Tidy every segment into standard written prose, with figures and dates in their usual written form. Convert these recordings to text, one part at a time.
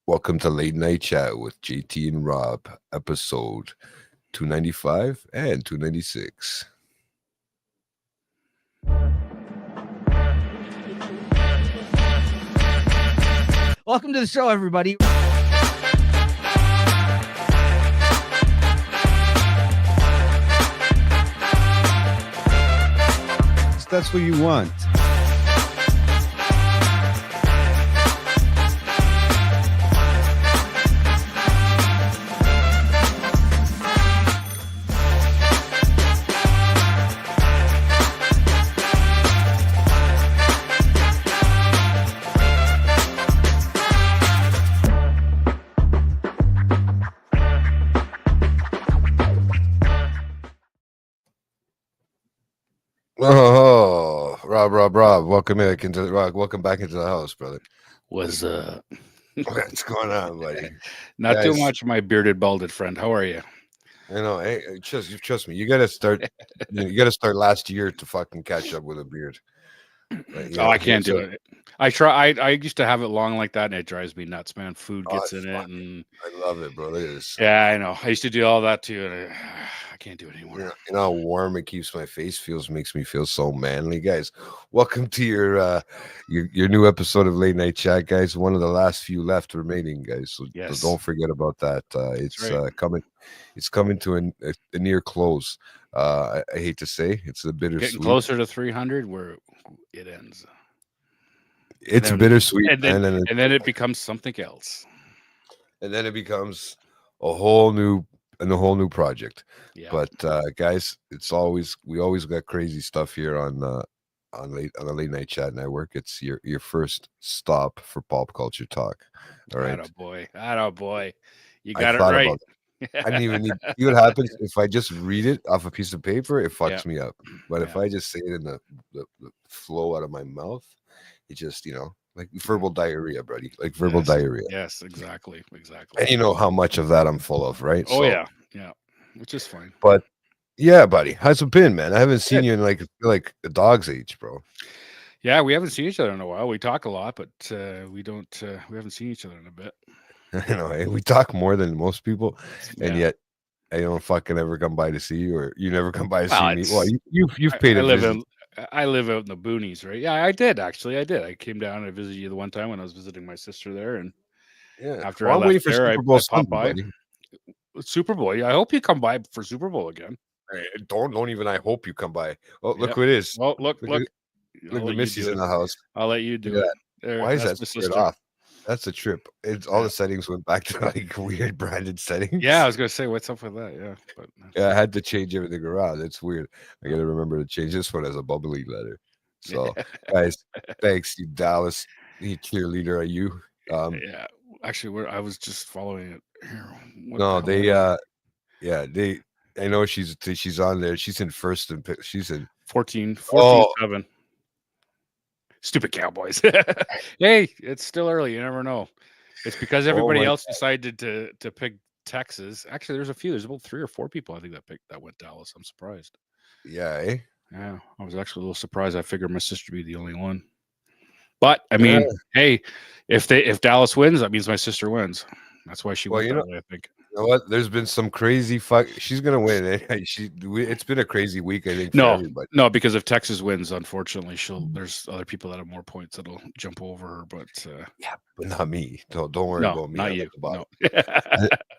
Welcome to Late Night Chat with JT and Rob, episode 295 and 296. Welcome to the show, everybody. That's what you want. Oh, Rob, welcome back into the house, brother. What's What's going on, buddy? not too much, my bearded, balded friend. How are you? You know, hey, trust me. You got to start. You got to start last year to fucking catch up with a beard. I can't do it. I try. I used to have it long like that, and it drives me nuts, man. Food gets in it, and I love it, bro. It is. Yeah, I know. I used to do all that too, and I can't do it anymore. You know how warm it keeps my face makes me feel so manly, guys. Welcome to your new episode of Late Night Chat, guys. One of the last few left remaining, guys. So don't forget about that. It's right. Coming to a near close. I hate to say it's a bittersweet. Getting closer to 300, where it ends. It's bittersweet, and then it becomes something else. And then it becomes a whole new project. Yeah. But guys, we always got crazy stuff here on the Late Night Chat Network. It's your first stop for pop culture talk. All right, atta boy, you got it right. I didn't even need. See what happens if I just read it off a piece of paper? It fucks me up. But if I just say it in the flow out of my mouth, it just like verbal diarrhea, buddy. Like verbal diarrhea. Yes, exactly. And you know how much of that I'm full of, right? Oh yeah, which is fine. But yeah, buddy, how's it been, man? I haven't seen you in like a dog's age, bro. Yeah, we haven't seen each other in a while. We talk a lot, but we haven't seen each other in a bit. You know, we talk more than most people, and yet I don't fucking ever come by to see you, or you never come by to see me. Well, you've paid a visit. I live out in the boonies, right? Yeah, I did actually. I came down and I visited you the one time when I was visiting my sister there, and after I left there, I popped by. Super Bowl. Yeah, I hope you come by for Super Bowl again. Hey, don't even. I hope you come by. Oh, look who it is. Well, look. Look, the Missy's in the house. I'll let you do it. Why is that straight off? That's a trip. It's all the settings went back to like weird branded settings. Yeah, I was gonna say, what's up with that? Yeah, but I had to change everything around. It's weird. I gotta remember to change this one as a bubbly letter. So, guys, thanks, you Dallas cheerleader. Are you? Yeah, actually, I was just following it here. I know she's on there. She's in first and she's in 14-7. Stupid Cowboys. Hey, it's still early. You never know. It's because everybody else decided to pick Texas. Actually, there's a few. There's about 3 or 4 people I think that went Dallas. I'm surprised. Yeah. Yeah, I was actually a little surprised. I figured my sister would be the only one. But I mean, hey, if Dallas wins, that means my sister wins. That's why she went that way, I think. You know what? There's been some crazy She's gonna win. It's been a crazy week, I think. For everybody. No, because if Texas wins, unfortunately, there's other people that have more points that'll jump over her. But but not me. Don't worry about me. Not you. No.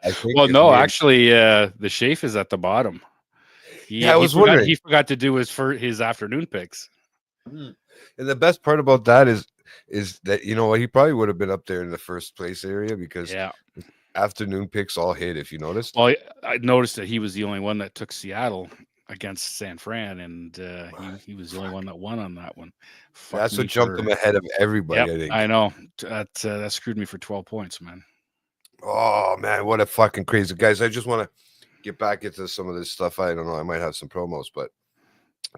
I think actually, the Shafe is at the bottom. I was wondering. He forgot to do his afternoon picks. And the best part about that is that he probably would have been up there in the first place area because afternoon picks all hit, if you noticed. Well, I noticed that he was the only one that took Seattle against San Fran, and he was the only one that won on that one. That's what jumped him ahead of everybody. I think. I know that screwed me for 12 points, man. Oh man, what a fucking crazy guys! I just want to get back into some of this stuff. I don't know. I might have some promos, but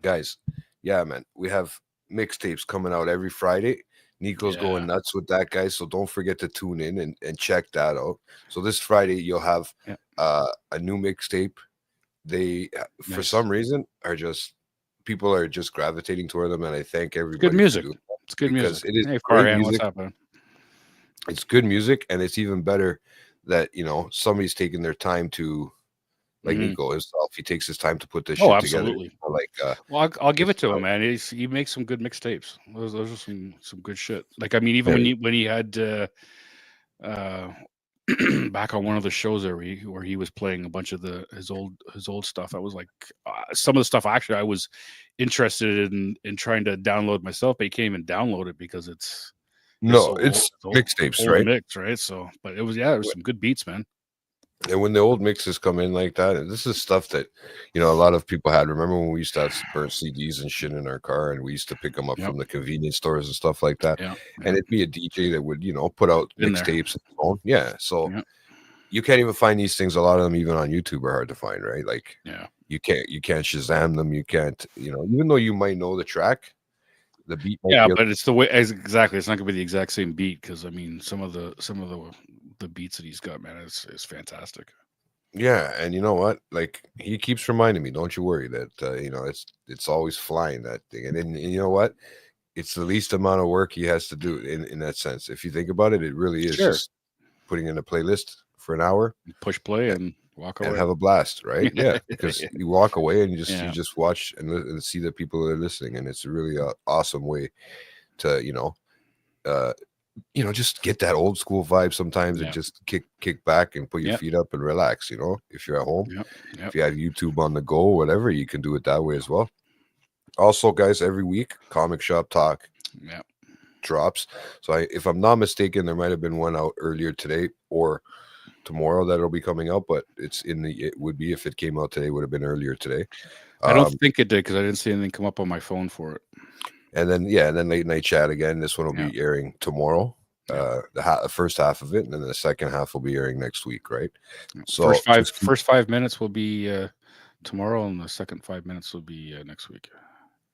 guys, yeah, man, we have mixtapes coming out every Friday. Nico's going nuts with that, guys. So don't forget to tune in and check that out. So this Friday you'll have a new mixtape. They for some reason people are just gravitating toward them, and I thank everybody. Good music. It's good music. It is Farhan, what's happening? it's good music, and it's even better that somebody's taking their time to, like Mhm. Nico himself. He takes his time to put this Oh, shit together. absolutely. Like, Well, I'll give it it's, to him, man. He makes some good mixtapes. Those are some good shit. Like, I mean, even very- when he had back on one of the shows where he was playing a bunch of his old stuff. I was like, some of the stuff actually I was interested in trying to download myself, but you can't even download it because it's no, so it's old, mixtapes, old right? mix, right? So, but it was there was some good beats, man. And when the old mixes come in like that, and this is stuff that a lot of people had. Remember when we used to have burnt CDs and shit in our car, and we used to pick them up Yep. from the convenience stores and stuff like that. Yeah, And it'd be a DJ that would put out Been there. mixtapes. Yeah, so Yeah. you can't even find these things. A lot of them, even on YouTube, are hard to find, right? Like, Yeah. you can't Shazam them. You can't, even though you might know the track, the beat. Yeah, but it's the way exactly. It's not gonna be the exact same beat because I mean, some of the beats that he's got, man, is fantastic. Yeah, and you know what? Like, he keeps reminding me, don't you worry that it's always flying, that thing. And you know what? It's the least amount of work he has to do in that sense. If you think about it, it really is Sure. just putting in a playlist for an hour, Push play and walk away. and have a blast, right? Yeah, because you walk away and you Yeah. just watch and see the people that are listening, and it's a really awesome way to just get that old school vibe sometimes, Yeah. and just kick back and put your Yep. feet up and relax. If you're at home, Yep. if you have YouTube on the go, whatever, you can do it that way as well. Also, guys, every week Comic Shop Talk Yeah. drops. So if I'm not mistaken, there might have been one out earlier today or tomorrow that'll be coming out, but it would be, if it came out today, would have been earlier today. I don't think it did because I didn't see anything come up on my phone for it. And then late night chat again. This one will be airing tomorrow. Yeah. The first half of it, and then the second half will be airing next week, right? So first 5 minutes will be tomorrow, and the second 5 minutes will be next week.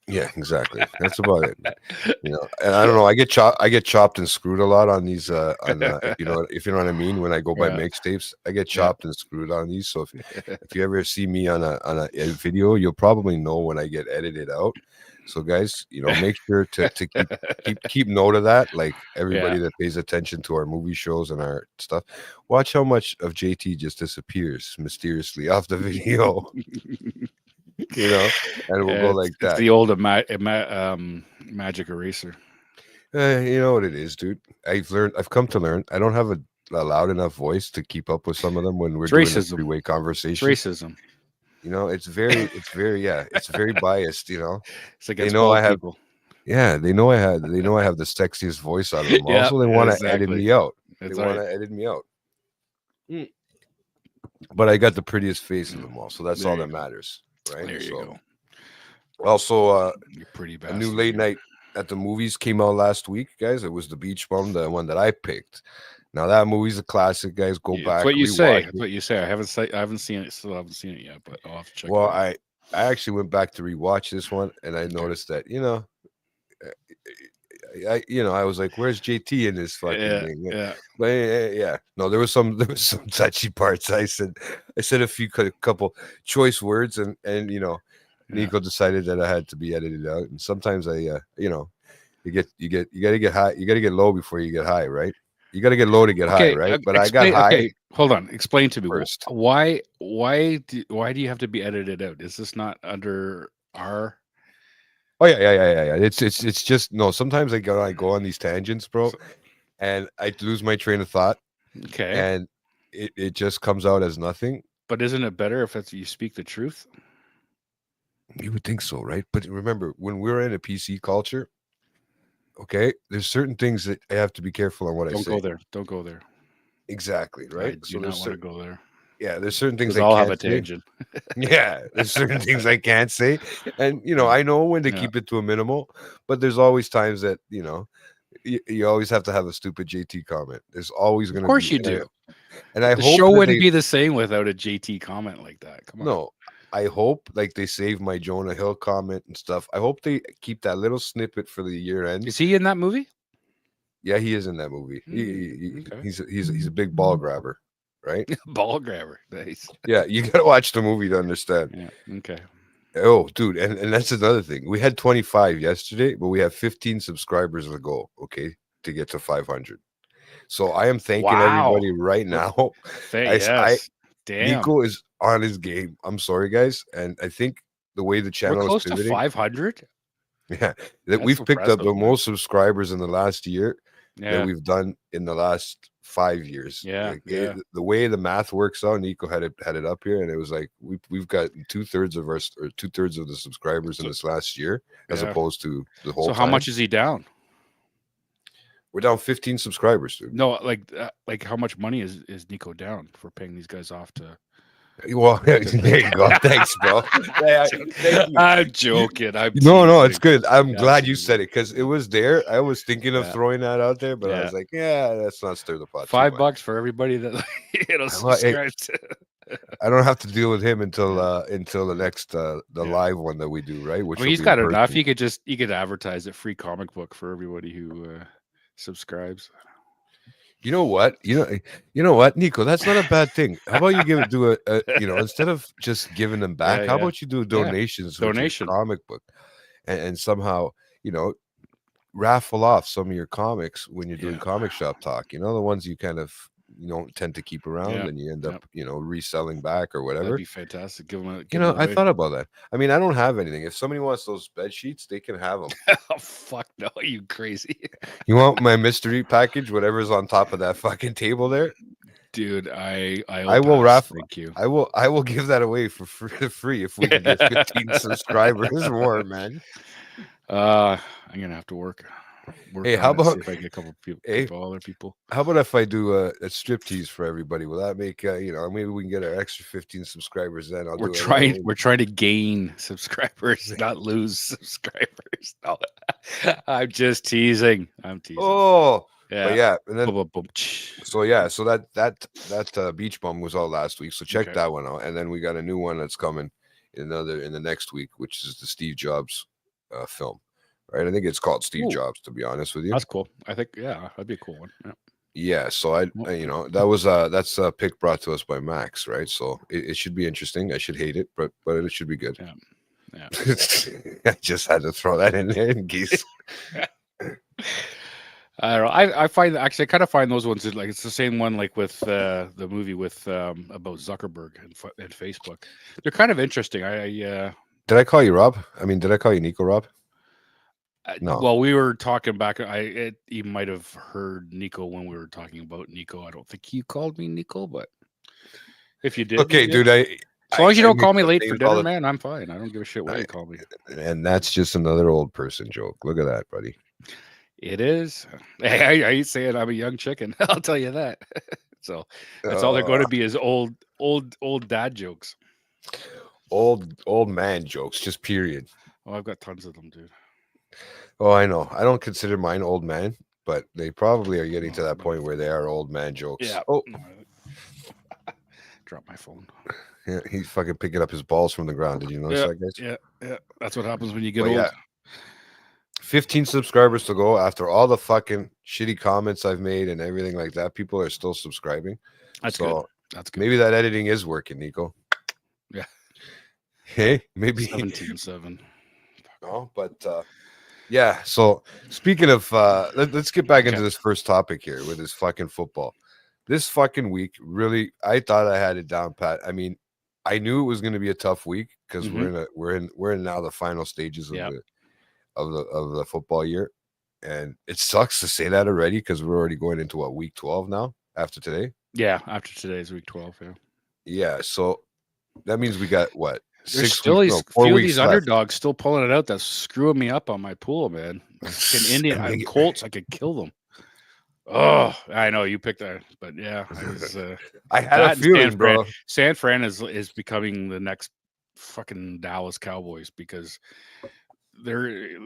Yeah, exactly. That's about it. And I don't know. I get chopped and screwed a lot on these. If you know what I mean. When I go by Yeah. mixtapes, I get chopped and screwed on these. So if you ever see me on a video, you'll probably know when I get edited out. So guys, make sure to keep note of that. Like, everybody that pays attention to our movie shows and our stuff, watch how much of JT just disappears mysteriously off the video. And we'll go like that. It's the old magic eraser. You know what it is, dude. I've come to learn I don't have a loud enough voice to keep up with some of them when we're doing a Racism. three-way conversation. Racism. It's very it's very biased. It's against They know I have people. Yeah, they know I have the sexiest voice out of them all. Yeah, So they want to exactly. edit me out. It's They want all right. to edit me out. But I got the prettiest face of them all, so that's There all you that go. matters, right? There you go. Also, You're pretty a bastard. new late night at the movies came out last week, guys. It was The Beach Bum, the one that I picked. Now that movie's a classic, guys. Go back. That's what you rewatch say. it. That's what you say. I haven't seen it. Still haven't seen it yet, but I'll have to check. Well, it out. I actually went back to rewatch this one, and I noticed that I was like, "Where's JT in this fucking thing?" Yeah. But no, there was some touchy parts. I said a couple choice words, and Nico decided that I had to be edited out. And sometimes you got to get high, you got to get low before you get high, right? You got to get low to get high, right? But I got high. Okay, hold on. Explain to me first. Why do you have to be edited out? Is this not under our? Oh yeah. It's just no. Sometimes I go on these tangents, bro, and I lose my train of thought. Okay. And it just comes out as nothing. But isn't it better if you speak the truth? You would think so, right? But remember, when we're in a PC culture, okay, there's certain things that I have to be careful on what I say. Don't go there. Exactly, right? I do not want to go there. Yeah, there's certain things I'll I have can't a tangent. Yeah, there's certain things I can't say, and I know when to keep it to a minimal. But there's always times that you always have to have a stupid JT comment. There's always going to be. Of course you do. And I the hope show wouldn't be the same without a JT comment like that. Come on. No, I hope like they save my Jonah Hill comment and stuff. I hope they keep that little snippet for the year end. Is he in that movie? Yeah, he is in that movie. Okay. He's a big ball grabber, right? Ball grabber. Nice. Yeah, you gotta watch the movie to understand. Yeah. Okay. Oh, dude, and that's another thing. We had 25 yesterday, but we have 15 subscribers to go. Okay, to get to 500. So I am thanking Wow. everybody right now. Yes. Damn. Nico is on his game. I'm sorry, guys, and I think the way the We're channel is close to pivoting, 500. yeah, that That's we've picked up the impressive, man. most subscribers in the last year that Yeah. we've done in the last 5 years. Yeah, Like, yeah. the way the math works out, Nico had it up here, and it was like we've got 2/3 of our or 2/3 of the subscribers in this last year, as Yeah. opposed to the whole. So how time. much is he down? We're down 15 subscribers, dude. No, like how much money is Nico down for paying these guys off to? Well, there you go. Thanks, bro. Yeah, thank you. I'm joking. No, it's good. I'm Yeah, glad you absolutely. said it because it was there. I was thinking of Yeah. throwing that out there, but I Yeah. was like, yeah, let's not stir the pot. too much. $5 for everybody that Well, subscribes. I don't have to deal with him until the next the live one that we do, right? Which I mean, will he's be got in enough. person. He could advertise a free comic book for everybody who subscribes. You know what? You know what, Nico? That's not a bad thing. How about you do a instead of just giving them back, how Yeah. about you do donations with your Donation. comic book and somehow, raffle off some of your comics when you're doing Yeah. comic shop talk, the ones you kind of don't tend to keep around Yeah. and you end up, reselling back or That'd whatever. be fantastic. Give them I thought about that. I mean, I don't have anything. If somebody wants those bed sheets, they can have them. Oh fuck no, you crazy. You want my mystery package, whatever's on top of that fucking table there? Dude, I will raffle. Thank you. I will give that away for free if we can get 15 subscribers more, man. I'm gonna have to work. Hey, on how it, see about if I get a couple people, Hey. other people? How about if I do a striptease for everybody? Will that make maybe we can get our extra 15 subscribers then? We're trying to gain subscribers, not lose subscribers. No, I'm just teasing. I'm teasing. Oh, yeah, but yeah, and then Boom, boom, boom. so that beach bum was all last week. So check Okay. that one out, and then we got a new one that's coming in the next week, which is the Steve Jobs film. Right, I think it's called Steve Ooh. Jobs. To be honest with you, That's cool. I think that'd be a cool one. Yeah. yeah. So that's a pick brought to us by Max, right? So it should be interesting. I should hate it, but it should be good. Yeah. I just had to throw that in there in case. I don't know. I find I kind of find those ones that, like, it's the same one like with the movie with about Zuckerberg and Facebook. They're kind of interesting. Did I call you Rob? I mean, did I call you Nico Rob? No. Well, we were talking back. You might have heard Nico when we were talking about Nico. I don't think you called me Nico, but if you did, Okay, you did. dude. As long as you don't make call me up late for names all dinner, the- man, I'm fine. I don't give a shit what you call me. And that's just another old person joke. Look at that, buddy. It is. Hey, I ain't saying I'm a young chicken. I'll tell you that. So that's all they're going to be is old dad jokes. Old man jokes, just period. Oh, I've got tons of them, dude. Oh, I know. I don't consider mine old man, but they probably are getting to that point where they are old man jokes. Yeah. Oh, Drop my phone. yeah, he's fucking picking up his balls from the ground. Did you notice that, guys? Yeah. That's what happens when you get But old. yeah. 15 subscribers to go after all the fucking shitty comments I've made and everything like that. People are still subscribing. That's So good. That's good. maybe that editing is working, Nico. Yeah. Hey, maybe 17-7. no, but yeah. So speaking of let's get back into Okay. this first topic here with this fucking football. This fucking week, really, I thought I had it down pat. I mean, I knew it was going to be a tough week because we're in now the final stages of Yep. the football year, and it sucks to say that already because we're already going into week 12 now after today. Yeah, after today's week 12. Yeah. Yeah, so that means we got what? There's 6 still weeks, these no, 4 few of weeks these left. underdogs still pulling it out. That's screwing me up on my pool, man. Fucking Indian And they- Colts, I could kill them. Oh, I know you picked that, but yeah, I was. I had that a and feeling, San Fran. bro. San Fran is becoming the next fucking Dallas Cowboys because they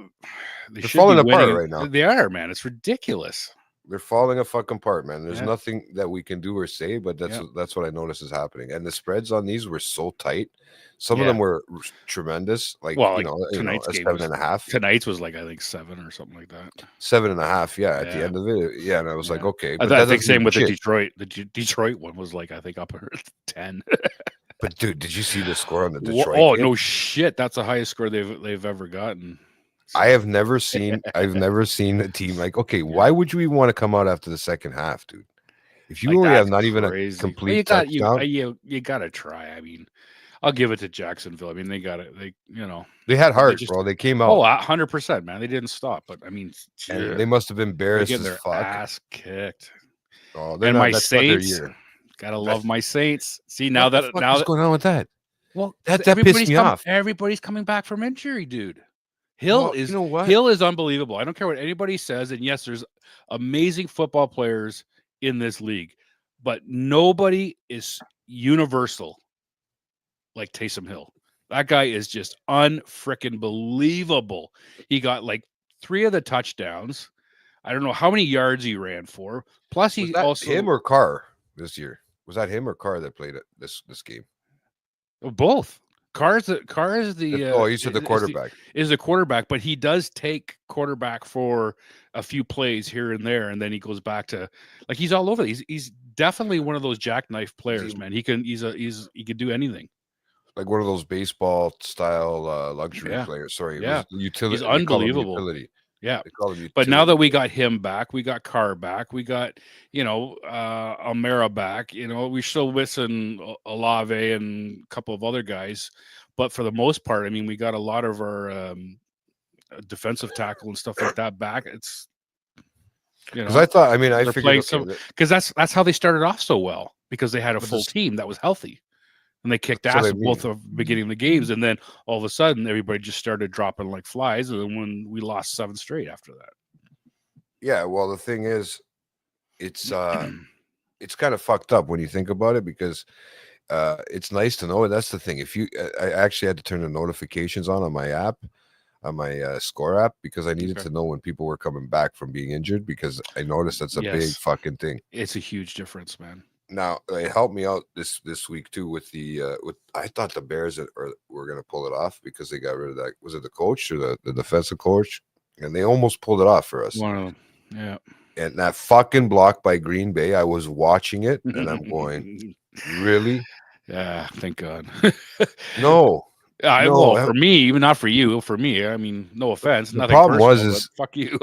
should falling be apart winning. right now. They are, man. It's ridiculous. They're falling a fucking apart, man. There's Yeah. nothing that we can do or say, but that's what I noticed is happening. And the spreads on these were so tight. Some of Yeah. them were tremendous, like Well, you like know, tonight's a game 7.5, Tonight's was like I think 7 or something like that. 7.5. Yeah, at the Yeah. end of it, yeah. And I was like, Yeah. okay, I but think doesn't same mean with the shit. Detroit. The Detroit one was like I think up 10. But dude, did you see the score on the Wha- Detroit? Oh game? no shit! That's the highest score they've ever gotten. I have never seen a team like, okay, why would you even want to come out after the second half, dude? If you Like, only have that's not even a crazy. Well, complete touchdown, you gotta try. I mean, I'll give it to Jacksonville. I mean, they got it. they had they heart, just- bro. They came out, 100%, man. They didn't stop. But I mean, and they must have been they're embarrassed getting as their fuck. ass kicked. Oh, they're And not. my That's not their Saints, year. gotta love my Saints. See, now What the that fuck now is that going on with that? well, That pissed everybody's me come- off. Everybody's coming back from injury, dude. Hill Well, is you know what? Hill is unbelievable. I don't care what anybody says. And yes, there's amazing football players in this league, but nobody is universal like Taysom Hill. That guy is just unfrickin' believable. He got like 3 of the touchdowns. I don't know how many yards he ran for. Plus, Was he that also him or Carr this year? Was that him or Carr that played it this game? both. Carr is the Oh, you said the is quarterback. is the quarterback, but he does take quarterback for a few plays here and there, and then he goes back to like he's all over. He's definitely one of those jackknife players, he- man. He can do anything. Like one of those baseball style luxury Yeah. players. Sorry, it Yeah. was utility. He's they call him unbelievable. utility. Yeah. They call him utility. But now that we got him back, we got Carr back, we got Almera back. We're still missing Olave and a couple of other guys, but for the most part, I mean, we got a lot of our defensive tackle and stuff like that back. It's because I thought, I mean, I they're figured playing okay, some- that- because that's how they started off so well, because they had a But full this- team that was healthy. And they kicked That's what ass I at both mean. of the beginning of the games, and then all of a sudden everybody just started dropping like flies, and then when we lost 7 straight after that. yeah. Well, the thing is, it's kind of fucked up when you think about it because it's nice to know. And that's the thing. If you, I actually had to turn the notifications on my app, on my Score app, because I needed Okay. to know when people were coming back from being injured because I noticed that's a big Yes. fucking thing. It's a huge difference, man. Now it helped me out this week too with the with I thought the Bears were gonna pull it off because they got rid of that. Was it the coach or the defensive coach? And they almost pulled it off for us. One of them, yeah. And that fucking block by Green Bay, I was watching it and I'm going, really? Yeah, thank God. No. No, well, that- for me, even not for you, for me. I mean, no offense. The Nothing problem was personal, is- but fuck you.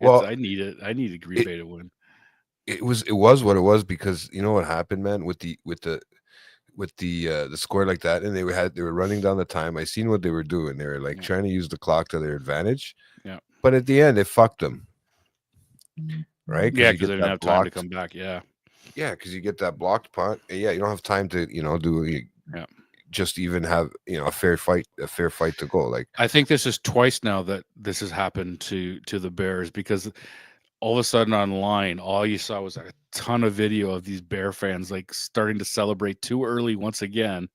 Well, I need it. I needed Green Bay to win. It was what it was because you know what happened, man, with the score like that, and they were running down the time. I seen what they were doing. They were like Yeah. trying to use the clock to their advantage. Yeah. But at the end, it fucked them. Right? Yeah, you because get they didn't that have time to blocked- come back. Yeah. Yeah, because you get that blocked punt. And yeah, you don't have time to, Yeah. just even have, a fair fight to go. Like, I think this is twice now that this has happened to the Bears, because all of a sudden online, all you saw was a ton of video of these Bear fans like starting to celebrate too early once again,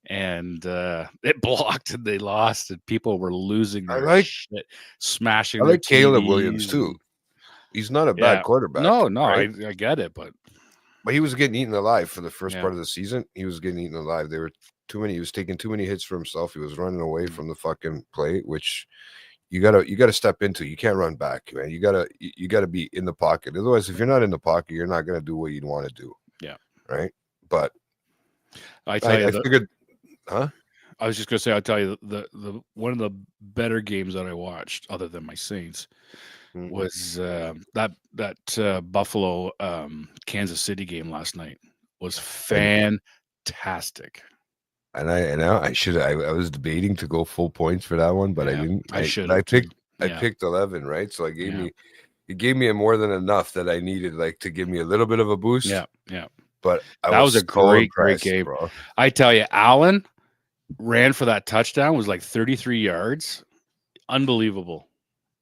and it blocked and they lost, and people were losing I their like- shit, smashing. I their like Caleb Williams TVs too. and- He's not a bad Yeah. quarterback. No, right? I get it, but But he was getting eaten alive for the first Yeah. part of the season. He was getting eaten alive. There were too many. He was taking too many hits for himself. He was running away from the fucking play, which you gotta step into. You can't run back, man. You gotta be in the pocket. Otherwise, if you're not in the pocket, you're not gonna do what you'd want to do. Yeah. Right. But I tell you, I figured, huh? I was just gonna say, I'll tell you the one of the better games that I watched, other than my Saints, Mhm. was that Buffalo Kansas City game last night. Was fantastic. And I was debating to go full points for that one, but I Yeah, didn't. I should. I picked Yeah. 11, right? So it Yeah. gave me a more than enough that I needed, like, to give me a little bit of a boost. Yeah. But That was a so great impressed, game. bro. I tell you, Allen ran for that touchdown, was like 33 yards. Unbelievable.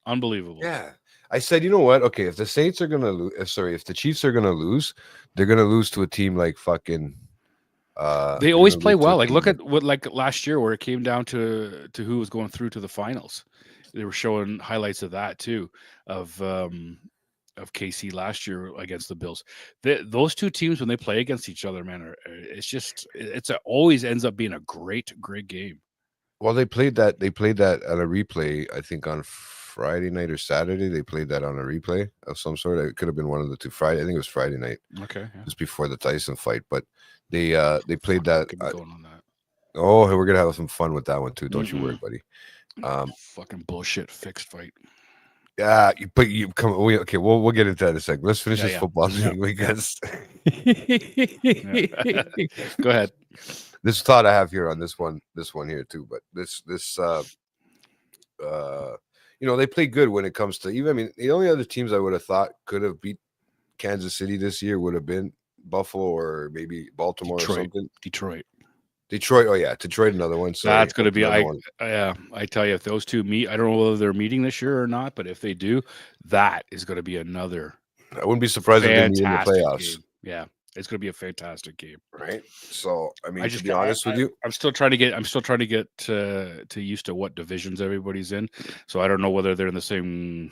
Yeah. I said, you know what? Okay, if the Saints are gonna lose, if the Chiefs are gonna lose, they're gonna lose to a team like fucking. They they're always gonna play lose to a well. Like, team look at what, like last year, where it came down to who was going through to the finals. They were showing highlights of that too, of KC last year against the Bills. Those two teams, when they play against each other, man, always ends up being a great game. Well, they played that on a replay. I think on Friday night or Saturday. They played that on a replay of some sort. It could have been one of the two. Friday, I think it was Friday night. Okay, yeah. Just before the Tyson fight, but they played that. Could be going on that. Oh, we're gonna have some fun with that one too. Don't you worry, buddy. Fucking bullshit fixed fight. Yeah, but you come. Okay, we'll get into that in a second. Let's finish Yeah, this yeah. football Yeah. thing because Go ahead. this thought I have here on this one here too. But this they play good when it comes to even. I mean, the only other teams I would have thought could have beat Kansas City this year would have been Buffalo or maybe Baltimore or something. Detroit. Oh yeah, Detroit. Another one. So that's going to be. I tell you, if those two meet, I don't know whether they're meeting this year or not, but if they do, that is going to be another. I wouldn't be surprised if they meet in the playoffs. Game. Yeah, it's going to be a fantastic game. Right. So I mean, to be honest with you, I'm still trying to get to used to what divisions everybody's in. So I don't know whether they're in the same.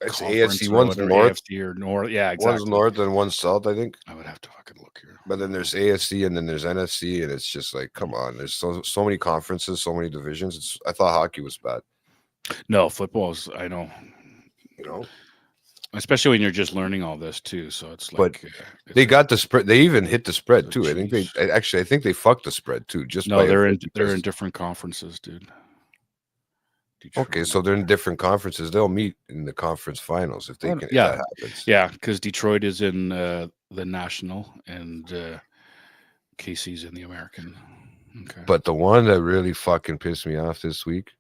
It's AFC, one's north. AFC or north. Yeah, exactly. One's north and one's south, I think. I would have to fucking look here. But then there's AFC and then there's NFC, and it's just like, come on. There's so many conferences, so many divisions. I thought hockey was bad. No, football's. I know. Especially when you're just learning all this too. So it's like. But they got the spread. They even hit the spread too. I think they fucked the spread too. They're in different conferences, dude. Detroit. Okay, so they're in different conferences. They'll meet in the conference finals if they can. Yeah, if that happens. Yeah, because Detroit is in the National and KC's in the American. Okay. But the one that really fucking pissed me off this week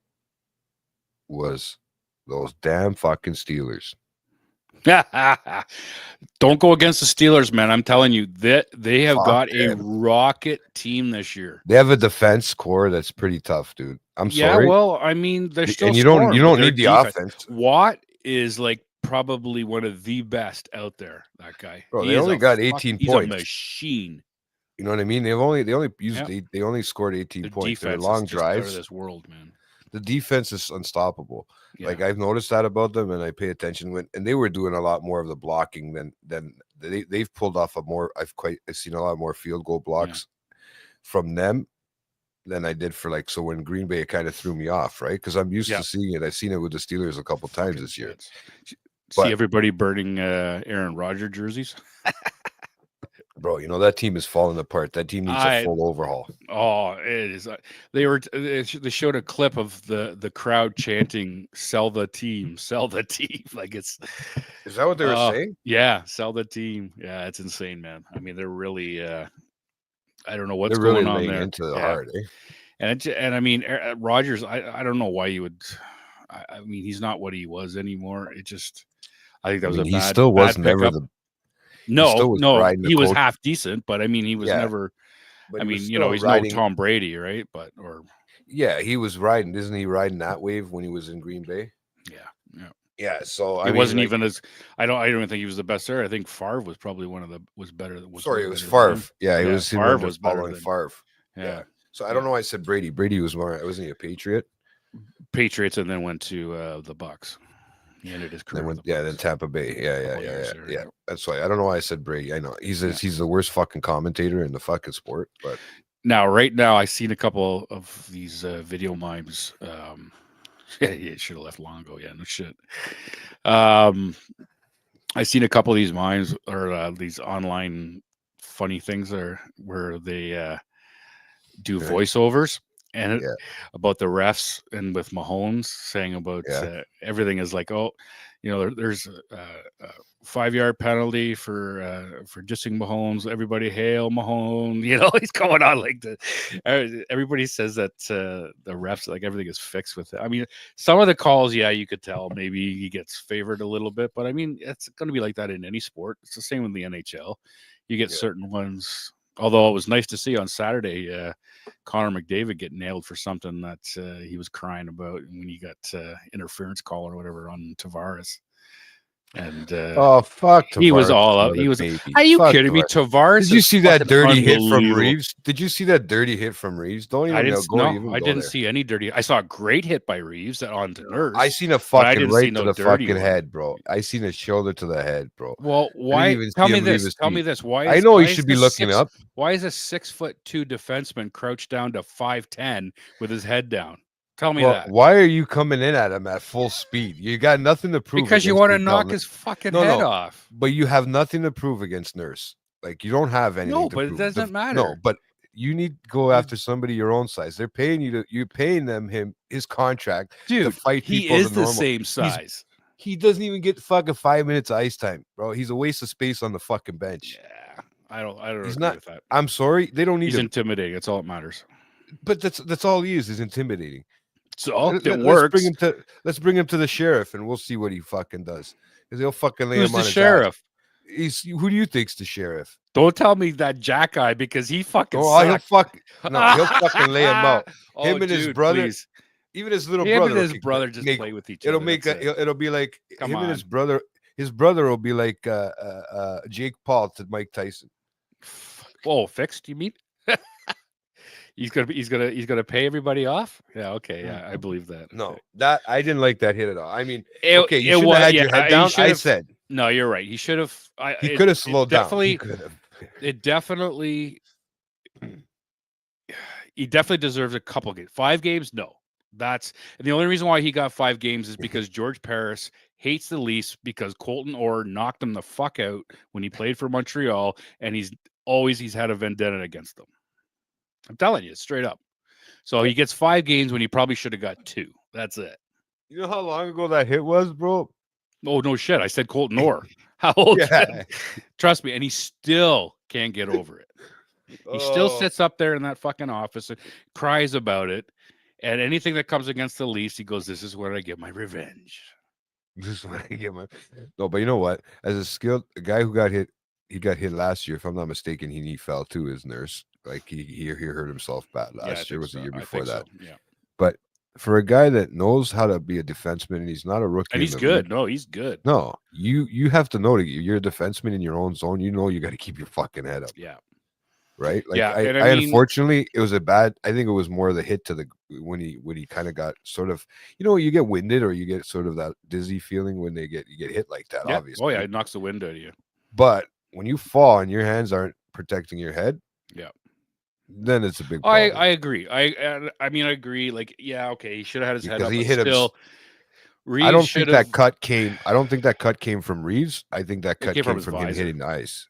was those damn fucking Steelers. Don't go against the Steelers, man. I'm telling you that they have got a rocket team this year. They have a defense core that's pretty tough, dude. I'm sorry. Yeah, well, I mean, they're still. And you don't need the offense. Watt is like probably one of the best out there. That guy. Bro, they only got 18 points. He's a machine. You know what I mean? They only used they only scored 18 points. They're long drives. Out of this world, man. The defense is unstoppable. Yeah. Like I've noticed that about them, and I pay attention and they were doing a lot more of the blocking than they've pulled off I've seen a lot more field goal blocks from them than I did for so when Green Bay, it kind of threw me off, right? Because I'm used to seeing it. I've seen it with the Steelers a couple times this year. See everybody burning Aaron Rodgers jerseys. Bro, that team is falling apart. That team needs a full overhaul. Oh, it is. They showed a clip of the crowd chanting, "Sell the team, sell the team." Like it's. Is that what they were saying? Yeah, sell the team. Yeah, it's insane, man. I mean, they're really. I don't know what's they're really going on there. Into the heart, eh? And I mean, Rodgers. I don't know why you would. I mean, he's not what he was anymore. It just. I think that was a bad. He still was never the. No, he was half decent, but I mean, he was never. I mean, he's no Tom Brady, right? But he was riding. Isn't he riding that wave when he was in Green Bay? Yeah. So he wasn't even as. I don't even think he was the best there. I think Favre was probably was better. It was Favre. Yeah, it was. Favre was better than Favre. Yeah. So I don't know why I said Brady. Brady was more. Wasn't he a Patriot? Patriots, and then went to the Bucs. He ended his career. Then Tampa Bay. Yeah. That's why I don't know why I said Brady. I know he's the worst fucking commentator in the fucking sport. But right now, I seen a couple of these video mimes. It should have left long ago. Yeah, no shit. I seen a couple of these mimes or these online funny things where they do voiceovers. And about the refs and with Mahomes saying about everything is like, there's a 5-yard penalty for dissing Mahomes. Everybody hail Mahomes. He's going on like everybody says that the refs, like everything is fixed with it. I mean, some of the calls, you could tell maybe he gets favored a little bit, but I mean, it's going to be like that in any sport. It's the same with the NHL. You get certain ones. Although it was nice to see on Saturday, Connor McDavid get nailed for something that he was crying about when he got interference call or whatever on Tavares. And fuck! He was all up. He was. Are you kidding me? Tavares. Did you see that dirty hit from Reeves? Did you see that dirty hit from Reeves? Don't even. I didn't see any dirty. I saw a great hit by Reeves onto Nurse. I seen a fucking right to the fucking head, bro. I seen a shoulder to the head, bro. Well, why? Tell me this. Why? I know he should be looking up. Why is a 6'2" defenseman crouched down to 5'10" with his head down? Tell me that. Why are you coming in at him at full speed? You got nothing to prove. Because you want to knock his fucking head off. But you have nothing to prove against Nurse. Like you don't have anything. No, but it doesn't matter. No, but you need to go after somebody your own size. They're paying you you're paying them his contract to Dude, fight he people. is the normal. same size. He doesn't even get fucking 5 minutes of ice time, bro. He's a waste of space on the fucking bench. Yeah, I don't He's agree not. with that. I'm sorry, they don't need He's him. intimidating. That's all that matters. But that's all he is intimidating. So it Let's works. Let's bring him to the sheriff, and we'll see what he fucking does. Because he'll fucking lay Who's him the on his sheriff? ass. Who do you think's the sheriff? Don't tell me that Jack guy because he fucking. Oh, he'll sucked. he'll fucking lay him out. Oh, Him and his dude, brother, please. even his little Him brother. and his brother just make- play with each It'll other. make that's it. it'll be like Come him and his on. brother. His brother will be like Jake Paul to Mike Tyson. Oh, fixed? You mean? He's gonna pay everybody off? Yeah. Okay. Yeah, I believe that. No, that I didn't like that hit at all. I mean, It- okay, you it should was- have had yeah, your head he down. I should've- said No, you're right. He should have. he could have slowed down. Definitely, He could have. it definitely. He definitely deserves a couple games. 5 games, no. And the only reason why he got 5 games is because George Paris hates the Leafs because Colton Orr knocked him the fuck out when he played for Montreal, and he's had a vendetta against them. I'm telling you, straight up. So he gets 5 games when he probably should have got 2. That's it. You know how long ago that hit was, bro? Oh no shit! I said Colton Orr. How old? Yeah. Trust me, and he still can't get over it. He still Oh. sits up there in that fucking office and cries about it. And anything that comes against the Leafs, he goes, "This is where I get my revenge." This is when I get my no, but you know what? As a guy who got hit, he got hit last year. If I'm not mistaken, he fell too. His nurse, like he hurt himself bad Yeah, I last year. think Was the so. year I before think that. so, yeah. But for a guy that knows how to be a defenseman, and he's not a rookie, And in he's the good. league, No, he's good. no, you have to know that you're a defenseman in your own zone. You know you got to keep your fucking head up, Yeah. right? Like Yeah, I and I mean- unfortunately it was a bad. I think it was more the hit to the when he kind of got sort of, you get winded or you get sort of that dizzy feeling when you get hit like that. Yeah. Obviously, Oh yeah, it knocks the wind out of you. but when you fall and your hands aren't protecting your head, Yeah. then it's a big I problem. agree. I mean I agree. Like, yeah, okay, he should have had his head Because up. he But hit him still, I don't Reeves think should that have- cut came. I don't think that cut came from Reeves. I think that cut came came from his from him visor. hitting the ice.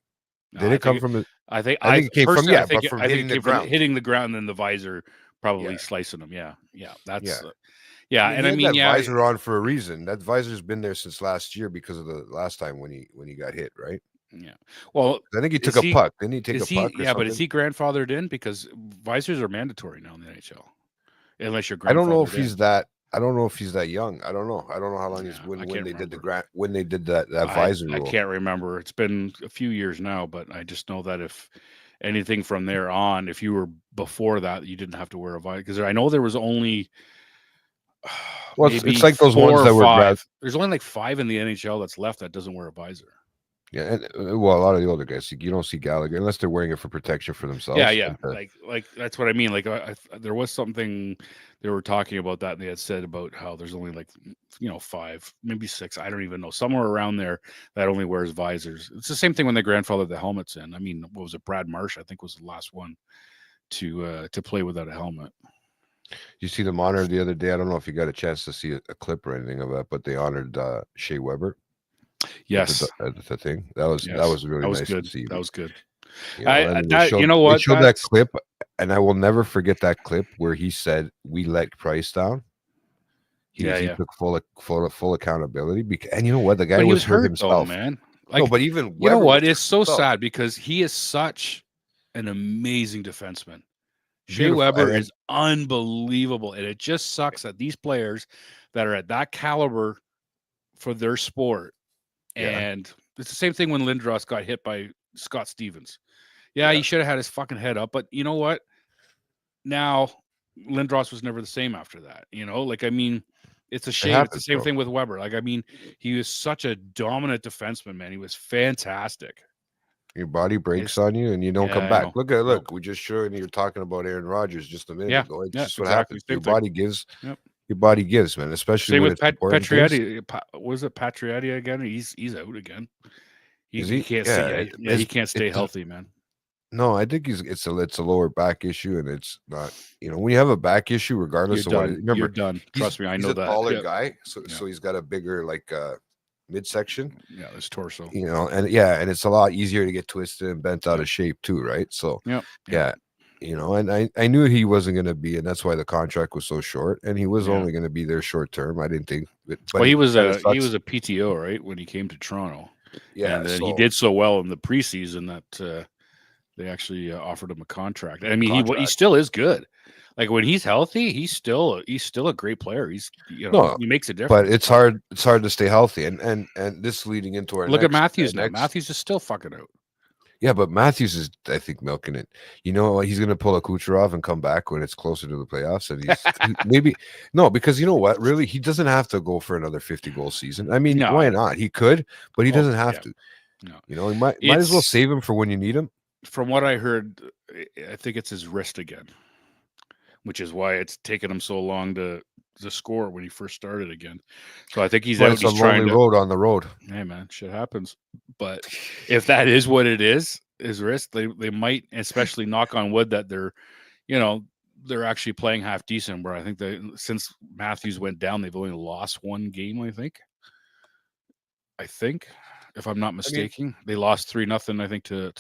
No, Did I it come think from? I think it came from personally, yeah, I think but from I think hitting it the came from ground. hitting the ground, and then the visor probably Yeah. slicing him. Yeah, that's Yeah. yeah. he And I had mean, that yeah, visor on for a reason. That visor's been there since last year because of the last time when he got hit, right? yeah. Well, I think he took Is a he- puck. Didn't he take a is he? puck? Or Yeah, but is something? he grandfathered in? Because visors are mandatory now in the NHL, unless you're. I don't know if grandfathered in. he's that. I don't know if he's that young. I don't know. I don't know how long he's Yeah, when I they can't did the remember. grant when they did that visor I rule. can't remember. It's been a few years now, but I just know that if anything from there on, if you were before that, you didn't have to wear a visor. Because I know there was only. Well, it's maybe like those 4 ones or that were 5. There's only like 5 in the NHL that's left that doesn't wear a visor. Yeah, and, well, a lot of the older guys, you don't see Gallagher unless they're wearing it for protection for themselves. Yeah, yeah. and, Like that's what I mean. Like there was something they were talking about that, and they had said about how there's only like 5, maybe 6. I don't even know, somewhere around there that only wears visors. It's the same thing when they grandfathered the helmets in. I mean, what was it? Brad Marsh, I think, was the last one to play without a helmet. you see them honored the other day. I don't know if you got a chance to see a clip or anything of that, but they honored Shea Weber. Yes, at the thing that was yes. really that was nice good. to see. That was good. And that- they you know what? They showed that That's- clip, and I will never forget that clip where he said, "We let Price down." He Yeah. took full accountability. And you know what? The guy But he was hurt though, himself. man. No, Like, but even you know Weber what? was It's so hurt himself. sad because he is such an amazing defenseman. Shea Beautiful. Weber And- is unbelievable, and it just sucks that these players that are at that caliber for their sport, Yeah. and it's the same thing when Lindros got hit by Scott Stevens. Yeah, he should have had his fucking head up, but you know what? Now Lindros was never the same after that. Like, I mean, it's a shame. It's the happens, same bro. thing with Weber. Like, I mean, he was such a dominant defenseman, man. He was fantastic. Your body breaks It's- on you, and you don't Yeah, come I back. know. Look. We just showed you. You're talking about Aaron Rodgers just a minute Yeah, ago. It's yeah, just what exactly. happens. Same Your thing. body gives. Yep. Your body gives, man. Especially Same when with it's important things. Patriotti. Was it Patriotti again? He's out again. Is He he? can't Yeah, stay. it- Yeah, he it's- can't stay it's- healthy, man. No, I think it's a lower back issue, and it's not. When you have a back issue, regardless You're of what. done. Remember, You're done. Trust me, I know he's a that. taller Yeah. guy, so Yeah. so he's got a bigger midsection. Yeah, this torso. And it's a lot easier to get twisted and bent out of shape too, right? So Yep. yeah, You know, and I knew he wasn't going to be, and that's why the contract was so short, and he was Yeah. only going to be there short term. I didn't think, but Well, he was kinda a he sucks. was a PTO, right, when he came to Toronto, Yeah, and then he so did so well in the preseason that they actually offered him a contract. I mean, he contract. still is good. Like when he's healthy, he's still a great player. He's No, he makes a difference. but it's hard to stay healthy, and this leading into our Look at next, Matthews now. next- Matthews is still fucking out. Yeah, but Matthews is, I think, milking it. You know what? He's going to pull a Kucherov and come back when it's closer to the playoffs, and maybe no, because you know what? Really, he doesn't have to go for another 50-goal season. I mean, No. why not? He could, but he doesn't have yeah. to. No. You know, he might as well It's- save him for when you need him. From what I heard, I think it's his wrist again, which is why it's taken him so long to score when he first started again. So I think he's But out. it's a He's trying lonely to. road on the road. Hey man, shit happens. But if that is what it is, his wrist, they might, especially knock on wood, that they're actually playing half decent. Where I think since Matthews went down, they've only lost one game. I think, if I'm not mistaken, they lost 3-0. I think to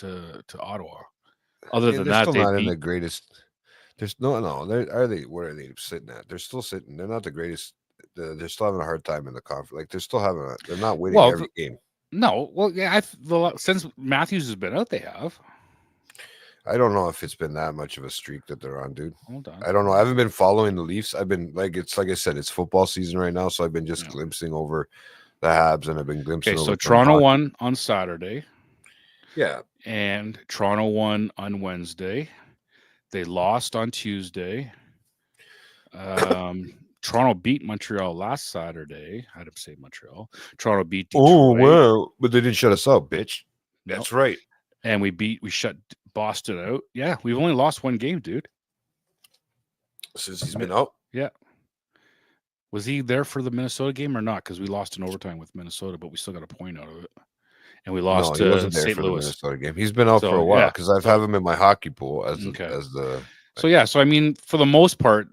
Ottawa. Other than They're that, still they not in beat. the greatest. There's no. Are they? Where are they sitting at? They're still sitting. They're not the greatest. They're still having a hard time in the conference. Like they're still having. They're not winning Well, every game. No, well, yeah, since Matthews has been out, they have. I don't know if it's been that much of a streak that they're on, dude. Hold on. I don't know. I haven't been following the Leafs. I've been like I said, it's football season right now, so I've been just glimpsing over the Habs, and I've been glimpsing. Okay, over so Toronto won on Saturday. Yeah, and Toronto won on Wednesday. They lost on Tuesday. Toronto beat Montreal last Saturday. I had to say Montreal. Toronto beat Detroit. Oh well, but they didn't shut us out, bitch. Nope. That's right. And we shut Boston out. Yeah, we've only lost one game, dude. Since he's been out. Yeah. Was he there for the Minnesota game or not? Because we lost in overtime with Minnesota, but we still got a point out of it. And we lost he wasn't to there St. for the Louis. Minnesota game. He's been out for a while because I've have him in my hockey pool as the. So I mean, for the most part,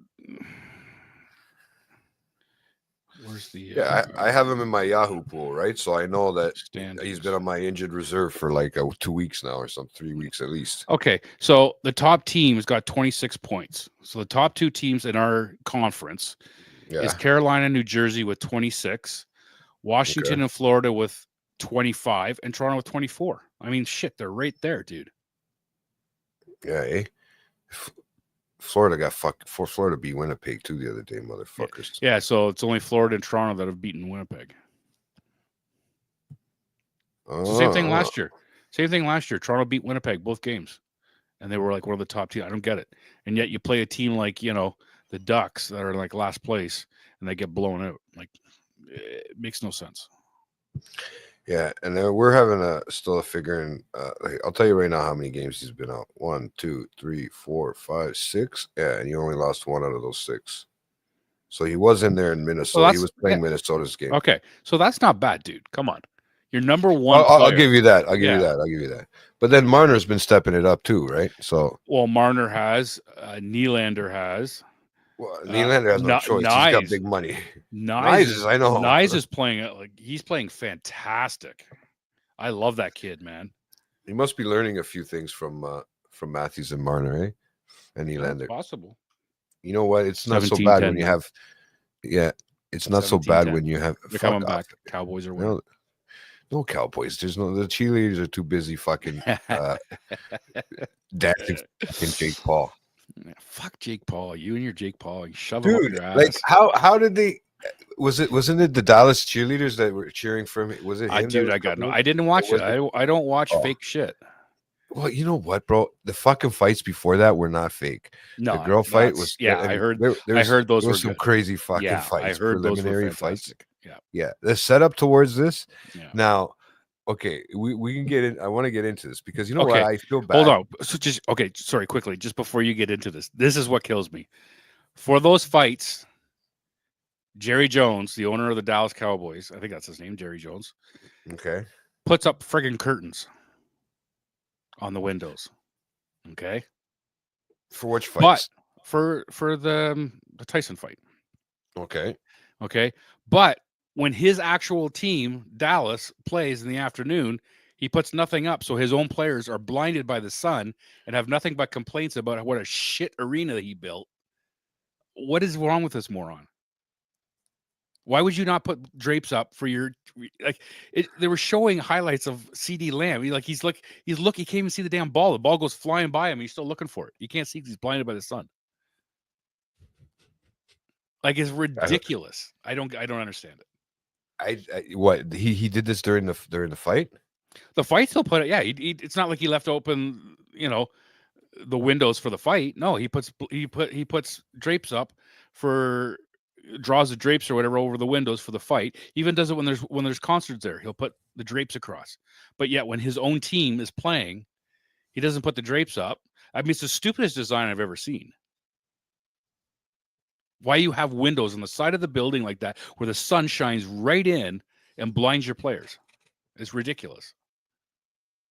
where's the? I have him in my Yahoo pool, right? So I know that standings. He's been on my injured reserve for like 2 weeks now, or some 3 weeks at least. Okay, so the top team's got 26 points. So the top two teams in our conference is Carolina, New Jersey with 26, Washington and Florida with 25, and Toronto with 24. I mean, shit, they're right there, dude. Yeah, Florida got for Florida beat Winnipeg too the other day, motherfuckers. Yeah, so it's only Florida and Toronto that have beaten Winnipeg. So same thing last year. Toronto beat Winnipeg both games, and they were like one of the top teams. I don't get it. And yet you play a team like the Ducks that are like last place, and they get blown out. Like it makes no sense. Yeah, and we're having still a figuring. I'll tell you right now how many games he's been out. 1, 2, 3, 4, 5, 6. Yeah, and he only lost 1 out of those 6. So he was in there in Minnesota. Well, he was playing Minnesota's game. Okay, so that's not bad, dude. Come on, you're number one. I'll give you that. I'll give you that. But then Marner's been stepping it up too, right? So Marner has, Nylander has. Well, Nylander has no choice. Nyes, he's got big money. Nyes, I know. Nyes is playing he's playing fantastic. I love that kid, man. He must be learning a few things from Matthews and Marner, eh? And Nylander. That's possible. You know what? It's not so bad when you have. Yeah, it's not so bad when you have. They're coming back. Cowboys are winning. No Cowboys. The cheerleaders are too busy fucking dancing fucking Jake Paul. Fuck Jake Paul. You and your Jake Paul. You shove him up your ass. Like how did they? Wasn't it the Dallas cheerleaders that were cheering for him? Was it him? I didn't watch it. I don't watch fake shit. Well, you know what, bro? The fucking fights before that were not fake. No, the girl fight was. Yeah, I heard. I heard those were some good. crazy fucking fights. I heard preliminary those were fights. Yeah. The setup towards this. Yeah. Now, okay, we can get in. I want to get into this because you know what? I feel bad. Hold on. So sorry, quickly, just before you get into this, this is what kills me. For those fights, Jerry Jones, the owner of the Dallas Cowboys, I think that's his name, Jerry Jones. Okay. Puts up friggin' curtains on the windows. Okay. For which fights? But for the Tyson fight. Okay. Okay. But when his actual team, Dallas, plays in the afternoon, He puts nothing up, so his own players are blinded by the sun and have nothing but complaints about what a shit arena that he built. What is wrong with this moron? Why would you not put drapes up for your they were showing highlights of CD Lamb. He can't even see the damn ball. The ball goes flying by him. He's still looking for it. You can't see because he's blinded by the sun. Like, it's ridiculous. I don't understand it. What he did this during the fight? The fight still put it. Yeah, it's not like he left open, the windows for the fight. No, he puts drapes up for. Draws the drapes or whatever over the windows for the fight. He even does it when there's concerts there. He'll put the drapes across. But yet when his own team is playing, he doesn't put the drapes up. I mean, it's the stupidest design I've ever seen. Why you have windows on the side of the building like that where the sun shines right in and blinds your players? It's ridiculous.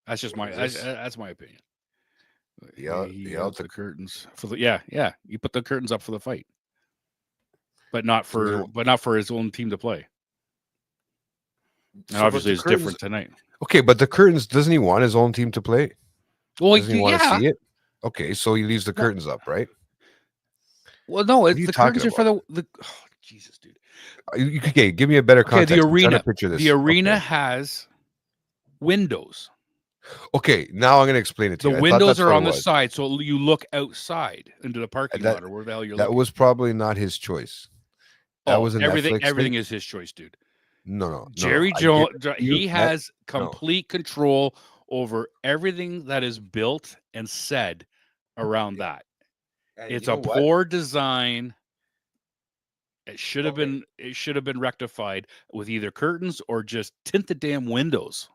That's just that's my opinion. The curtains for the you put the curtains up for the fight. But not for his own team to play. And obviously, it's different tonight. Okay, but the curtains, doesn't he want his own team to play? Well, doesn't he want to see it? Okay, so he leaves the curtains up, right? Well, no, the curtains are for the. Oh, Jesus, dude. Okay, give me a better context. Okay, the arena has windows. Okay, now I'm going to explain it to you. The windows are on the side, so you look outside into the parking lot or where the hell you're looking. That was probably not his choice. That was everything. Netflix Everything thing? is his choice, dude. No. Jerry Jones, he has complete control over everything that is built and said around that. It's a poor design. It should have been. It should have been rectified with either curtains or just tint the damn windows.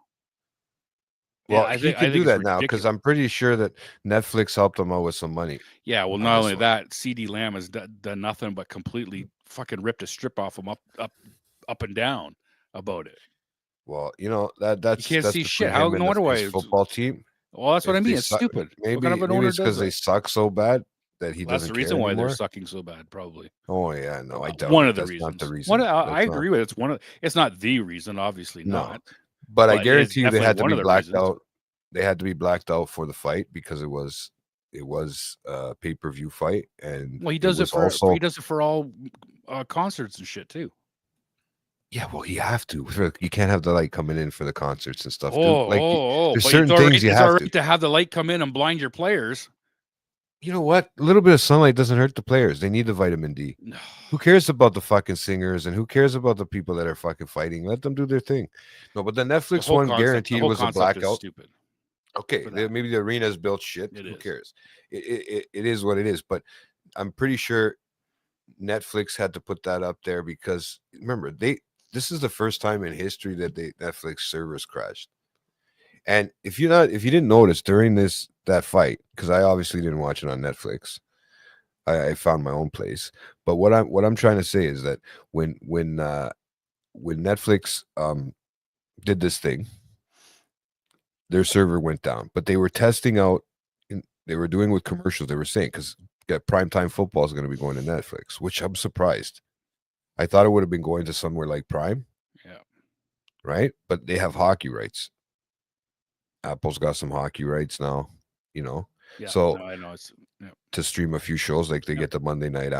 Well, I think do that now because I'm pretty sure that Netflix helped them out with some money. Yeah, well, not only that, CD Lamb has done nothing but completely fucking ripped a strip off him up and down about it. Well, that's you can't see shit. How no wonder why football team? Well, that's what I mean. It's stupid. Maybe it's because they suck so bad that he doesn't. That's the reason why they're sucking so bad, probably. Oh yeah, no, I doubt. One of the reasons. Not the reason. I agree with it. It's not the reason, obviously not. But I guarantee you they had to be blacked out. They had to be blacked out for the fight because it was a pay-per-view fight, and he does it for all concerts and shit too. Yeah, well, you have to. You can't have the light coming in for the concerts and stuff. There's certain things you have to have the light come in and blind your players. You know what? A little bit of sunlight doesn't hurt the players. They need the vitamin D. No. Who cares about the fucking singers and who cares about the people that are fucking fighting? Let them do their thing. No, but the Netflix one guaranteed was a blackout. Stupid. Okay, maybe the arena's built shit. Who cares? It is what it is. But I'm pretty sure Netflix had to put that up there because remember this is the first time in history that Netflix servers crashed. And if you didn't notice during that fight, because I obviously didn't watch it on Netflix, I found my own place. But what I'm trying to say is that when Netflix did this thing, their server went down. But they were testing out, they were doing with commercials. They were saying because primetime football is going to be going to Netflix, which I'm surprised. I thought it would have been going to somewhere like Prime. Yeah. Right? But they have hockey rights. Apple's got some hockey rights now, Yeah, so I know to stream a few shows, like they get the Monday night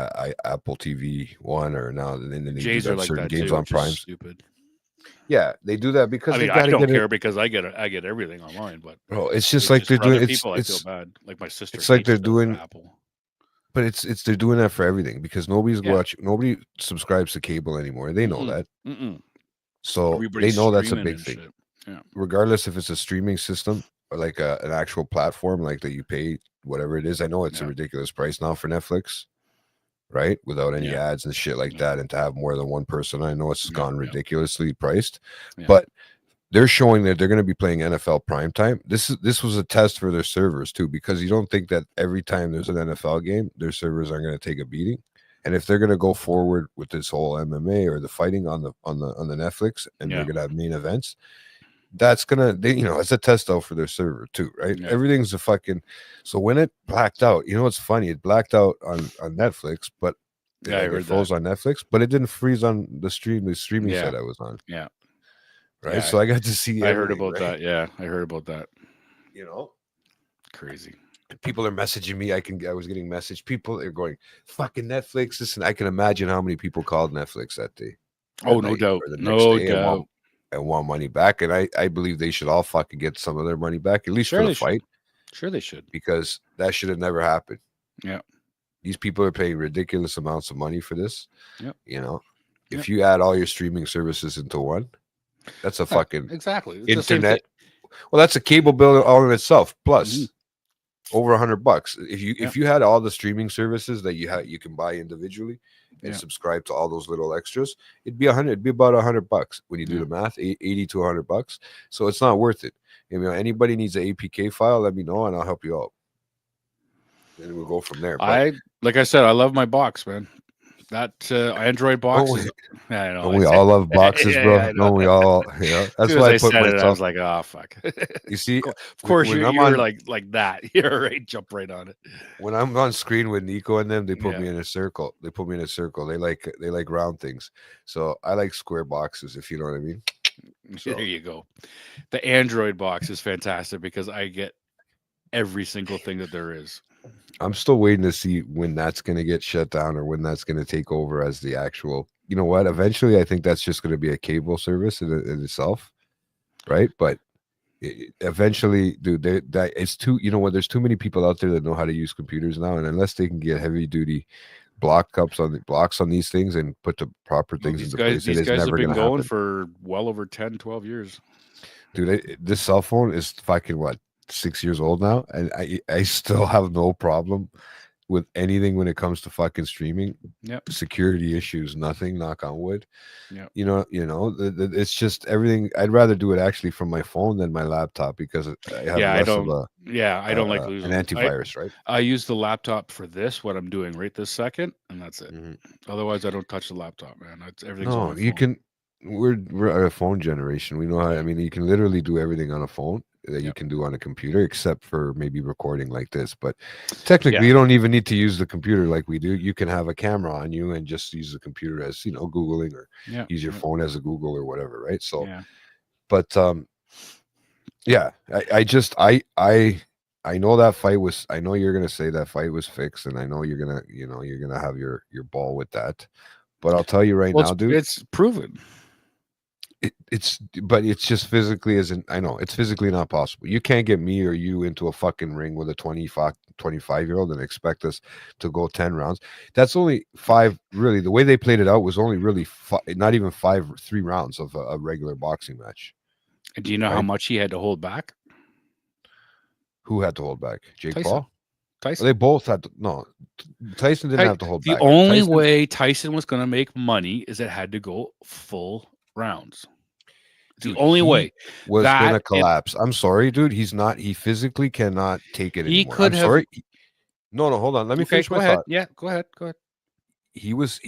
Apple TV one, or now and then they Jays do like certain that games too, on Prime. Stupid. Yeah, they do that because I don't care because I get everything online, but bro, it's just like they're doing. I feel bad. Like my sister. It's like they're doing Apple. But it's they're doing that for everything because nobody's watching. Nobody subscribes to cable anymore. They know that. So they know that's a big thing. Shit. Yeah. Regardless if it's a streaming system or like an actual platform, like that you pay whatever it is. I know it's a ridiculous price now for Netflix, right? Without any ads and shit like that, and to have more than one person, I know it's gone ridiculously priced. Yeah. But they're showing that they're going to be playing NFL primetime. This was a test for their servers too, because you don't think that every time there's an NFL game, their servers are going to take a beating. And if they're going to go forward with this whole MMA or the fighting on the Netflix, and they're going to have main events, that's gonna it's a test out for their server too, right? Yeah. Everything's a fucking. So when it blacked out, what's funny? It blacked out on Netflix, but it froze on Netflix, but it didn't freeze on the streaming site I was on. Yeah. right? Yeah, So I got to see. I heard everything, about right? that. Yeah, I heard about that. You know, Crazy. people are messaging me. I was getting messaged. People are going, "Fucking Netflix." Listen, I can imagine how many people called Netflix that day. Oh, that no night doubt. or the next No day doubt. and want money back. And I believe they should all fucking get some of their money back, at least Sure for the they should. fight, Sure they should. because that should have never happened. Yeah. These people are paying ridiculous amounts of money for this. Yep. You know, Yep. if you add all your streaming services into one, that's a fucking Exactly. It's the same internet. thing. Well, that's a cable bill all in itself, plus Mhm. over $100. If Yep. you had all the streaming services that you can buy individually and Yeah. subscribe to all those little extras, it'd be about $100 when you do Yeah. the math, 80 to $100. So it's not worth it. You know, anybody needs an APK file, let me know and I'll help you out. And we'll go from there. But Like I said, I love my box, man. That Android box Don't is. I know. don't we all love boxes, Yeah, bro? I know. Don't we all? Yeah, As that's soon as why I I put said it, I myself. was like, "Oh fuck!" You see, Of course, when you I'm you're on like that. You're right. Jump right on it. when I'm on screen with Nico and them, they put Yeah. me in a circle. They put me in a circle. They like round things. So I like square boxes, if you know what I mean. So There you go. The Android box is fantastic because I get every single thing that there is. I'm still waiting to see when that's going to get shut down or when that's going to take over as the actual. You know what? Eventually, I think that's just going to be a cable service in itself, right? But eventually, dude, that it's too. You know what? There's too many people out there that know how to use computers now, and unless they can get heavy duty blocks on these things and put the proper Well, things into place, it these is guys have never been going to going happen. for well over 10, 12 years. Dude, this cell phone is fucking what, 6 years old now, and I still have no problem with anything when it comes to fucking streaming. Yep. Security issues, nothing. Knock on wood. Yep. You know, it's just everything. I'd rather do it actually from my phone than my laptop because I have Yeah, I less of don't. Yeah, I don't like an losing. antivirus, right? I use the laptop for this, what I'm doing right this second, and that's it. Mhm. Otherwise, I don't touch the laptop, man. Everything's on No, my you phone. can. We're a phone generation. We know how. I mean, you can literally do everything on a phone that you Yep. can do on a computer, except for maybe recording like this. But technically, Yeah. you don't even need to use the computer like we do. You can have a camera on you and just use the computer as Googling, or Yeah. use your phone as a Google or whatever, right? So, Yeah. but yeah, I know that fight was. I know you're gonna say that fight was fixed, and I know you're gonna have your ball with that. But I'll tell you right Well, now, dude. it's proven. But it's just physically I know it's physically not possible. You can't get me or you into a fucking ring with a 25-year-old and expect us to go 10 rounds. That's only 5. Really, the way they played it out was only really not even 3 rounds of a regular boxing match. And do you know how Right. much he had to hold back? Who had to hold back? Jake Tyson. Paul? Tyson. They both had to. No, Tyson didn't have to hold The back. only Tyson- way Tyson was going to make money is it had to go full rounds. It's Dude, the only he way. was That gonna and- collapse. I'm sorry, dude. He's not. He physically cannot take it He anymore. could I'm have- sorry. No, hold on. Let me Okay, finish go my ahead. thought. Yeah, go ahead. He was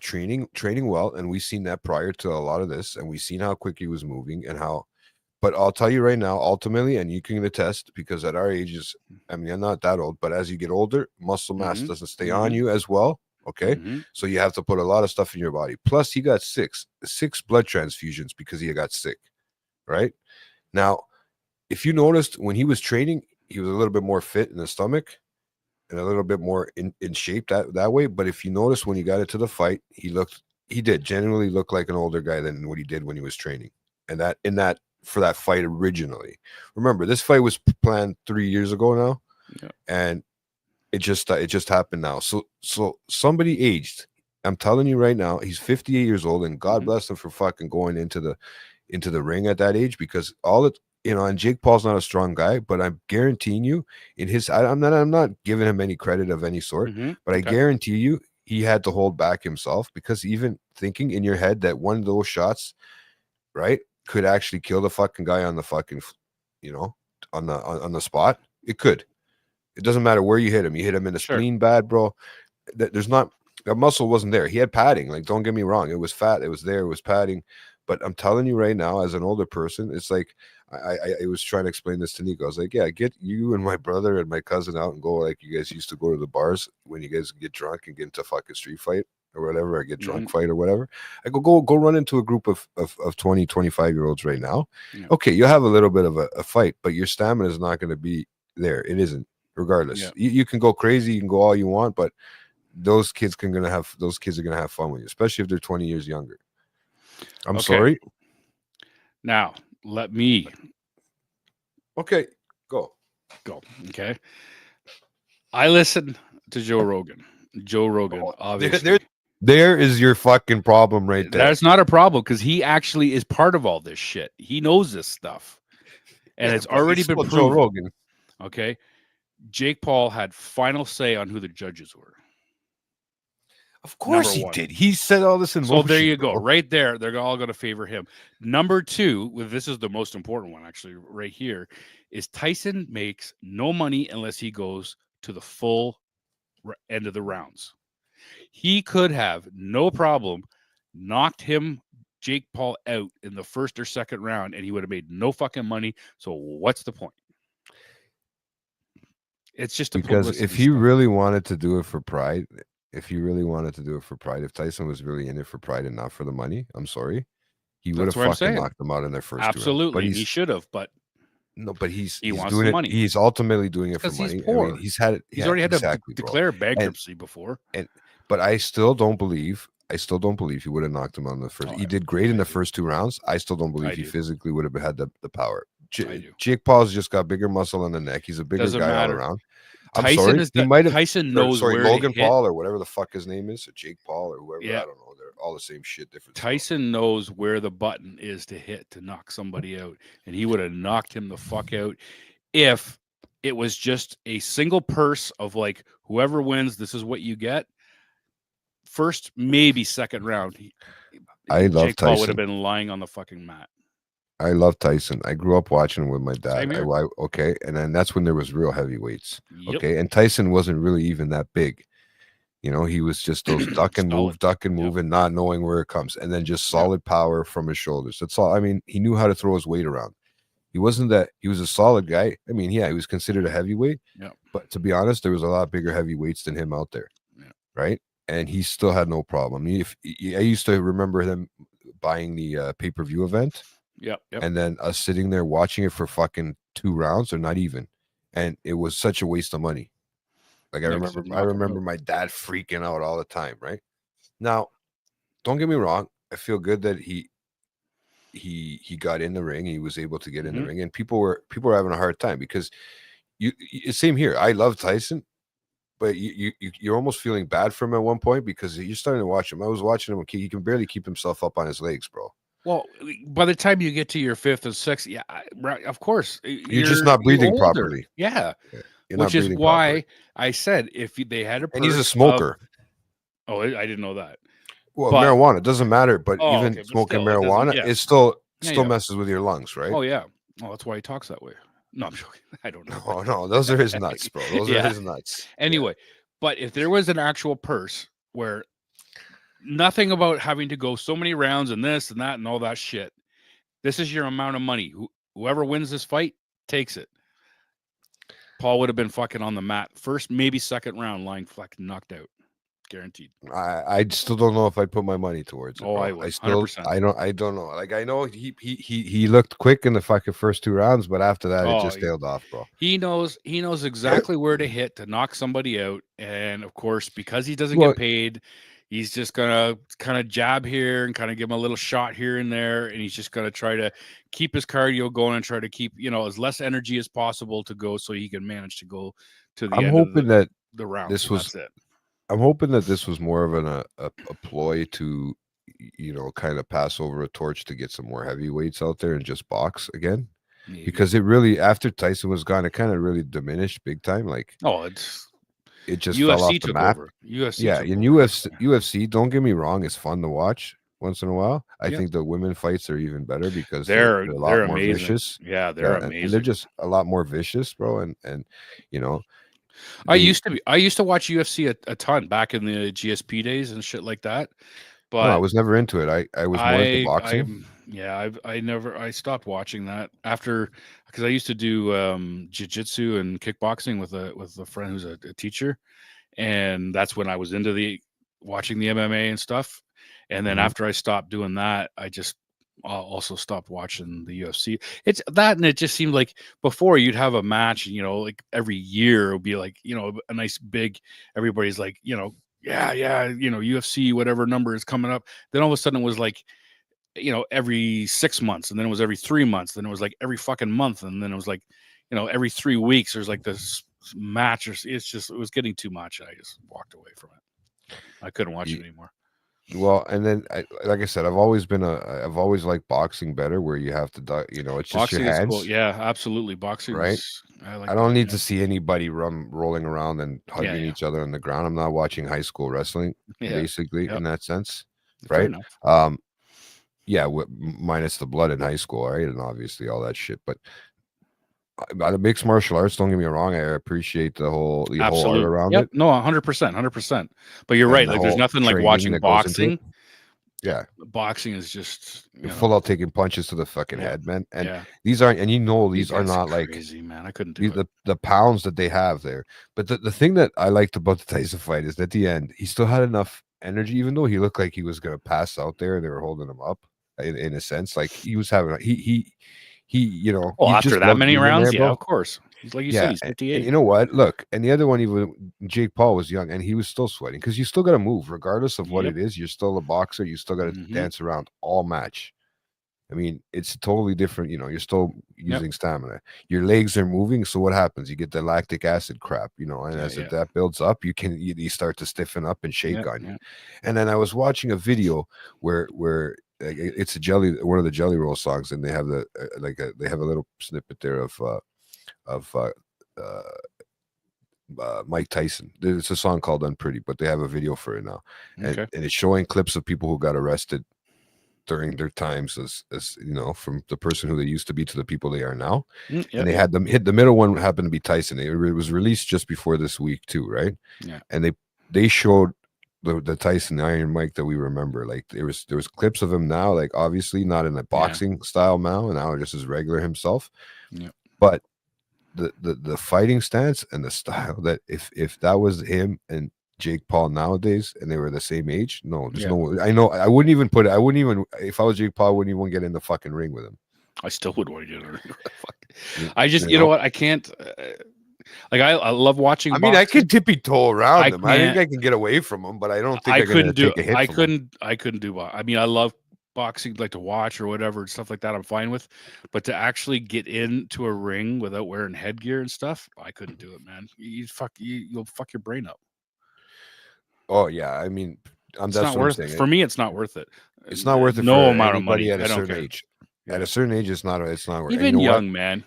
training well, and we've seen that prior to a lot of this, and we've seen how quick he was moving and how. But I'll tell you right now, ultimately, and you can attest, because at our ages, I mean, I'm not that old, but as you get older, muscle mass Mhm, doesn't stay on mhm. you as well. Okay, Mhm. so you have to put a lot of stuff in your body. Plus, he got six blood transfusions because he got sick. Right now, if you noticed when he was training, he was a little bit more fit in the stomach and a little bit more in shape that way. But if you notice when he got into the fight, he did generally look like an older guy than what he did when he was training. And that for that fight originally. Remember, this fight was planned 3 years ago now. Yeah. And it just happened now. So somebody aged. I'm telling you right now, he's 58 years old, and God Mhm. bless him for fucking going into the ring at that age, because and Jake Paul's not a strong guy, but I'm guaranteeing you I'm not giving him any credit of any sort, Mhm. but I Okay. guarantee you he had to hold back himself, because even thinking in your head that one of those shots, right, could actually kill the fucking guy on the fucking, on the spot, it could. It doesn't matter where you hit him. You hit him in the Sure. spleen bad, bro. There's not, that muscle wasn't there. He had padding. Like, don't get me wrong. It was fat. It was there. It was padding. But I'm telling you right now, as an older person, it's like I was trying to explain this to Nico. I was like, yeah, get you and my brother and my cousin out and go like you guys used to go to the bars when you guys get drunk and get into fucking street fight. or whatever, I get drunk fight or whatever. I go run into a group of 20, 25-year-olds right now. Yeah. Okay, you'll have a little bit of a fight, but your stamina is not going to be there. It isn't, regardless. Yeah. You can go crazy, you can go all you want, but those kids are gonna have fun with you, especially if they're 20 years younger. I'm sorry. Now let me Okay, go. Okay. I listen to Joe Rogan. Joe Rogan, obviously. There is your fucking problem right there. That's not a problem because he actually is part of all this shit. He knows this stuff. And it's already been proven. Joe Rogan. Okay. Jake Paul had final say on who the judges were. Of course he did. He said all this in motion. So there you go. Right there. They're all going to favor him. Number two, this is the most important one, actually, right here, is Tyson makes no money unless he goes to the full end of the rounds. He could have no problem knocked Jake Paul out in the first or second round, and he would have made no fucking money. So what's the point? It's just because if he really wanted to do it for pride, if Tyson was really in it for pride and not for the money, I'm sorry, he would have fucking knocked them out in their first. Absolutely, he should have, but no, but he wants doing the it. money. He's ultimately doing it for money. He's poor. I mean, he's had it. He's already had to declare bankruptcy before. But I still don't believe he would have knocked him out in the first. He did great in the first 2 rounds. I still don't believe he physically would have had the power. Jake Paul's just got bigger muscle on the neck. He's a bigger guy all around. I'm sorry. He might have. Tyson knows where Logan Paul or whatever the fuck his name is, or Jake Paul or whoever. Yeah. I don't know. They're all the same shit. Different. Tyson knows where the button is to hit to knock somebody out, and he would have knocked him the fuck out if it was just a single purse of like whoever wins, this is what you get. First, maybe second round. I love Jake Tyson. Paul would have been lying on the fucking mat. I love Tyson. I grew up watching him with my dad. Same here. Okay, and then that's when there was real heavyweights. Yep. Okay, and Tyson wasn't really even that big. You know, he was just those duck and move, and not knowing where it comes, and then just solid power from his shoulders. That's all. I mean, he knew how to throw his weight around. He wasn't that. He was a solid guy. I mean, yeah, he was considered a heavyweight. Yeah. But to be honest, there was a lot bigger heavyweights than him out there. Yeah. Right. And he still had no problem. I used to remember them buying the pay-per-view event. Yep. And then us sitting there watching it for fucking 2 rounds or not even. And it was such a waste of money. Like I remember my dad freaking out all the time, right? Now, don't get me wrong. I feel good that he got in the ring. He was able to get in the ring, and people were having a hard time because same here. I love Tyson, but you're almost feeling bad for him at one point because you're starting to watch him. I was watching him. He can barely keep himself up on his legs, bro. Well, by the time you get to your 5th and 6th, yeah, of course, you're just not breathing properly. Yeah. Which is why I said if they had and he's a smoker. I didn't know that. Well, marijuana doesn't matter, but even smoking marijuana, it still messes with your lungs, right? Oh yeah. Oh, that's why he talks that way. No, I'm joking. I don't know. No, those are his nuts, bro. Those are his nuts. Anyway, but if there was an actual purse where nothing about having to go so many rounds and this and that and all that shit, this is your amount of money. Whoever wins this fight takes it. Paul would have been fucking on the mat first, maybe second round, lying fucking knocked out, guaranteed. I still don't know if I'd put my money towards it. Oh, bro. I would. 100%. I don't know. Like I know he looked quick in the fucking first 2 rounds, but after that it just tailed off, bro. He knows exactly where to hit to knock somebody out, and of course, because he doesn't get paid, he's just gonna kind of jab here and kind of give him a little shot here and there, and he's just gonna try to keep his cardio going and try to keep as less energy as possible to go, so he can manage to go to the. I'm hoping that the round. That's it. I'm hoping that this was more of a ploy to, kind of pass over a torch to get some more heavyweights out there and just box again. Maybe. Because it really, after Tyson was gone, it kind of really diminished big time. Like, it just UFC fell off took the map. Over. UFC, yeah, in UFC, don't get me wrong, it's fun to watch once in a while. I think the women fights are even better because they're a lot more amazing. vicious. Yeah, they're amazing. And they're just a lot more vicious, bro. And I used to watch UFC a ton back in the GSP days and shit like that. But no, I was never into it. I was more into boxing. I stopped watching that after, because I used to do jiu-jitsu and kickboxing with a friend who's a teacher, and that's when I was into the watching the MMA and stuff. And then Mhm. after I stopped doing that, I just also stopped watching the UFC. It's that, and it just seemed like before you'd have a match, you know, like every year it would be like, you know, a nice big, everybody's like, you know, yeah, you know, UFC, whatever number is coming up. Then all of a sudden it was like, you know, every 6 months, and then it was every 3 months, then it was like every fucking month, and then it was like, you know, every 3 weeks there's like this match, or it was getting too much. I just walked away from it. I couldn't watch it Ye- anymore. Well, and then like I said, I've always liked boxing better, where you have to, you know, it's just your Boxing is cool. hands, Yeah, absolutely. Boxing right? is, I like I don't that. need Yeah. to see anybody rolling around and hugging Yeah. each other on the ground. I'm not watching high school wrestling, Yeah. basically, Yep. in that sense, Fair right? enough. Yeah, minus the blood in high school, right? And obviously all that shit. But the mixed martial arts, don't get me wrong, I appreciate the whole art Absolutely. around Yep. it No, 100%, 100%. But you're and right. the Like, there's whole nothing like training watching that goes into it. boxing. Yeah, Boxing is just, you full know, out taking punches to the fucking yeah, head, man. And yeah. these aren't, and you know, These these are guys are not like crazy, man. I couldn't do it. the pounds that they have there. But the thing that I liked about the Tyson fight is at the end, he still had enough energy, even though he looked like he was going to pass out there. They were holding him up in a sense, like he was having he, you know, Well, he after just that loved many being in rounds, there, yeah, bro. of course. He's like you said, Yeah, he's and 58. you know what? Look, and the other one, even Jake Paul was young, and he was still sweating because you still got to move, regardless of what Yep. it is. You're still a boxer. You still got to Mhm. dance around all match. I mean, it's totally different. You know, you're still Yep. using stamina. Your legs are moving, so what happens? You get the lactic acid crap. You know, and Yeah, as yeah. that builds up, you start to stiffen up and shake Yep, on you. yep. And then I was watching a video where it's one of the Jelly Roll songs, and they have they have a little snippet there of Mike Tyson. It's a song called "Unpretty," but they have a video for it now, Okay. and it's showing clips of people who got arrested during their times as you know, from the person who they used to be to the people they are now. Yep, And they had them hit the middle one happened to be Tyson. It was released just before this week too, right? Yeah. And they showed the Tyson Iron Mike that we remember. Like there was clips of him now, like obviously not in a boxing style now just as regular himself. Yeah. But the fighting stance and the style, that if that was him and Jake Paul nowadays and they were the same age, no, there's no, I know I wouldn't even if I was Jake Paul, I wouldn't even get in the fucking ring with him. I still would want to get it. You- I just, you you know know? what? I can't. Like, I love watching. I mean, I boxing. could tippy toe around him. I think can't- I can get away from him, but I don't think I I'm gonna couldn't do. take a hit I from him. couldn't do. I mean, I love boxing, like to watch or whatever and stuff like that. I'm fine with, but to actually get into a ring without wearing headgear and stuff, I couldn't do it, man. You'll fuck your brain up. Oh yeah, I mean, It's that's not what I'm worth saying. For me. It's not worth it. It's not worth it No for amount of anybody money. at I a don't certain care. age. Yeah. At a certain age, it's not worth it. Even And you know young, what? man.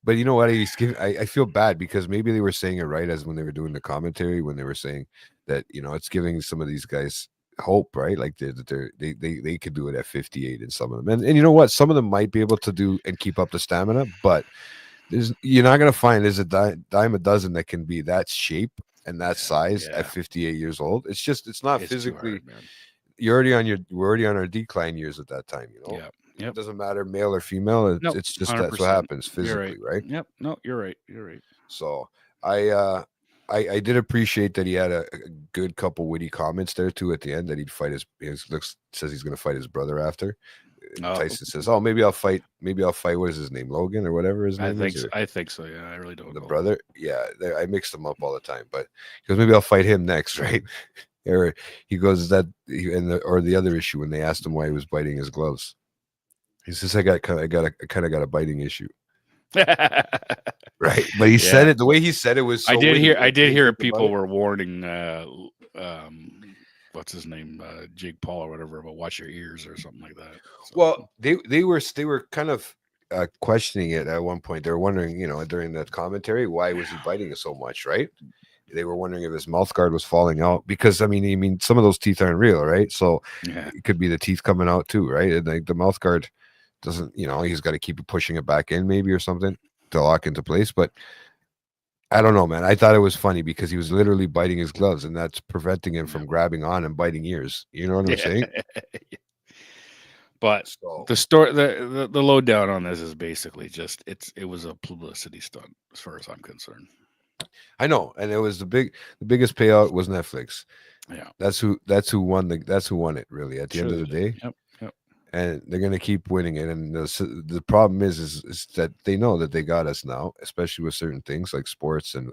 But you know what? I feel bad because maybe they were saying it right as when they were doing the commentary, when they were saying that, you know, it's giving some of these guys hope, right? Like they could do it at 58 in some of them. And you know what? Some of them might be able to do and keep up the stamina, but you're not going to find there's a dime a dozen that can be that shape and that size at 58 years old. It's not It's physically. too hard, man. We're already on our decline years at that time, you know. Yeah. Yep. It doesn't matter male or female. Nope, It's just that's 100%. what happens You're physically, right? Yep. No, you're right. You're right. So I did appreciate that he had a good couple witty comments there too at the end, that he'd fight says he's gonna fight his brother after. Tyson says, "Oh, maybe I'll fight. What is his name? Logan or whatever his name is." I think so. Yeah, I really don't The know. brother. Yeah, I mix them up all the time, but because maybe I'll fight him next, right? Or he goes or the other issue when they asked him why he was biting his gloves. He says, I kind of got a biting issue. Right. But he said it the way he said it was so I did witty. hear people were warning what's his name, Jake Paul or whatever, about watch your ears or something like that. So, Well, they were kind of questioning it at one point. They were wondering, you know, during that commentary, why was he biting it so much, right? They were wondering if his mouth guard was falling out, because I mean some of those teeth aren't real, right? So it could be the teeth coming out too, right? And like the mouth guard doesn't, you know, he's got to keep pushing it back in maybe or something to lock into place. But I don't know, man. I thought it was funny because he was literally biting his gloves, and that's preventing him from grabbing on and biting ears. You know what I'm saying? But So, the story, the lowdown on this is basically just it was a publicity stunt as far as I'm concerned. I know, and it was the biggest payout was Netflix. Yeah. That's who won it really at the end of the day. Yep. Yep. And they're gonna keep winning it. And the problem is that they know that they got us now, especially with certain things like sports and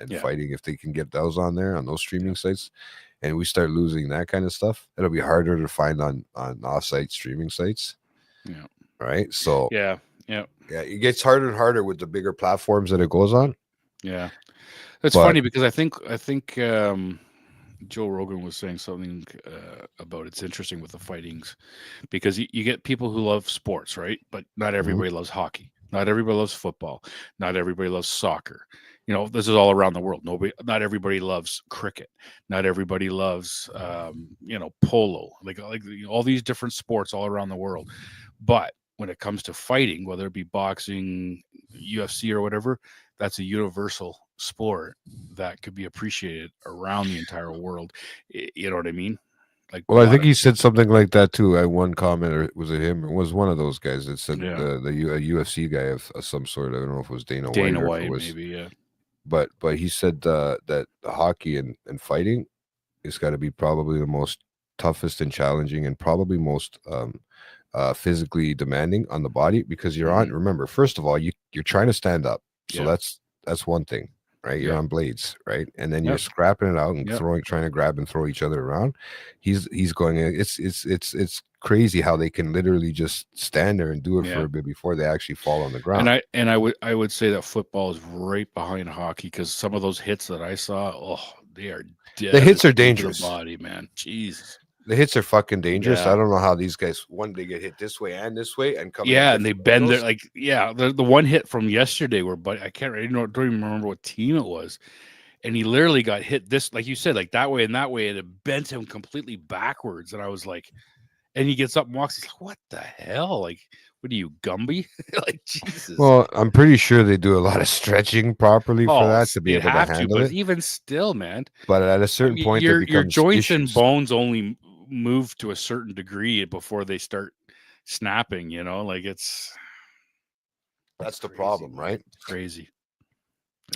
Yeah. fighting. If they can get those on there on those streaming sites, and we start losing that kind of stuff, it'll be harder to find on off-site streaming sites. Yeah. Right. So Yeah. Yeah. it gets harder and harder with the bigger platforms that it goes on. Yeah. That's But- funny because I think Joe Rogan was saying something about it's interesting with the fightings because you get people who love sports, right? But not everybody loves hockey. Not everybody loves football. Not everybody loves soccer. You know, this is all around the world. Not everybody loves cricket. Not everybody loves, polo. Like all these different sports all around the world. But when it comes to fighting, whether it be boxing, UFC, or whatever, that's a universal sport that could be appreciated around the entire world. You know what I mean? Like, Well, I think he said something like that too. I one comment, or was it him? It was one of those guys that said Yeah. a UFC guy of some sort. I don't know if it was Dana White. Or if it was, maybe, yeah. but he said that hockey and fighting is got to be probably the most toughest and challenging and probably most physically demanding on the body because you're on. Remember, first of all, you're trying to stand up, so that's one thing, right? You're on blades, right? And then you're scrapping it out and trying to grab and throw each other around. He's going. It's crazy how they can literally just stand there and do it for a bit before they actually fall on the ground. And I would say that football is right behind hockey because some of those hits that I saw, they are dead. The hits are dangerous. The body, man. Jesus. The hits are fucking dangerous. Yeah. I don't know how these guys they get hit this way and come. And they bend their the one hit from yesterday where I don't even remember what team it was. And he literally got hit this, like you said, like that way and that way, and it bent him completely backwards. And I was like, and he gets up and walks, he's like, what the hell? Like, what are you, Gumby? Like, Jesus. Well, I'm pretty sure they do a lot of stretching properly for that to be able to handle it. But even still, man. But at a certain point, your joints and bones only move to a certain degree before they start snapping, like that's the problem, right? It's crazy.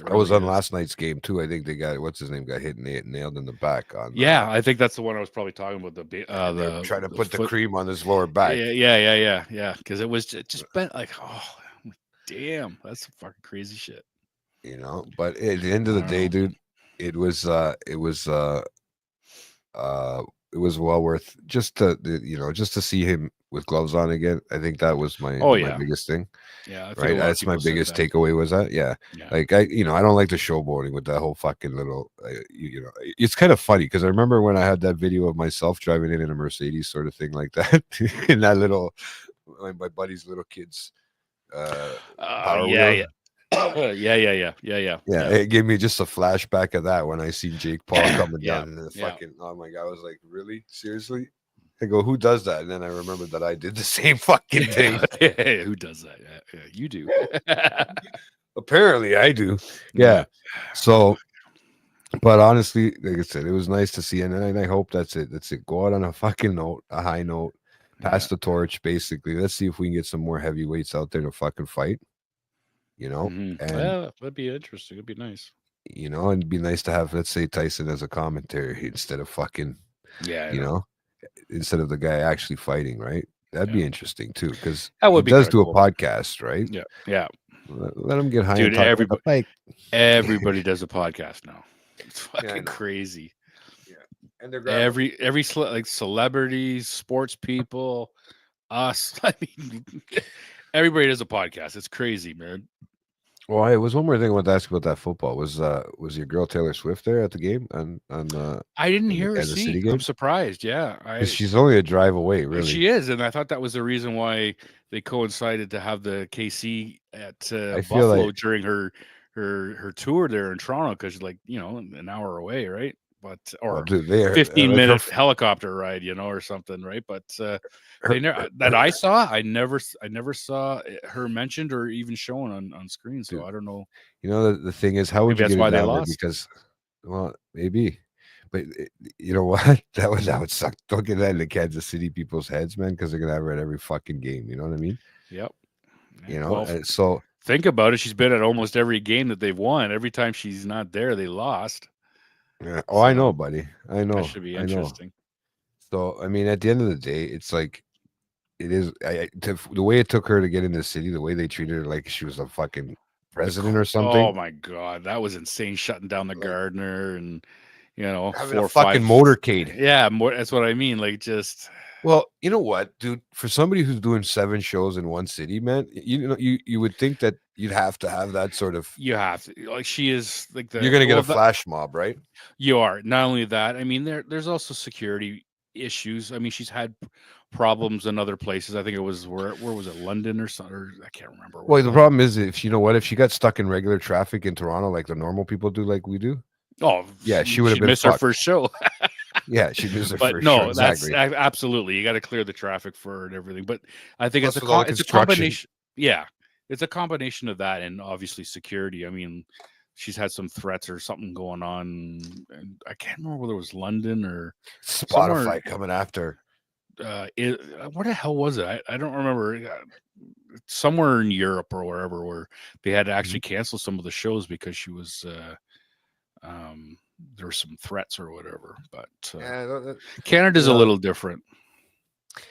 I was on last night's game too. I think they got what's his name got hit nailed in the back on. I think that's the one I was probably talking about. The trying to put the cream on his lower back. Yeah. Because it was just bent like, damn, that's some fucking crazy shit. But at the end of the day, dude, it was well worth just to see him with gloves on again. I think that was my biggest thing. Yeah, right. That's my biggest takeaway was that. Yeah. Like I don't like the showboating with that whole fucking little. It's kind of funny because I remember when I had that video of myself driving in a Mercedes sort of thing like that in that little my buddy's little kids. Power wheel. Yeah. It gave me just a flashback of that when I see Jake Paul coming down and the fucking. Oh my god! I was like, really, seriously? I go, who does that? And then I remembered that I did the same fucking thing. Who does that? Yeah, you do. Apparently, I do. Yeah. So, but honestly, like I said, it was nice to see, and I hope that's it. That's it. Go out on a fucking note, a high note, pass the torch. Basically, let's see if we can get some more heavyweights out there to fucking fight. And that'd be interesting. It'd be nice. And it'd be nice to have, let's say, Tyson as a commentary instead of fucking, instead of the guy actually fighting, right? That'd be interesting too, because he does do a podcast, right? Yeah. Let him get high. Dude, everybody does a podcast now. It's fucking crazy. Yeah, and they're every celebrities, sports people, us. I mean, everybody does a podcast. It's crazy, man. Well, it was one more thing I wanted to ask about that football. Was your girl Taylor Swift there at the game? I didn't hear her sing. I'm surprised. Yeah, she's only a drive away, really. She is, and I thought that was the reason why they coincided to have the KC at Buffalo during her tour there in Toronto, because an hour away, right? But 15-minute helicopter ride, or something, right? But I never saw her mentioned or even shown on screen. So I don't know. The thing is, how would you get it down there? Because, well, maybe, but you know what? That would suck. Don't get that into Kansas City people's heads, man, because they're gonna have her at every fucking game. You know what I mean? Yep. So think about it. She's been at almost every game that they've won. Every time she's not there, they lost. Yeah. Oh, I So know, buddy. I know. that should be I know. interesting. So, I mean, at the end of the day, it's like it is. The way it took her to get in the city, the way they treated her like she was a fucking president or Oh something. my god, that was insane! Shutting down the Like Gardner and you know having 4 a or fucking 5. motorcade. Yeah, more. That's what I mean. Like just Well, you know what, dude? For somebody who's doing 7 shows in one city, man, you know, you would think that you'd have to have that sort of. you have to like she is like You're the gonna get well a flash mob, right? you are not only that. I mean there's also security issues. I mean she's had problems in other places. I think it was where was it London or something? Or I can't remember. Where Well, it the was. problem is if you know what, if she got stuck in regular traffic in Toronto like the normal people do, like we do, Oh yeah, she would have she'd been miss her fucked. first show. Yeah, she'd lose her But first no, show. Exactly. that's absolutely you got to clear the traffic for her and everything. But I think Plus with all the it's a construction. combination. Yeah, it's a combination of that and obviously security. I mean, she's had some threats or something going on, and I can't remember whether it was London or Spotify somewhere. coming after. Where the hell was it? I don't remember. Somewhere in Europe or wherever, where they had to actually cancel some of the shows because she was. There were some threats or whatever, but Yeah, Canada's a Yeah. little different.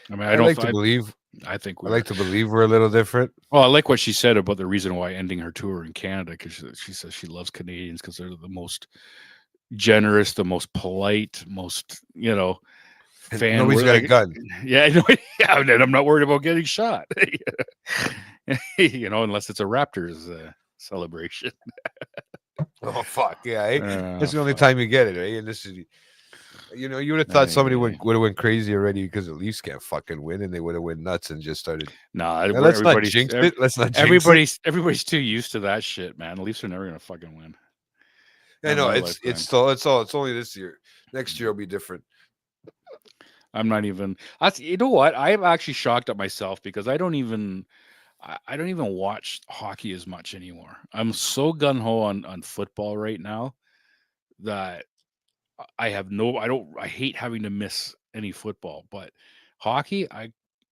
I mean, I don't. like to believe. I think I like to believe we're a little different. Well, I like what she said about the reason why ending her tour in Canada because she says she loves Canadians because they're the most generous, the most polite, most And fan. nobody's got a gun. Yeah, yeah, and I'm not worried about getting shot. Unless it's a Raptors celebration. Oh fuck yeah! Eh? That's the only Fuck. time you get it, eh? And this is, you would have thought somebody would have went crazy already because the Leafs can't fucking win, and they would have went nuts and just started. Nah, Now, let's not jinx it. Let's not. Jinx it. Everybody's too used to that shit, man. The Leafs are never gonna fucking win. I know it's only this year. Next year will be different. I'm not even. You know what? I'm actually shocked at myself because I don't even watch hockey as much anymore. I'm so gun ho on football right now that I hate having to miss any football. But hockey,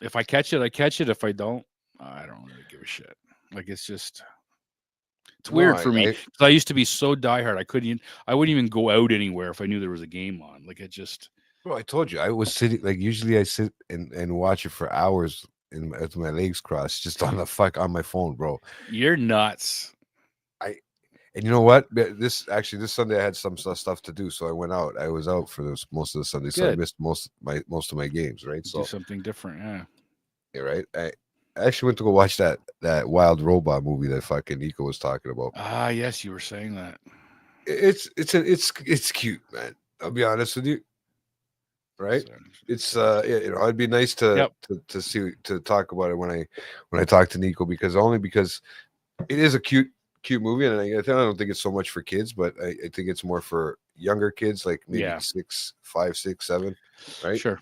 if I catch it, I catch it. If I don't, I don't really give a shit. Like it's weird for me because I used to be so diehard. I wouldn't even go out anywhere if I knew there was a game on. Like it just. Bro, I told you I was sitting like usually I sit and watch it for hours with my legs crossed, just on my phone, bro. You're nuts. And you know what? This Sunday I had some stuff to do, so I went out. I was out for most of the Sunday, so I missed most of my games. Right, so do something different, yeah. Yeah, right. I actually went to go watch that Wild Robot movie that fucking Nico was talking about. Ah, yes, you were saying that. It's cute, man. I'll be honest with you. Right? It's it'd be nice to talk about it when I talk to Nico because it is a cute movie, and I don't think it's so much for kids, but I think it's more for younger kids, like maybe 5, 6, 7, right? Sure.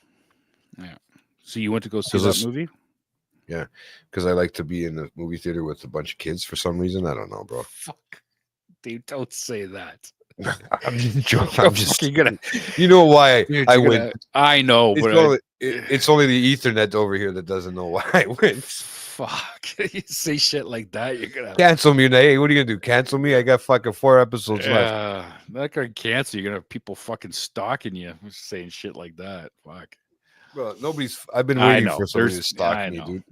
Yeah. So you went to go see that movie? Yeah, because I like to be in the movie theater with a bunch of kids for some reason. I don't know, bro. Fuck, dude, don't say that. I'm just joking. I'm just gonna. You know why I win? I know, but it's only the Ethernet over here that doesn't know why I win. Fuck, you say shit like that, you're gonna cancel me. Hey, what are you gonna do? Cancel me? I got fucking 4 episodes left. That could cancel. You're gonna have people fucking stalking you, saying shit like that. Fuck, bro. I've been waiting for somebody to stalk me, dude.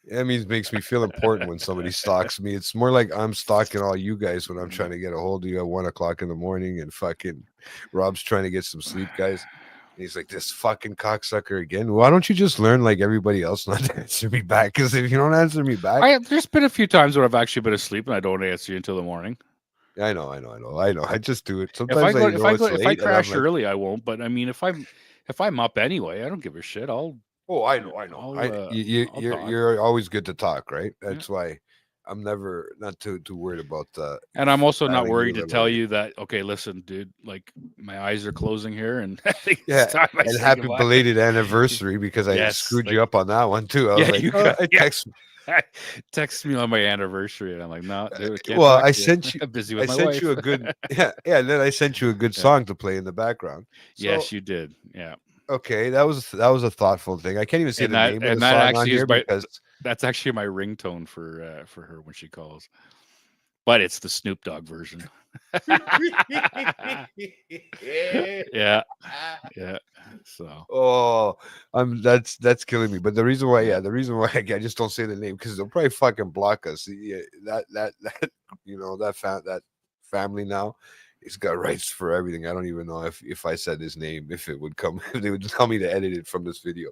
That makes me feel important when somebody stalks me. It's more like I'm stalking all you guys when I'm trying to get a hold of you at 1 o'clock in the morning, and fucking Rob's trying to get some sleep, guys. And he's like, this fucking cocksucker again. Why don't you just learn like everybody else not to answer me back? Because if you don't answer me back, there's been a few times where I've actually been asleep and I don't answer you until the morning. I know. I just do it. Sometimes if I crash early, I won't. But I mean, if I'm up anyway, I don't give a shit. Oh, I know. You're always good to talk, right? That's why I'm not too worried about that. And I'm also not worried to tell you that. Okay, listen, dude. Like my eyes are closing here, and I think it's time I and say happy goodbye. Belated anniversary because I screwed you up on that one too. I was text me on my anniversary, and I'm like, no, dude, I can't. Well, I sent you. I'm busy with I my sent wife. you a good. And then I sent you a good song to play in the background. So, yes, you did. Yeah. Okay, that was a thoughtful thing. I can't even say the name of the song on here because that's actually my ringtone for her when she calls. but it's the Snoop Dogg version. Yeah. So Oh, that's killing me. But the reason why, the reason why I just don't say the name because they'll probably fucking block us. Yeah, that that family now, he's got rights for everything. I don't even know if I said his name, if it would come, if they would tell me to edit it from this video.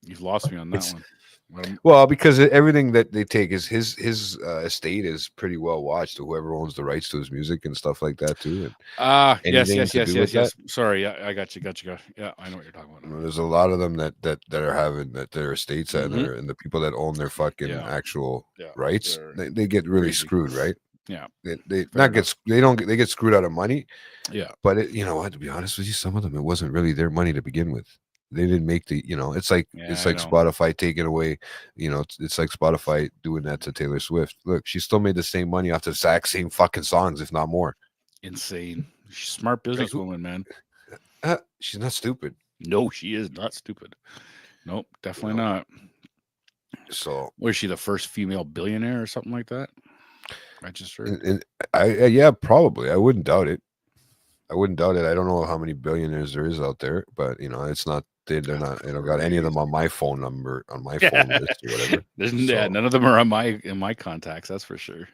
you've lost me on that one. Well, because everything that they take is his estate is pretty well watched. Whoever owns the rights to his music and stuff like that too. And yes. anything to do with that. Sorry, yeah, I got you. Yeah, I know what you're talking about. now. There's a lot of them that are having their estates and Mhm. and the people that own their fucking Yeah. actual Yeah, rights, they're they get really crazy. screwed, right? Yeah, They fair not get they don't get they get screwed out of money, yeah, but you know what? To be honest with you, some of them it wasn't really their money to begin with. They didn't make the it's like yeah. it's I like know. Spotify taking away, it's like Spotify doing that to Taylor Swift. Look, she still made the same money off the exact same fucking songs, if not more. Insane. She's a smart businesswoman, man. She's not stupid. No, she is not stupid. Nope, definitely not. So Was she the first female billionaire or something like that? Registered. and yeah, probably. I wouldn't doubt it. I don't know how many billionaires there is out there, but it's not they're not got any of them on my phone number on my phone list or whatever. Yeah, none of them are in my contacts. That's for sure.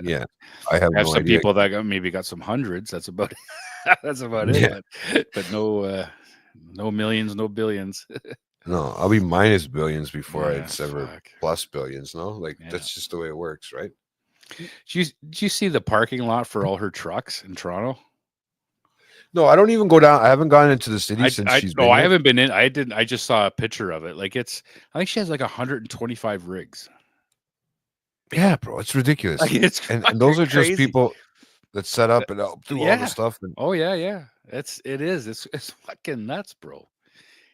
Yeah, I have I have no some idea. people that maybe got some hundreds. That's about that's about Yeah. it. But no millions, no billions. No, I'll be minus billions before Yeah, it's ever fuck. plus billions. No, like Yeah. that's just the way it works, right? Did you see the parking lot for all her trucks in Toronto? No, I don't even go down. I haven't gone into the city since she's been No, I here. haven't been in. I didn't. I just saw a picture of it. Like I think she has like 125 rigs. Yeah, bro, it's ridiculous. Like, it's and those are just crazy. people that set up and do all Yeah. the stuff. And Oh yeah. It is. It's fucking nuts, bro.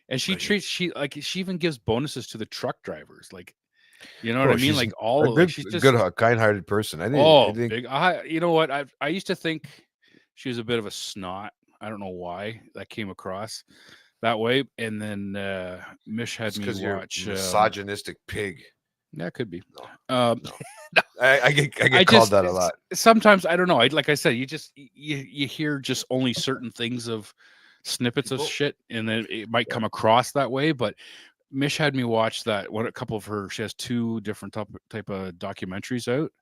And she But she even gives bonuses to the truck drivers. Like, you know bro, what I mean? she's Like a all of good, she's just good, kind-hearted person. I think. oh I think big. You know what? I used to think she was a bit of a snot. I don't know why that came across that way. And then Mish had it's me because you're watch. a misogynistic pig. Yeah, could be. No. I get called that a lot. Sometimes I don't know. Like I said, you hear just only certain things of snippets of People- shit, and then it might come across that way. But Mish had me watch that one. A couple of her. She has 2 different type of documentaries out.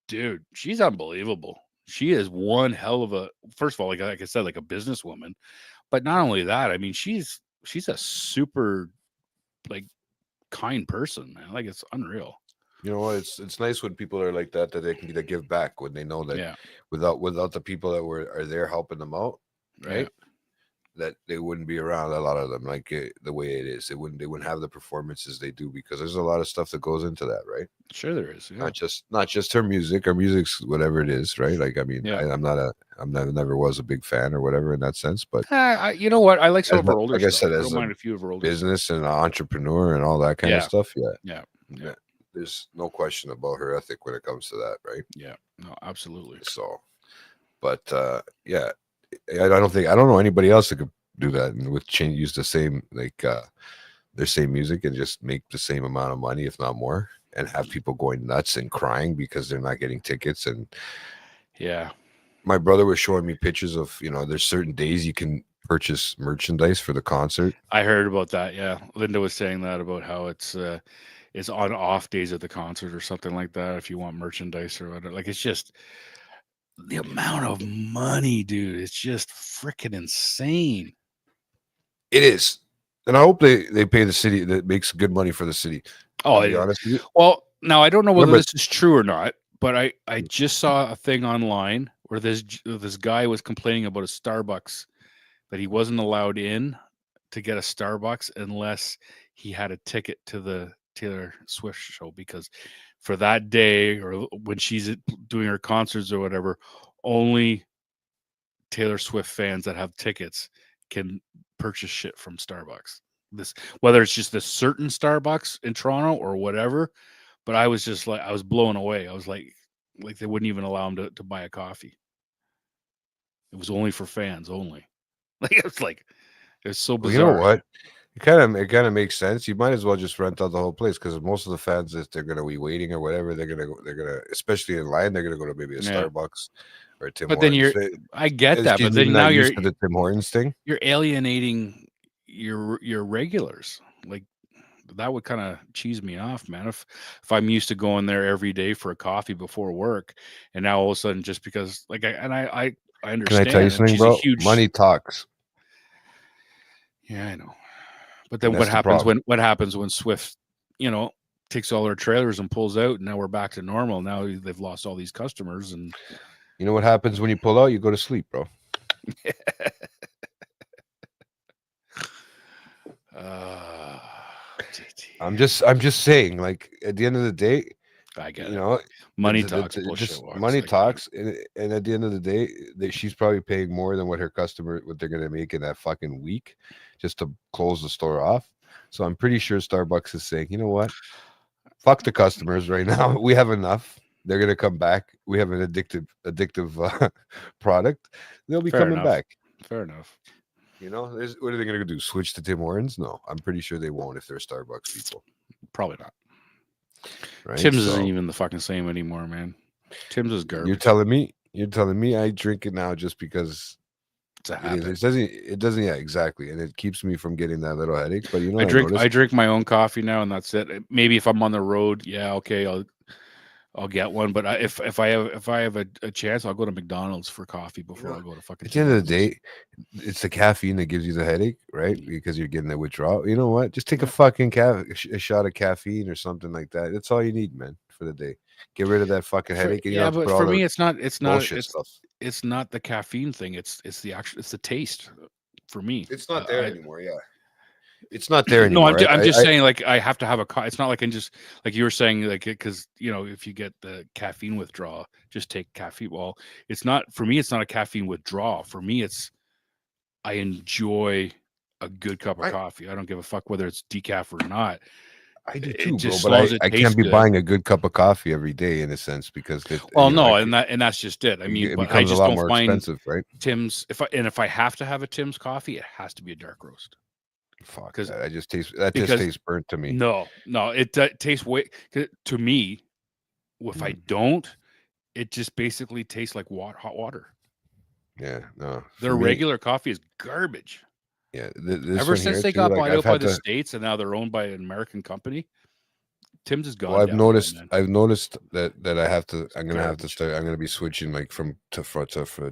Dude, she's unbelievable. She is one hell of a. First of all, like I said, like a businesswoman. But not only that, I mean, she's a super like kind person, man. Like it's unreal. You know what? It's nice when people are like that they can give back when they know that Yeah. without the people that are there helping them out, right? Yeah. That they wouldn't be around a lot of them like the way it is. They wouldn't have the performances they do because there's a lot of stuff that goes into that, right? Sure, there is. Yeah. Not just her music. Her music's whatever it is, right? Like I mean, Yeah. never was a big fan or whatever in that sense, but You know what? I like some As of her mu- older like I stuff. said, I as don't a mind a few of her older stuff. business and an entrepreneur and all that kind of Yeah. stuff. Yeah. There's no question about her ethic when it comes to that, right? Yeah. No, absolutely. So, but yeah, I don't know anybody else that could do that and use the same their same music and just make the same amount of money, if not more, and have people going nuts and crying because they're not getting tickets. And Yeah. my brother was showing me pictures of there's certain days you can purchase merchandise for the concert. I heard about that. Yeah. Linda was saying that about how it's on off days of the concert or something like that. If you want merchandise or whatever, like it's just the amount of money, dude. It's just freaking insane. It is, and I hope they pay the city. That makes good money for the city. Oh, To be honest with you. well, now I don't know whether Remember- this is true or not, but I just saw a thing online where this guy was complaining about a Starbucks that he wasn't allowed in to get a Starbucks unless he had a ticket to the Taylor Swift show, because for that day or when she's doing her concerts or whatever, only Taylor Swift fans that have tickets can purchase shit from Starbucks. This, whether it's just a certain Starbucks in Toronto or whatever, but I was just like, I was blown away. I was like they wouldn't even allow him to buy a coffee. It was only for fans only. Like it's so Well, bizarre. you know what? It kind of makes sense. You might as well just rent out the whole place because most of the fans, if they're gonna be waiting or whatever, they're gonna especially in line, they're gonna go to maybe a Yeah. Starbucks or a Tim But then Hortons. I get that, She's but then even now not you're used to the Tim Hortons thing. you're alienating your regulars. Like that would kind of cheese me off, man. If I'm used to going there every day for a coffee before work, and now all of a sudden just because like I understand. Can I tell you and something, she's a bro? huge Money talks. Yeah, I know. But then And what that's the happens problem. when Swift, takes all their trailers and pulls out, and now we're back to normal. Now they've lost all these customers, and You know what happens when you pull out? You go to sleep, bro. I'm just saying, like at the end of the day, I get you it. know, Money the- talks. the- Bullshit just walks, money I get it. talks, and at the end of the day, she's probably paying more than what they're gonna make in that fucking week, just to close the store off. So I'm pretty sure Starbucks is saying, you know what, fuck the customers right now. We have enough. They're gonna come back. We have an addictive product. They'll be Fair coming enough. back. Fair enough. You know, what are they gonna do? Switch to Tim Hortons? No, I'm pretty sure they won't if they're Starbucks people. Probably not. Right? Tim's So, isn't even the fucking same anymore, man. Tim's is garbage. you're telling me I drink it now just because It's a it habit. is. It doesn't. Yeah, exactly. And it keeps me from getting that little headache. But you know, I noticed- drink my own coffee now, and that's it. Maybe if I'm on the road, yeah, okay, I'll get one. But if I have a chance, I'll go to McDonald's for coffee before I go to fucking. at the end of the Tim day, it's the caffeine that gives you the headache, right? Mm. Because you're getting the withdrawal. You know what? Just take a fucking a shot of caffeine or something like that. That's all you need, man, for the day. Get rid of that fucking headache. And you don't have to but put for all me, the it's not bullshit stuff. it's not the caffeine thing. It's the taste for me. It's not there anymore. Yeah, it's not there No, anymore. I'm just saying, like, I have to have a. It's not like I can just, like you were saying, like, because if you get the caffeine withdrawal, just take caffeine. Well, it's not for me. It's not a caffeine withdrawal. For me, it's I enjoy a good cup of coffee. I don't give a fuck whether it's decaf or not. I do It too, bro. just But as long as it I tastes can't be good. buying a good cup of coffee every day in a sense because Well, no, and that's just it. I mean, it but I becomes a just lot don't more find expensive, right? Tim's. If I have to have a Tim's coffee, it has to be a dark roast. Fuck, 'Cause- that just tastes burnt to me. No, it tastes way to me. If I don't, it just basically tastes like hot water. Yeah, no. Their for me, regular coffee is garbage. yeah. This Ever one since here they too, got like, bought I've out by had the to. States and now they're owned by an American company, Tim's is gone. Well, I've downhill, noticed. man. I've noticed that I have to. I'm gonna have to Garbage. start. I'm gonna be switching like for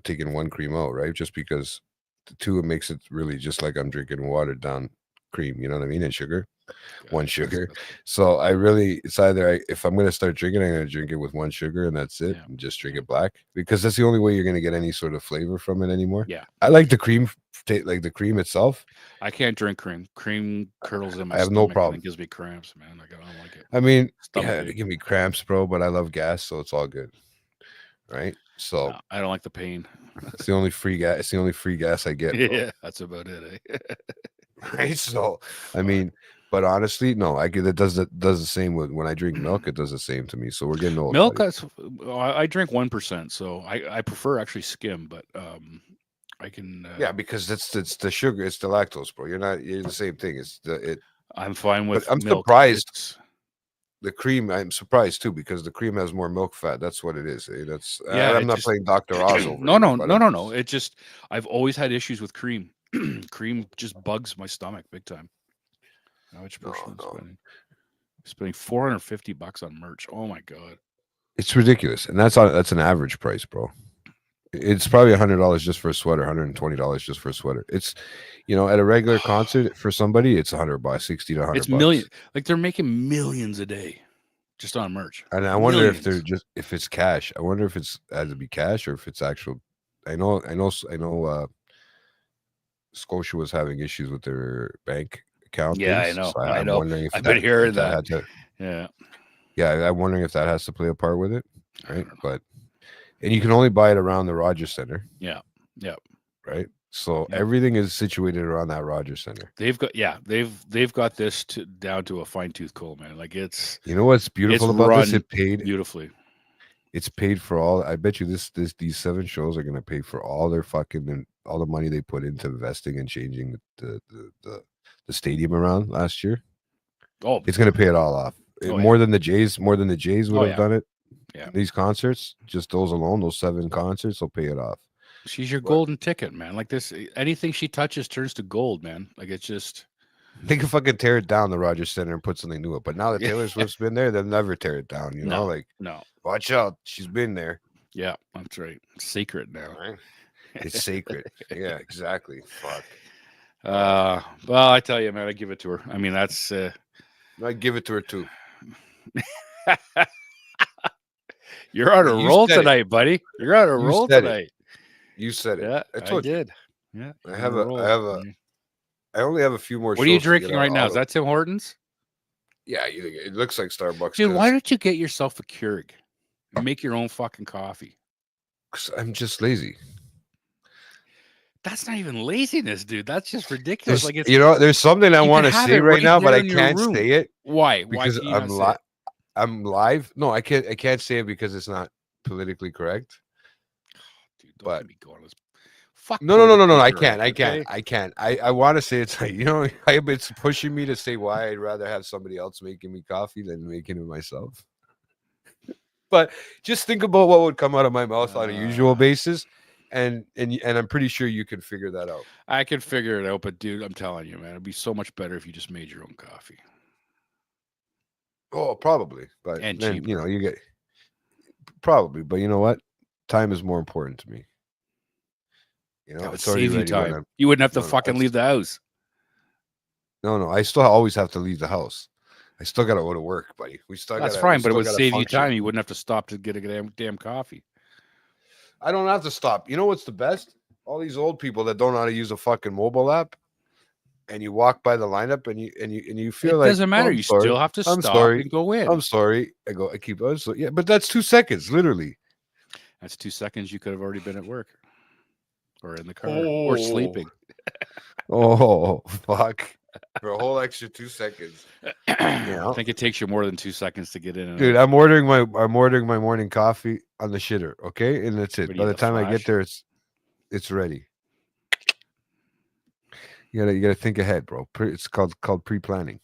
taking one cream out, right? Just because the two, it makes it really just like I'm drinking watered down cream. You know what I mean? And sugar. One sugar. So it's either if I'm gonna start drinking, I'm gonna drink it with one sugar and that's it, Yeah. and just drink it black because that's the only way you're gonna get any sort of flavor from it anymore. Yeah. I like the cream, like the cream itself. I can't drink cream. Cream curdles in my I have no stomach and problem. it gives me cramps, man. Like I don't like it. I mean, Stomach yeah, ache. they give me cramps, bro, but I love gas, so it's all good, right? So No, I don't like the pain. it's the only free gas. It's the only free gas I get. Bro. Yeah, that's about it. Eh? Right. So I mean. But honestly, no, it does the same with when I drink milk. It does the same to me. So we're getting old. Milk, buddy. I drink 1%, so I prefer actually skim, but I can. Yeah, because it's the sugar, it's the lactose, bro. You're the same thing. I'm fine with. But I'm milk. surprised. It's- The cream, I'm surprised too because the cream has more milk fat. That's what it is. That's Yeah, I'm it not just- playing Dr. Oz over. No, here, no, but no, I'm no, no. just- It just I've always had issues with cream. Cream just bugs my stomach big time. How much No, person no. spending $450 on merch? Oh my god! It's ridiculous, and that's an average price, bro. It's probably $100 just for a sweater, $120 just for a sweater. It's, at a regular concert for somebody, it's $100, $60 to $100. It's million. Like they're making millions a day just on merch. And I wonder if Millions. if it's cash. I wonder if it's had to be cash or if it's actual. I know. Scotia was having issues with their bank account. Yeah, things, I know. so I I'm know. wondering if I've been hearing that. had to. Yeah. Yeah, I'm wondering if that has to play a part with it, I right? don't know. But and you can only buy it around the Rogers Center. Yeah. Yep. Right. So Yep. everything is situated around that Rogers Center. They've got this down to a fine tooth comb, man. Like it's You know what's beautiful about this? run It paid. beautifully. It's paid for all. I bet you these 7 shows are gonna pay for all their fucking and all the money they put into investing and changing the the stadium around last year. Oh, It's going to pay it all off. Oh, yeah. More than the Jays would Oh, have yeah. done it. Yeah. These concerts, just those alone, those 7 concerts will pay it off. she's your But- golden ticket, man. Like this, anything she touches turns to gold, man. Like it's just. They can fucking tear it down, the Rogers Center, and put something new up. But now that Yeah. Taylor Swift's been there, they'll never tear it down. You know, like No. watch out, she's been there. Yeah, that's right. Secret now. Right? It's sacred. Yeah, exactly. Fuck. Well, I tell you, man, I give it to her. I mean, that's I give it to her too. you're on a You roll said it. tonight, buddy. You're on a You roll said it. tonight. You said it. Yeah, I I told you. did. Yeah, I you're have on a- roll. I have a- I only have a few more. What are you shows to get drinking out right now? of Is that Tim Hortons? Yeah, it looks like Starbucks. Dude, why don't you get yourself a Keurig and make your own fucking coffee? 'Cause I'm just lazy. That's not even laziness, dude. That's just ridiculous. There's, Like it's there's something I you want to can have say it right right now, but there I in your can't room. say it why because can you I'm not say it? I'm live. No, I can't say it because it's not politically correct. Dude, don't but- get me going on this. Fuck No. politically I correct, can't. okay? I can't. I want to say it's like, it's pushing me to say why I'd rather have somebody else making me coffee than making it myself. But just think about what would come out of my mouth on a usual basis, and I'm pretty sure you can figure that out. I can figure it out, but dude, I'm telling you, man, it'd be so much better if you just made your own coffee. Oh, probably, but And then cheaper. you get probably, but you know what? Time is more important to me. That would it's already save you ready when time. I'm- You wouldn't have to No, fucking that's- leave the house. No, I still always have to leave the house. I still gotta go to work, buddy. We still That's gotta, fine, we but it still would gotta save you function. time. You wouldn't have to stop to get a damn coffee. I don't have to stop. You know what's the best? All these old people that don't know how to use a fucking mobile app, and you walk by the lineup, and you feel It like doesn't matter. I'm You sorry. still have to I'm stop sorry. and go in. I'm sorry. I keep. Yeah, but that's 2 seconds, literally. That's 2 seconds. You could have already been at work, or in the car, or sleeping. Oh fuck! For a whole extra 2 seconds, I think it takes you more than 2 seconds to get in. And dude. out. I'm ordering my morning coffee on the shitter. Okay, and that's it. What do By you the get, the time I Flash? get there, it's ready. You gotta think ahead, bro. It's called pre-planning.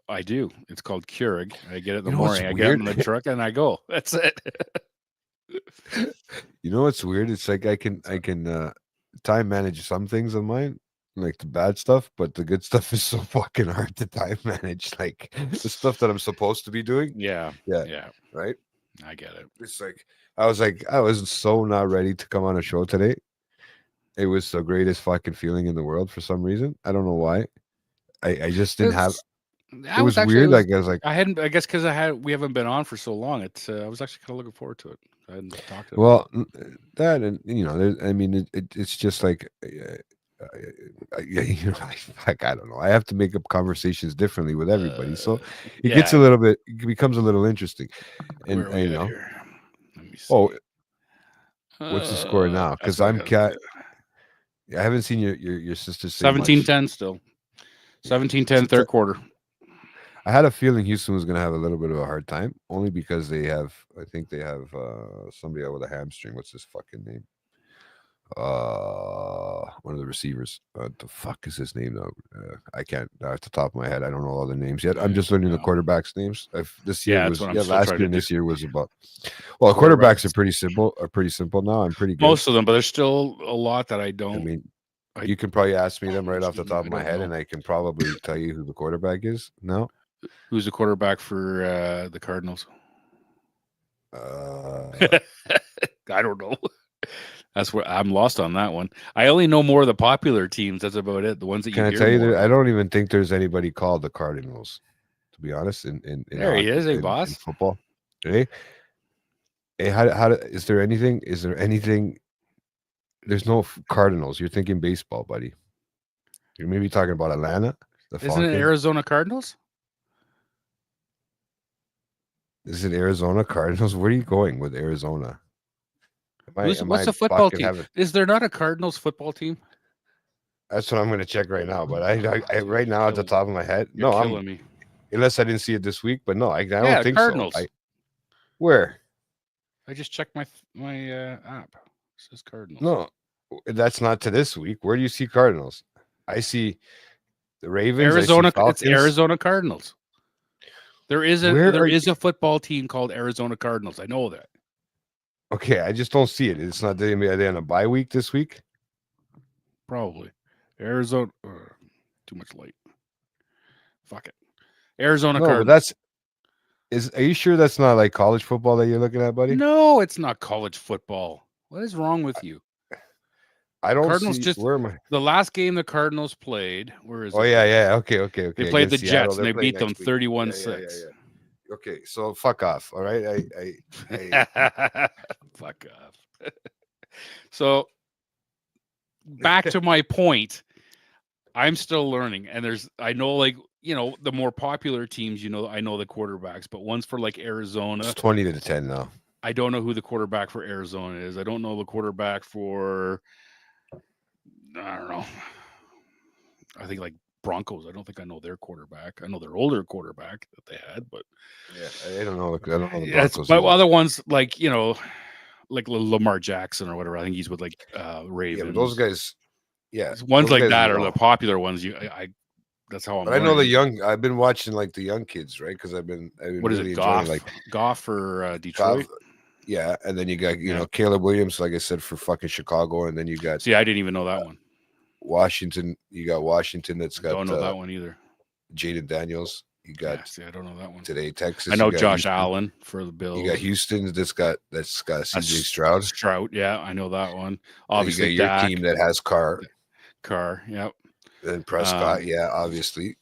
I do. It's called Keurig. I get it in the You know what's morning. I get it in weird? the truck and I go. That's it. You know what's weird? It's like I can time manage some things of mine, like the bad stuff, but the good stuff is so fucking hard to time manage. Like the stuff that I'm supposed to be doing, Yeah. Yeah. Yeah. right? I get it. It's like I was so not ready to come on a show today. It was the greatest fucking feeling in the world for some reason. I don't know why. I just didn't have. It was weird. Like I was like, I hadn't. I guess because we haven't been on for so long. It's. I was actually kind of looking forward to it. I hadn't talked to. well, that and I mean, it's just like. I don't know. I have to make up conversations differently with everybody, so it gets a little bit. It becomes a little interesting, and Where are we you at know. here? Let me see. Oh, what's the score now? Because I'm cat. I haven't seen your sister say much. 17-10 still. 17-10 third quarter. I had a feeling Houston was going to have a little bit of a hard time, only because I think they have somebody out with a hamstring. What's his fucking name? One of the receivers. The fuck is his name though? I can't at the top of my head. I don't know all the names yet. I'm just learning the quarterbacks' names. This year was that's what I'm still last trying year to and this do. year was about. Well, quarterbacks are pretty simple now. I'm pretty good. Most of them, but there's still a lot that I don't. I mean, you can probably ask me them right off the I top of my don't head, know. and I can probably tell you who the quarterback is. No, Who's the quarterback for the Cardinals? uh, I don't know. That's where I'm lost on that one. I only know more of the popular teams. That's about it. The ones that you can I hear tell you more that I don't even think there's anybody called the Cardinals, to be honest. In There he hockey- is, hey, in boss. football. Hey, is there anything? Is there anything? There's no Cardinals. You're thinking baseball, buddy. You're maybe talking about Atlanta. The Isn't it Falcons. Arizona Cardinals? Is it Arizona Cardinals? Where are you going with Arizona? What's Am the I football fucking team? having- Is there not a Cardinals football team? That's what I'm going to check right now. But I right now at the Killing- top of my head, You're no, killing me. unless I didn't see it this week. But no, I don't Yeah, think Cardinals. so. Where? I just checked my app. It says Cardinals. No, that's not to this week. Where do you see Cardinals? I see The Ravens. Arizona. It's Falcons. Arizona Cardinals. There is Where are a football team called Arizona Cardinals. I know that. Okay, I just don't see it. It's not. Are they on a bye week this week? Probably Arizona. Too much light. Fuck it. Arizona No, but Cardinals. Are you sure that's not like college football that you're looking at, buddy? No, it's not college football. What is wrong with you? I don't Cardinals see. just- Where am I? The last game the Cardinals played, where is Oh it? yeah. Okay. They played the Against Seattle. Jets and They're they playing beat them next week. 31-6. Yeah. Okay, so fuck off. All right. I Fuck off. So back to my point. I'm still learning, and I know, like, the more popular teams, I know the quarterbacks, but ones for like Arizona, it's 20-10 now. I don't know who the quarterback for Arizona is. I don't know the quarterback for, I don't know. I think like Broncos. I don't think I know their quarterback. I know their older quarterback that they had, but Yeah, I don't know. I don't know the yes, Broncos but either. other ones like like Lamar Jackson or whatever. I think he's with like Ravens. Yeah, but those guys. Yeah, ones those like guys that we are know. the popular ones. That's how I'm. But I know the learning. young. I've been watching like the young kids, right? Because I've been What is really it? enjoying Goff, Goff for Goff. Detroit. Yeah, and then you got Yeah. Caleb Williams, like I said, for fucking Chicago, and then you got See, I didn't even know that one. Washington. You got Washington that's got Don't know that one either. Jaden Daniels. You got Yeah, see, I don't know that one. today Texas. I know you got Josh Houston. Allen for the Bills. You got Houston that's got CJ That's Stroud. Stroud, yeah, I know that one. And Obviously, you got your Dak, team that has Carr, yep. and Prescott. Yeah, obviously.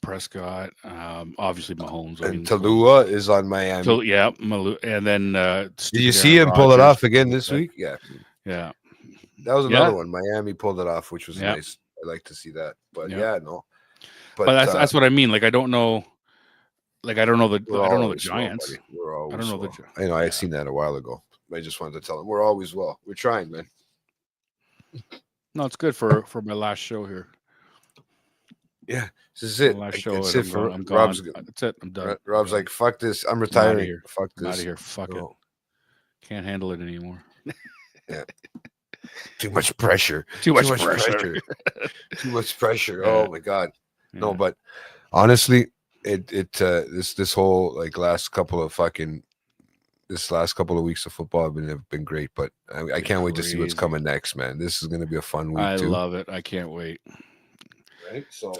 Prescott, obviously Mahomes. And Talua is on Miami. So yeah, and then Did you see him pull it off again this week? Yeah, Yeah, that was another one. Miami pulled it off, which was Yeah. nice. I like to see that. But Yeah. yeah, no. but that's what I mean. Like I don't know. Like I don't know the always Giants. Well, buddy. We're always I don't know well. the. I know. I yeah. seen that a while ago. I just wanted to tell them we're always well. We're trying, man. No, it's good for my last show here. Yeah, this is it. My last I- show. that's and it for I'm gone. Rob's. That's it. I'm done. Rob's like, fuck this. I'm outta retiring. here. Fuck I'm out this. of here. Fuck it. No. Can't handle it anymore. Too much pressure. Too much pressure. pressure. Too much pressure. Yeah. Oh my god. No, Yeah. but honestly, this whole like last couple of weeks of football have been great. But I can't wait to see what's Crazy. coming next, man. This is gonna be a fun week I too. love it. I can't wait. Right? So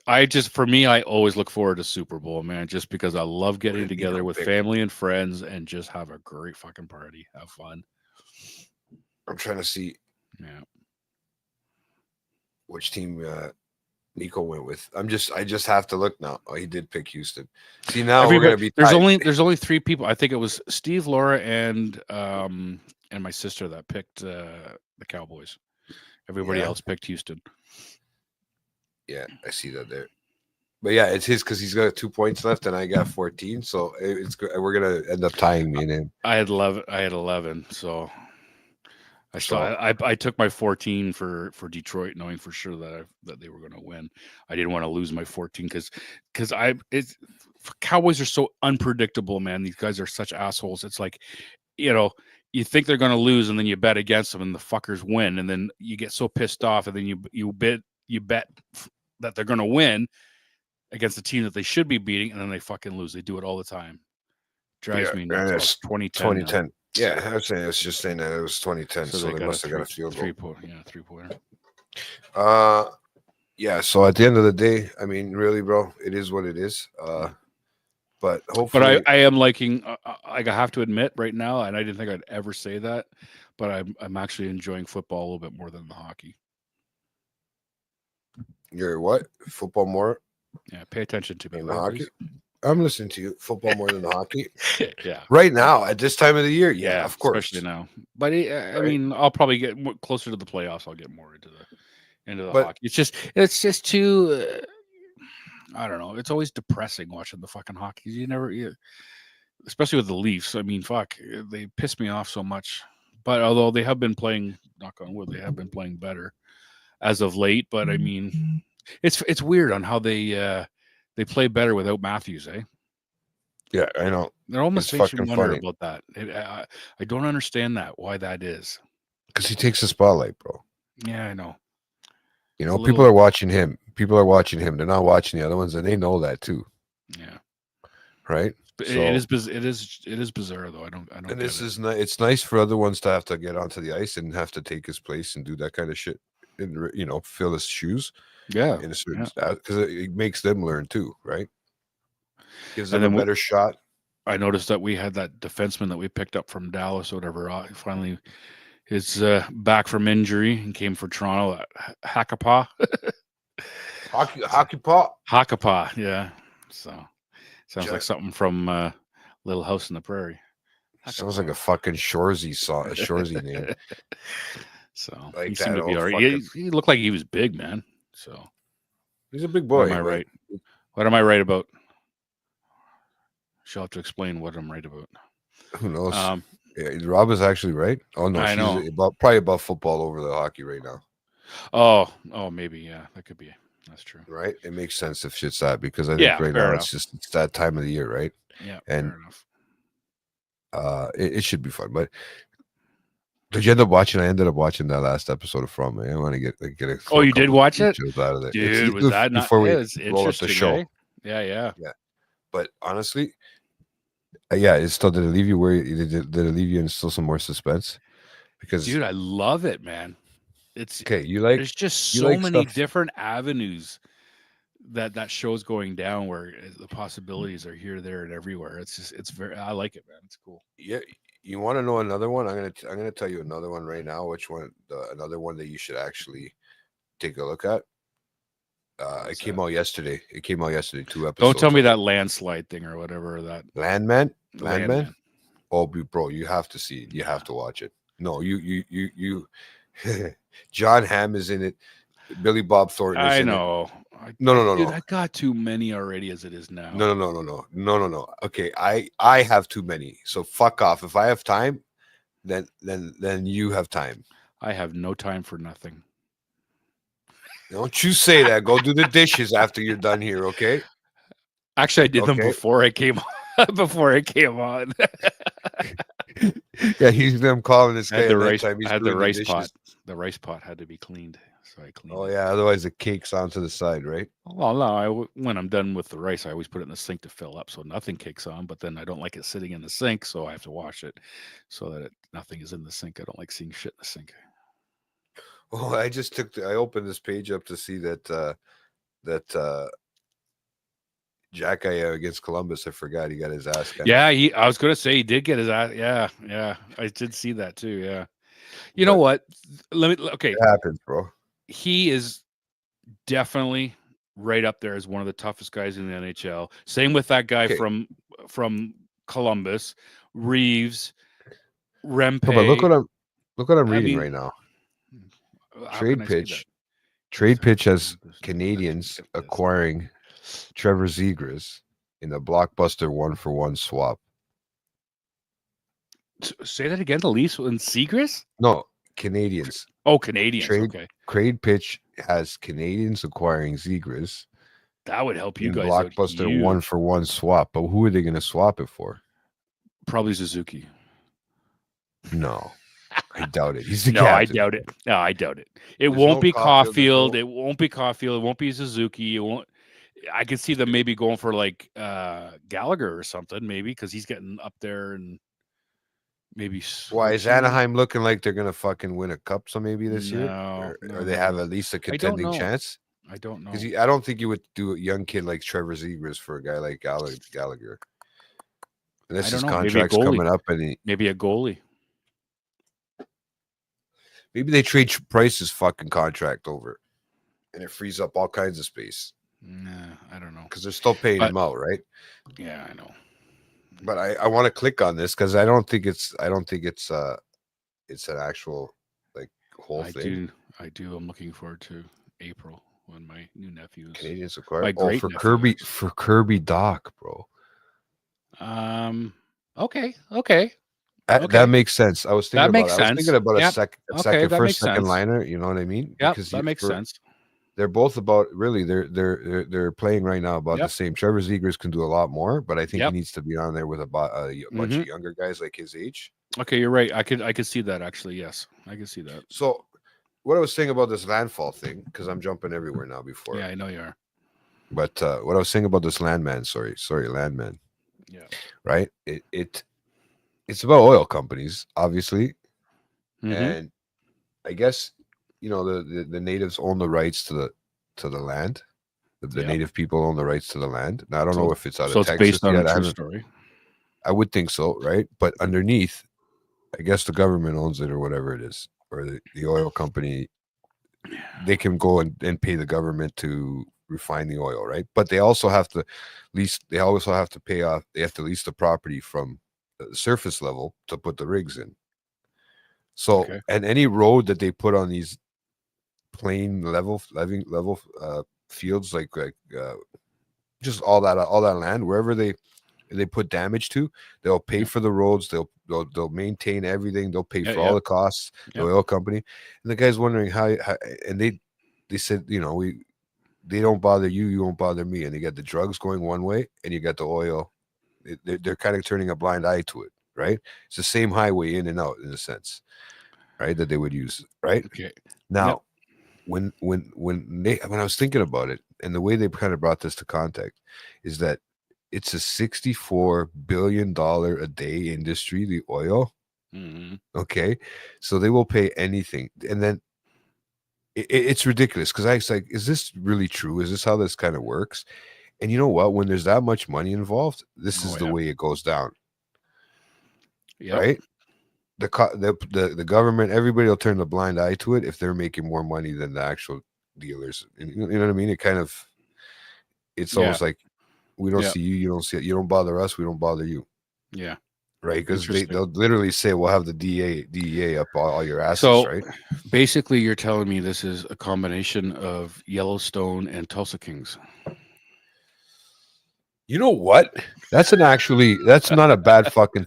I just, for me, I always look forward to Super Bowl, man, just because I love getting Gonna be together the with big- family and friends and just have a great fucking party, have fun. I'm trying to see Yeah. which team Nico went with. I just have to look now. Oh, he did pick Houston. See, now we're gonna be there's tied. there's only 3 people. I think it was Steve, Laura, and my sister that picked the Cowboys. Everybody Yeah. else picked Houston. Yeah, I see that there. But yeah, it's his because he's got 2 points left and I got 14. So we're gonna end up tying me and him. I had 11, so I took my 14 for Detroit, knowing for sure that they were going to win. I didn't want to lose my 14 because Cowboys are so unpredictable, man. These guys are such assholes. It's like, you think they're going to lose, and then you bet against them, and the fuckers win, and then you get so pissed off, and then you bet that they're going to win against the team that they should be beating, and then they fucking lose. They do it all the time. Drives Yeah, me and nuts. it's It's 2010. now. 2010. Yeah, I was saying it's just saying that it was 2010. So they must have got a field goal. 3-pointer. Yeah, so at the end of the day, I mean, really, bro, it is what it is. But hopefully, But I am liking. I have to admit, right now, and I didn't think I'd ever say that, but I'm actually enjoying football a little bit more than the hockey. you're what? Football more Yeah, pay attention to me. than the will you, hockey? I'm listening to you. Football more than the hockey. please? Yeah. Right now, at this time of the year, yeah, of course. especially now. But I Right. mean, I'll probably get closer to the playoffs. I'll get more into the But- hockey. It's just too. I don't know. It's always depressing watching the fucking hockey. Especially with the Leafs. I mean, fuck, they piss me off so much. But although they have been playing, knock on wood, they have been playing better as of late. But I mean, it's weird on how they play better without Matthews, eh? Yeah, I know. It almost It's makes you fucking wonder funny. about that. I don't understand that, why that is. Because he takes the spotlight, bro. Yeah, I know. You It's know, a people little- are watching him. people are watching him. They're not watching the other ones, and they know that too, Yeah. right? But So- it is bizarre though. I don't And get this it. is it's nice for other ones to have to get onto the ice and have to take his place and do that kind of shit, and fill his shoes Yeah. in a certain because it makes them learn too, right? Gives them And then a better shot. I noticed that we had that defenseman that we picked up from Dallas or whatever. Finally is back from injury and came for Toronto. Hackapaa. Hockey pop. Hackapaa, yeah. So sounds Ja- like something from Little House on the Prairie. Sounds like a fucking Shorzy song, a Shorzy name. So Like he seemed that to be old all right. fucking- He looked like he was big, man. So He's a big what boy. am I but right? What am I right about? She'll have to explain what I'm right about. Who knows? Um, Yeah, Rob is actually right. Oh no, I she's know. probably about football over the hockey right now, oh, maybe, yeah, that could be. That's true. right? It makes sense if shit's that because I think Yeah, right fair now enough. it's that time of the year, right? Yeah, And- fair enough. It should be fun. But did you end up watching? I ended up watching that last episode of From. I want to get a Oh, you did couple watch it? shows out of it. Dude, was that not before we it was roll up the interesting, show? eh? Yeah. But honestly, yeah, it still did it leave you where did it leave you in still some more suspense? Because Dude, I love it, man. It's okay, you like there's just you so like many stuff- different avenues that show's going down where the possibilities are here, there, and everywhere. It's very I like it, man. It's cool. yeah. You want to know another one? I'm gonna tell you another one right now. Which one? Another one that you should actually take a look at. It What's came that? out yesterday. It came out yesterday. 2 episodes. Don't tell me that landslide thing or whatever that Landman. Landman. Landman. Oh, bro, you have to see it. You have to watch it. No, you. John Hamm is in it. Billy Bob Thornton. Is I in it. know. No, Dude, no. I got too many already as it is now. No. Okay, I have too many. So fuck off. If I have time, then you have time. I have no time for nothing. Don't you say that. Go do the dishes after you're done here, okay? Actually, I did them Okay. before I came on. Before I came on. Yeah, he's them calling this I guy. had the at rice. nighttime, he's I had the doing rice dishes. pot. The rice pot had to be cleaned, so I cleaned. Oh it. yeah, otherwise the cake's onto the side, right? Well, no. When I'm done with the rice, I always put it in the sink to fill up, so nothing kicks on. But then I don't like it sitting in the sink, so I have to wash it so that nothing is in the sink. I don't like seeing shit in the sink. Oh, I just I opened this page up to see that Jack against Columbus. I forgot he got his ass. Yeah, I was gonna say he did get his ass. Yeah. I did see that too. Yeah. You know what? Okay. It happens, bro. He is definitely right up there as one of the toughest guys in the NHL. Same with that guy Okay. from Columbus, Reeves, Rempe. No, but look what I'm I reading mean, right now. How Trade can I see pitch. that? Trade Sorry, pitch has this- Canadians skip this. acquiring Trevor Zegras in a blockbuster 1-for-1 swap. Say that again. The Leafs and Seagrass? No, Canadians. Oh, Canadians. Trade- Okay, Trade pitch has Canadians acquiring Zegras that would help you in guys. out blockbuster huge. 1-for-1 swap. But who are they going to swap it for? Probably Suzuki. No, I doubt it. He's the No, I captain. doubt it. No, I doubt it. It There's won't no be Caulfield, there's Caulfield. It won't be Caulfield. It won't be Suzuki. It won't. I could see them maybe going for like Gallagher or something, maybe because he's getting up there and maybe. Why is switching. Anaheim looking like they're going to fucking win a cup? So maybe this year, No, or they have no. at least a don't contending know. chance. I don't know. Because I don't think you would do a young kid like Trevor Zegras for a guy like Gallagher. Unless don't his know, maybe a contract's goalie. coming up, and Maybe a goalie. maybe they trade Price's fucking contract over, and it frees up all kinds of space Nah, I don't know. because they're still paying But- him out, right? Yeah, I know. But I want to click on this because I don't think it's it's an actual like whole I thing. do. I'm looking forward to April when my new nephews. Canadians My acquired. Oh, great for nephew. Kirby Doc, bro. Okay. That Okay. makes sense. I was thinking That about makes I was sense. thinking about Yep. a second, Okay, that makes second sense. liner. You know what I mean? Yep, Because that makes sense. They're both about really. They're playing right now about Yep. the same. Trevor Zegras can do a lot more, but I think Yep. he needs to be on there with a bunch of younger guys like his age. Okay, you're right. I could see that actually. Yes, I could see that. So what I was saying about this landfall thing, because I'm jumping everywhere now before. Yeah, I know you are. But what I was saying about this landman, landman, Yeah. right? It's about oil companies, obviously, Mhm. and I guess the natives own the rights to the land. The Yep. native people own the rights to the land. Now I don't So- know if it's out So of it's Texas based on yet. a I true haven't. story. I would think so, right? But underneath, I guess the government owns it or whatever it is, or the oil company. They can go and pay the government to refine the oil, right? But they also have to lease. They also have to pay off. They have to lease the property from the surface level to put the rigs in. So, Okay. and any road that they put on these plain level fields, like just all that land, wherever they put damage to, they'll pay Yep. for the roads. They'll maintain everything. They'll pay Yeah, for all the costs. The Yep. oil company, and the guy's wondering how and they said, they don't bother you, you won't bother me, and they got the drugs going one way, and you got the oil. They're kind of turning a blind eye to it, right? It's the same highway in and out in a sense, right? That they would use, right? Okay. Now, when I was thinking about it, and the way they kind of brought this to context is that it's a $64 billion a day industry, the oil. Mhm. Okay, so they will pay anything, and then it's ridiculous because I was like, is this really true? Is this how this kind of works? And you know what? When there's that much money involved, this is Oh, the yeah. way it goes down, Yep. right? The government, everybody will turn a blind eye to it if they're making more money than the actual dealers. And you know what I mean? It's Yeah. almost like we don't Yeah. see you, you don't see it. You don't bother us, we don't bother you, Yeah. right? Because Interesting. they'll literally say, we'll have the DEA up all your asses, So right? basically, you're telling me this is a combination of Yellowstone and Tulsa Kings. You know what? That's not a bad fucking.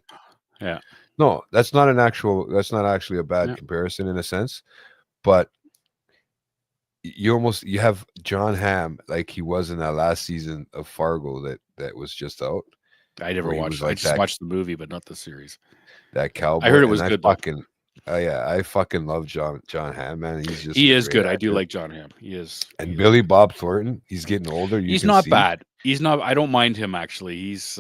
Yeah. No, that's not actually a bad Yeah. comparison in a sense, but you have John Hamm like he was in that last season of Fargo that was just out. I never Where he watched. was I like just that watched the movie, but not the series. that cowboy. I heard it and was I good though. fucking oh yeah, I fucking love John Hamm, man. He's just He a is great good. I do actor. like John Hamm. He is. And he's Billy okay. Bob Thornton, he's getting older. You He's can not see, bad. He's not. I don't mind him actually. He's.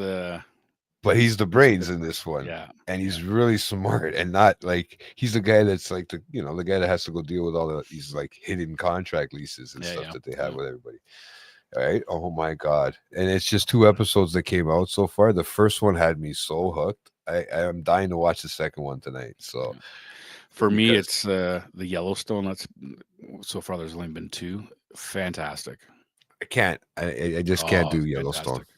but he's the He's a brains good in one. this one. Yeah. And he's Yeah. really smart and not like he's the guy that's like the guy that has to go deal with all these like hidden contract leases and Yeah, stuff yeah, that they have yeah. with everybody. All right. Oh my god. And it's just 2 episodes that came out so far. The first one had me so hooked. I am dying to watch the second one tonight. So For me, because- it's the Yellowstone. That's so far. There's only been 2. Fantastic. I can't. I just can't do Oh, Yellowstone. fantastic.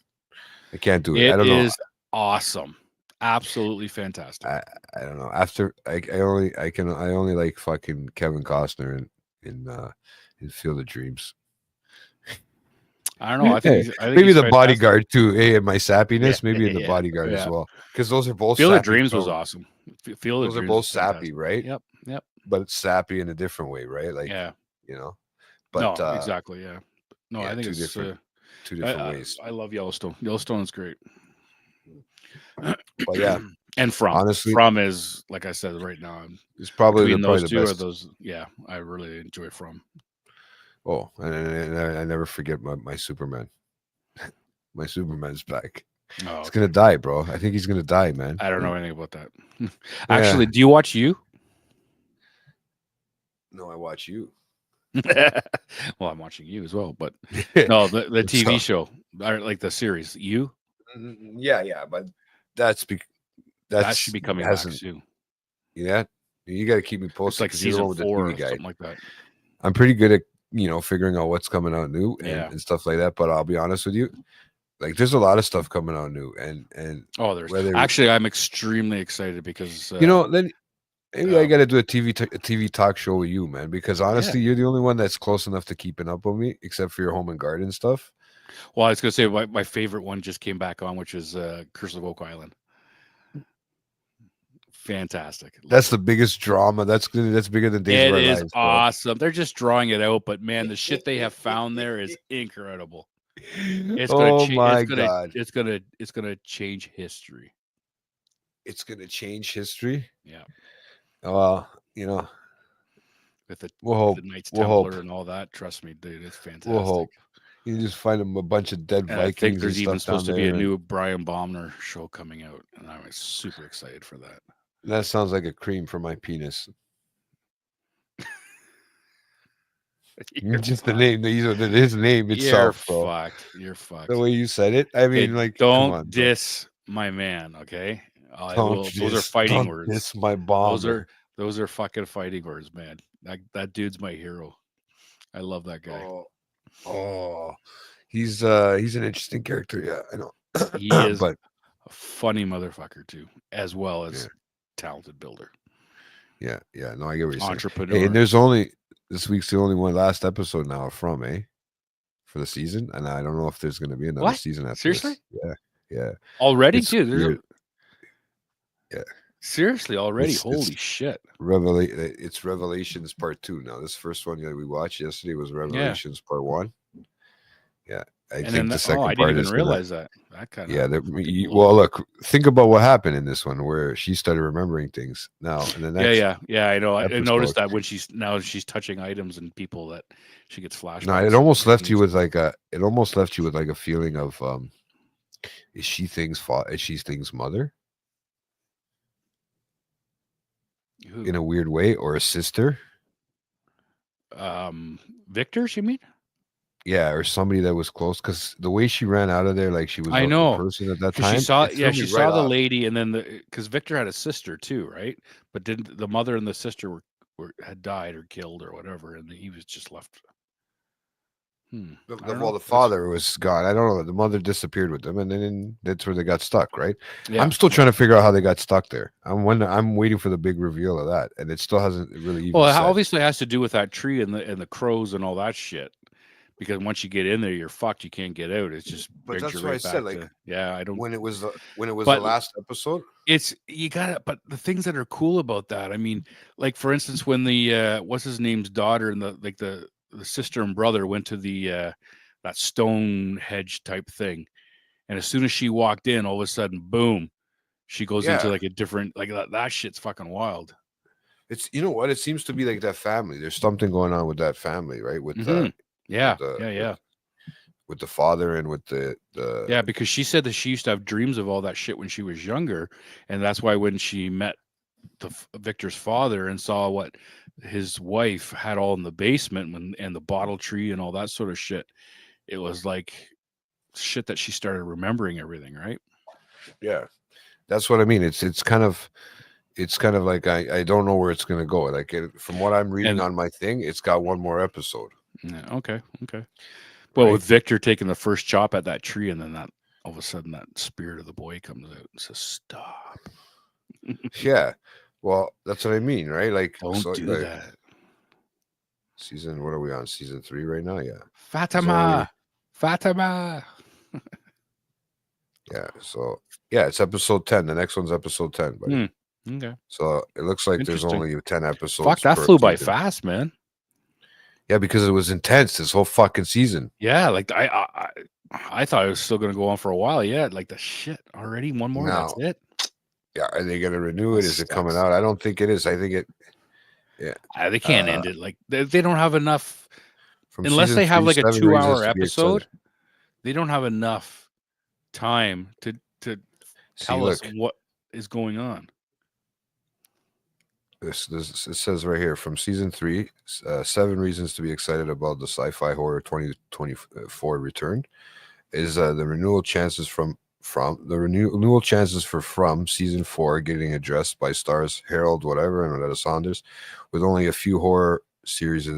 I can't do it. I It don't know. is awesome. Absolutely fantastic. I don't know. After I only like fucking Kevin Costner in Field of Dreams. I don't know. I think Maybe he's the fantastic. Bodyguard too. Hey, and my sappiness, maybe in the Yeah, Bodyguard as yeah. well, because those are both Field of sappy Dreams was films. awesome. Field of Those are Dreams both was sappy, fantastic. right? Yep. Yep. But it's sappy in a different way, right? Like Yeah. But No, exactly. Yeah. No, yeah, I think two it's different ways. I love Yellowstone. Yellowstone is great. But yeah, And honestly, From is like I said right now. it's probably Between those the two best. are those. Yeah, I really enjoy From. Oh, and I never forget my Superman. My Superman's back. Oh, He's gonna die, bro. I think he's gonna die, man. I don't know anything about that. Actually, do you watch You? No, I watch you. Well, I'm watching You as well, but no, the TV So- show, or like the series, You. Yeah, but that Should be coming back soon. Yeah, you got to keep me It's posted. like 'cause you're the one season with the 4 TV or guide. something like that. I'm pretty good at figuring out what's coming out new Yeah. and stuff like that. But I'll be honest with you, like there's a lot of stuff coming out new, and Oh, there's whether actually I'm extremely excited because then maybe I um, got to do a TV talk show with you, man. Because honestly, you're the only one that's close enough to keeping up with me, except for your home and garden stuff. well, I was gonna say my favorite one just came back on, which is Curse of Oak Island. Fantastic. That's the biggest drama. That's bigger than Days It of Our is Lives, bro. awesome. They're just drawing it out, but man, the shit they have found there is incredible. It's gonna Oh my it's gonna, god, it's gonna change history. it's gonna change history. Yeah. Well, with the, We'll hope. the Knights We'll Templar hope. and all that. Trust me, dude, it's fantastic. We'll hope. You just find them a bunch of dead And I think Vikings and there's even stuff down supposed to be a there. and new Brian Baumner show coming out, and I'm super excited for that. That sounds like a cream for my penis. You're Just the fucked. name. His name You're itself, bro. fucked. You're fucked. The way you said it. I Okay, mean, like, come don't on, bro. diss my man, okay? Don't Those are diss- fighting don't words. diss my bomber. Those are fucking fighting words, man. That dude's my hero. I love that guy. Oh, he's an interesting character. Yeah, I know. He is but a funny motherfucker too, as well as Yeah. talented builder, yeah. No, I get what you're saying. entrepreneur. Hey, and this week's the only last episode now from for the season, and I don't know if there's going to be another What? season after Seriously? this. Yeah. Already, It's dude. weird. Yeah. Seriously, already. It's- Holy shit. It's Revelations Part 2 now. This first one that we watched yesterday was Revelations Part 1. Yeah, I think the second I part didn't is even realize that. That kind of well, look, think about what happened in this one where she started remembering things. Now, in the next, yeah. I know. I noticed episode- that when she's touching items and people that she gets flashbacks. no, it almost left you with like a feeling of is she Thing's mother Who? in a weird way, or a sister? Victor's, you mean? Yeah, or somebody that was close, because the way she ran out of there, like she was I a know. person at that 'Cause time. she saw, it threw me she right saw the off. lady, and then because Victor had a sister too, right? But didn't the mother and the sister had died or killed or whatever, and he was just left. I don't know. Well, the father was gone. I don't know. The mother disappeared with them, and then that's where they got stuck, right? Yeah. I'm still trying to figure out how they got stuck there. I'm waiting for the big reveal of that, and it still hasn't really even. Well, it said. obviously has to do with that tree and the crows and all that shit. Because once you get in there, you're fucked. You can't get out. It's just. But brings that's you what I right said, back like, to- yeah, I don't. when it was the But- last episode. It's you gotta, but the things that are cool about that, I mean, like for instance, when the what's his name's daughter and the sister and brother went to the that stone hedge type thing, and as soon as she walked in, all of a sudden, boom, she goes into Yeah. like a different like that shit's fucking wild. It's what it seems to be like that family. There's something going on with that family, right? With Mhm. Yeah, the- with the father and with the yeah, because she said that she used to have dreams of all that shit when she was younger, and that's why when she met Victor's father and saw what his wife had all in the basement and the bottle tree and all that sort of shit, it was like shit that she started remembering everything, right? Yeah, that's what I mean. It's kind of like I don't know where it's gonna go. Like from what I'm reading And- on my thing, it's got one more episode. Yeah, okay. Well, Right. with Victor taking the first chop at that tree, and then that all of a sudden that spirit of the boy comes out and says, "Stop! Yeah, well, that's what I mean, right? Like, Don't so, do like, that, Season, what are we on? Season 3 right now? Yeah, Fatima, Fatima." yeah. So yeah, it's episode 10. The next one's episode 10. Buddy. Okay. So it looks like there's Interesting. only 10 episodes. Fuck, that per flew by season. fast, man. Yeah, because it was intense this whole fucking season. Yeah, like I thought it was still gonna go on for a while. Yeah, like the shit already. One more. That's No. it. Yeah, are they gonna renew it? That Is it coming sucks. out? I don't think it is. I think it They can't end it. Like they don't have enough. from Unless season they have 3, like a 7 2-hour reasons to be episode, excited. they don't have enough time to See, tell us look, what is going on. this it says right here from season 3, 7 reasons to be excited about the sci-fi horror 2024 return is the renewal chances from renewal chances for From season 4 getting addressed by stars Harold whatever and Loretta Saunders, with only a few horror series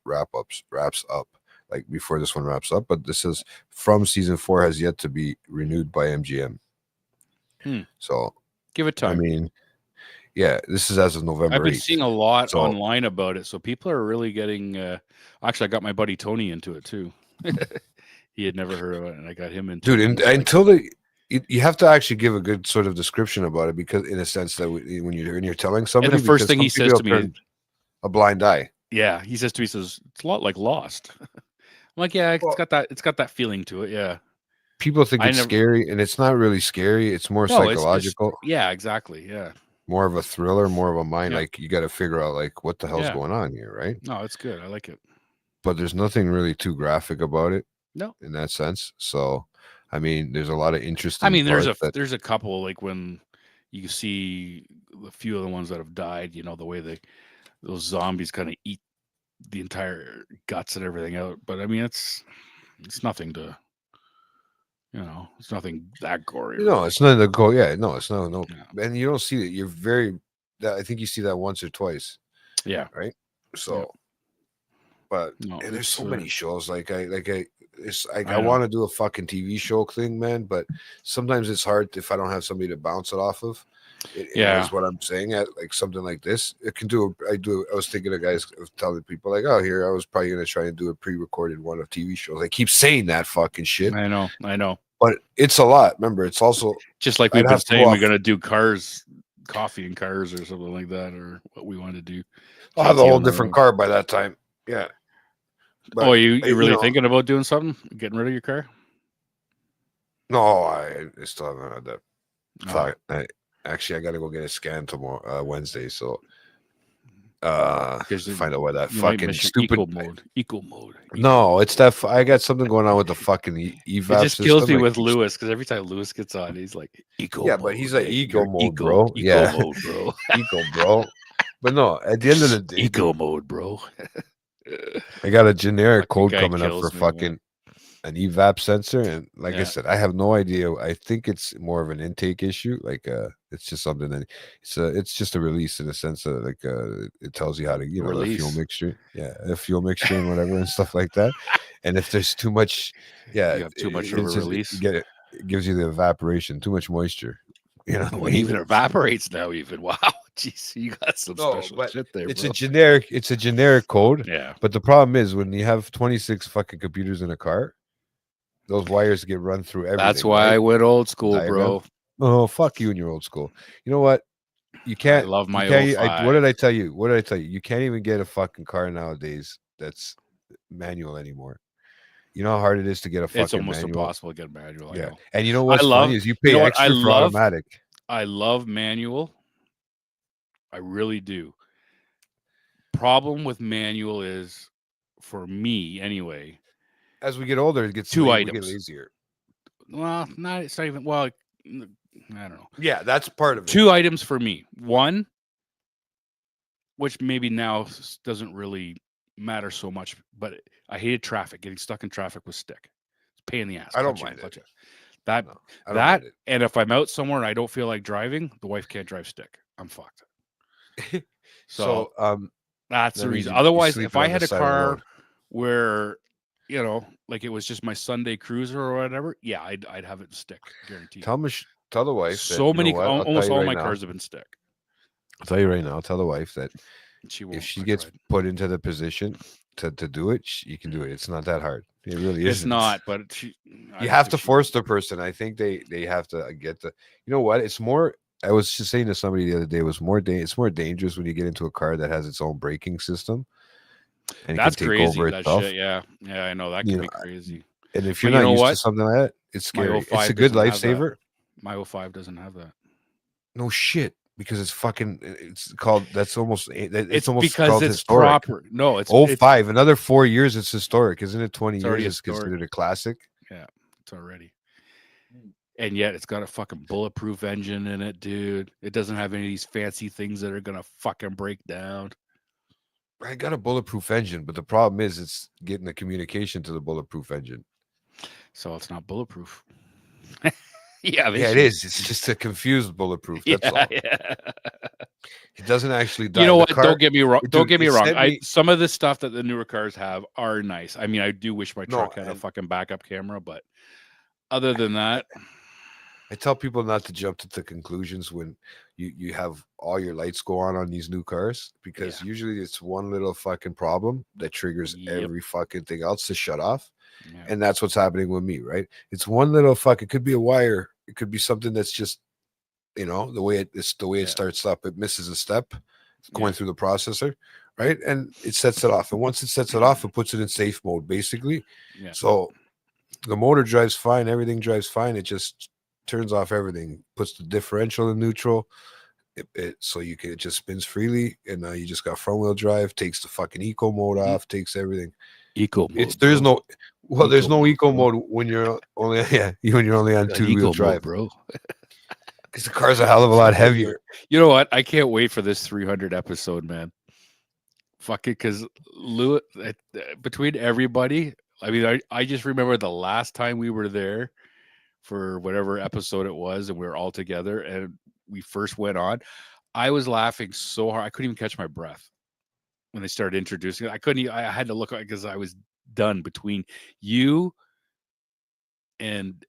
wraps up like before this one wraps up. But this is From season 4 has yet to be renewed by MGM. So Give it I time. mean, yeah, this is as of November. I've been 8th. seeing a lot So- online about it, so people are really getting. Actually, I got my buddy Tony into it too. He had never heard of it, and I got him into Dude, it. and, He's like, until you have to actually give a good sort of description about it, because in a sense that when you're telling somebody, and the first because thing some he says people to me, turn a blind eye. yeah, he says to me, he says it's a lot like Lost. I'm like, yeah, Well- it's got that feeling to it, yeah. People think I it's never- scary, and it's not really scary. It's more No, it's just- psychological, Yeah, exactly, yeah. more of a thriller, more of a mind. Yeah. Like you got to figure out like what the hell's Yeah. going on here, right? No, it's good. I like it. But there's nothing really too graphic about it. No. In that sense. So, I mean, there's a lot of interesting. I mean, there's parts a couple like when you see a few of the ones that have died. You know the way those zombies kind of eat the entire guts and everything out. But I mean, it's nothing to, it's nothing that gory. No, really. it's not the goal. Yeah, no, it's no. Yeah. And you don't see it. You're very. I think you see that once or twice. Yeah. Right. So, but No, and there's it's, so many shows. It's like I I know. want to do a fucking TV show thing, man. But sometimes it's hard if I don't have somebody to bounce it off of. Yeah. Is what I'm saying. At like something like this, it can do. I was thinking of guys of telling people like, oh, here I was probably gonna try and do a pre-recorded one of TV shows. I keep saying that fucking shit. I know. But it's a lot. Remember, it's also Just like I'd we've been have to saying, go we're off- gonna do coffee and cars or something like that, or what we want to do. I'll have a KT whole on the different road. car by that time. Yeah. But, Oh, you you really know- thinking about doing something? Getting rid of your car? No, I still haven't had that Oh, thought. I got to go get a scan tomorrow, Wednesday. So, Because find out why that you might fucking miss your stupid. Eco mode. No, it's that. I got something going on with the fucking EVAP It just kills system. me I with keep- Lewis because every time Lewis gets on, he's like eco. Yeah, mode, but he's like man. eco You're mode, bro. Eco Yeah. mode, bro. Eco, bro. But no, at the end of the day, Eco mode, bro. I got a generic Fucking code guy coming up kills for me, man. fucking an EVAP sensor, and like I Yeah. said, I have no idea. I think it's more of an intake issue. Like it's just something that it's just a release in a sense of like it tells you how to the fuel Release. mixture, a fuel mixture and whatever and stuff like that. And if there's too much, You have too much of a it's just- release. you get it. It gives you the evaporation, too much moisture. You know, Oh, it even evaporates now. Even wow, jeez, you got some No, special but shit there, it's bro. a generic code. Yeah, But the problem is when you have 26 fucking computers in a car, those wires get run through everything. that's why I right? went old school, Diagram. bro. Oh, fuck you and your old school. You know what? You can't. I love my you can't- 05. what did I tell you? What did I tell you? You can't even get a fucking car nowadays that's manual anymore. You know how hard it is to get a fucking It's almost manual? impossible to get a manual. I Yeah. know. And you know what's love- funny is you you pay know what extra I for love? automatic. I love manual. I really do. Problem with manual is, for me anyway. As we get older, it gets Two we get items. lazier. Well, it's not even. Well, I don't know. Yeah, that's part of it. Two items for me. One, which maybe now doesn't really matter so much, but I hated traffic. Getting stuck in traffic with stick. It's a pain in the ass. I don't Clutch in, mind it. clutch out. That No, I don't that mind it. and if I'm out somewhere and I don't feel like driving, the wife can't drive stick. I'm fucked. So, that's that the means reason. you Otherwise, sleep if I on the had a side of the car road. where like it was just my Sunday cruiser or whatever, yeah, I'd have it stick, guaranteed. tell the wife. that, So you know many, what, I'll tell almost you all right my now- cars have been stick. I'll tell you right now. I'll tell the wife that She won't. if she I gets tried. put into the position to do it, you can do it. It's not that hard. It really It's isn't. not, but You have to force the person. I think they have to get the. You know what? It's more. I was just saying to somebody the other day. It's more dangerous when you get into a car that has its own braking system. And That's it can take crazy. over That itself. shit. Yeah, I know that You can be know, crazy. And if But you're you not know used to what? something like that, it's My scary. It's 05 a good doesn't have that. lifesaver. My 05 doesn't have that. No shit, because it's fucking. It's called. That's almost. It's almost because called it's historic. proper. No, it's 05, another 4 years. It's historic, isn't it? 20 It's years already is historic. considered a classic. It's already. And yet it's got a fucking bulletproof engine in it, dude. It doesn't have any of these fancy things that are gonna fucking break down. I got a bulletproof engine, but the problem is it's getting the communication to the bulletproof engine. So it's not bulletproof. Yeah, Yeah, it is. It's just a confused bulletproof. That's all. Yeah. It doesn't actually die. You know The what? car- Don't get me wrong. Dude, Don't get me it wrong. sent me- Some of the stuff that the newer cars have are nice. I mean, I do wish my No, truck had a and- fucking backup camera, but other than that, I tell people not to jump to the conclusions when you have all your lights go on these new cars, because usually it's one little fucking problem that triggers Yep. every fucking thing else to shut off. yeah. And that's what's happening with me, right? It's one little fuck. It could be a wire. It could be something that's just, the way it Yeah. starts up. It misses a step going Yeah. through the processor, right? And it sets it off. And once it sets it off, it puts it in safe mode, basically. Yeah. So the motor drives fine. Everything drives fine. It just turns off everything, puts the differential in neutral, so it just spins freely, and you just got front wheel drive, takes the fucking eco mode off, takes everything. Eco mode. There's no there's Eco no mode, eco bro. mode when you're only when you're only on Got 2-wheel eco mode, drive, bro. because the car's a hell of a lot heavier. You know what? I can't wait for this 300 episode, man. Fuck it, because Lewis, between everybody, I mean, I just remember the last time we were there for whatever episode it was, and we were all together, and we first went on. I was laughing so hard I couldn't even catch my breath when they started introducing it. I couldn't. I had to look because I was done between you and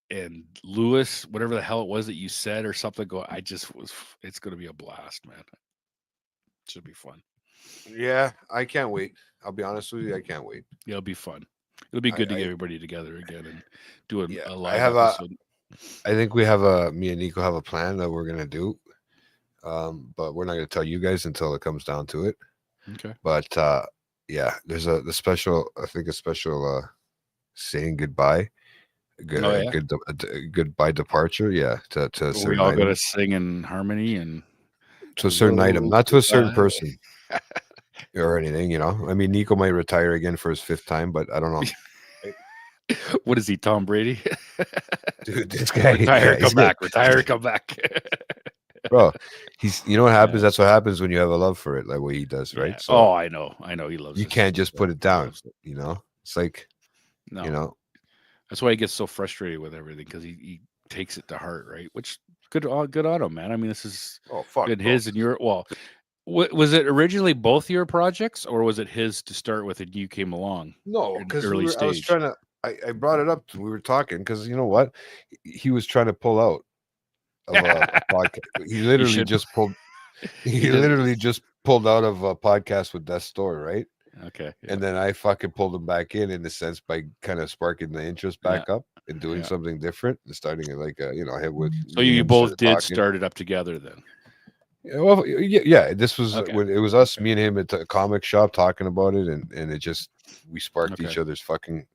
Lewis, whatever the hell it was that you said or something. It's going to be a blast, man. It should be fun. Yeah, I can't wait. I'll be honest with you, I can't wait. It'll be fun. It'll be good to get everybody together again and do a live I have episode. I think me and Nico have a plan that we're gonna do, but we're not gonna tell you guys until it comes down to it. Okay. But yeah, there's a special saying goodbye. Goodbye departure. Yeah, to a Are we certain all item. going to sing in harmony and To a certain item, not to a certain goodbye. person or anything. I mean, Nico might retire again for his 5th time, but I don't know. What is he, Tom Brady? Dude, this guy Retire, come back. Retire, come back. bro. You know what happens? That's what happens when you have a love for it, like what he does, right? Yeah. So Oh, I know. He loves you this can't stuff. just put it He down. loves it. It's like No. That's why he gets so frustrated with everything, because he takes it to heart, right? Which good on him, man. I mean, this is been his and your. Well, was it originally both your projects, or was it his to start with and you came along? No, in because early I was stage? trying to. I brought it up. We were talking because you know what? He was trying to pull out of a podcast. He literally should- just pulled. He doesn't- literally just pulled out of a podcast with Death Store, right? Okay. And then I fucking pulled him back in the sense by kind of sparking the interest back up and doing Yeah. something different and starting it like hit with. So you both did start it up together then? Yeah, well, yeah. This was Okay. when it was us, me and him at the comic shop talking about it, and it just we sparked Okay. each other's fucking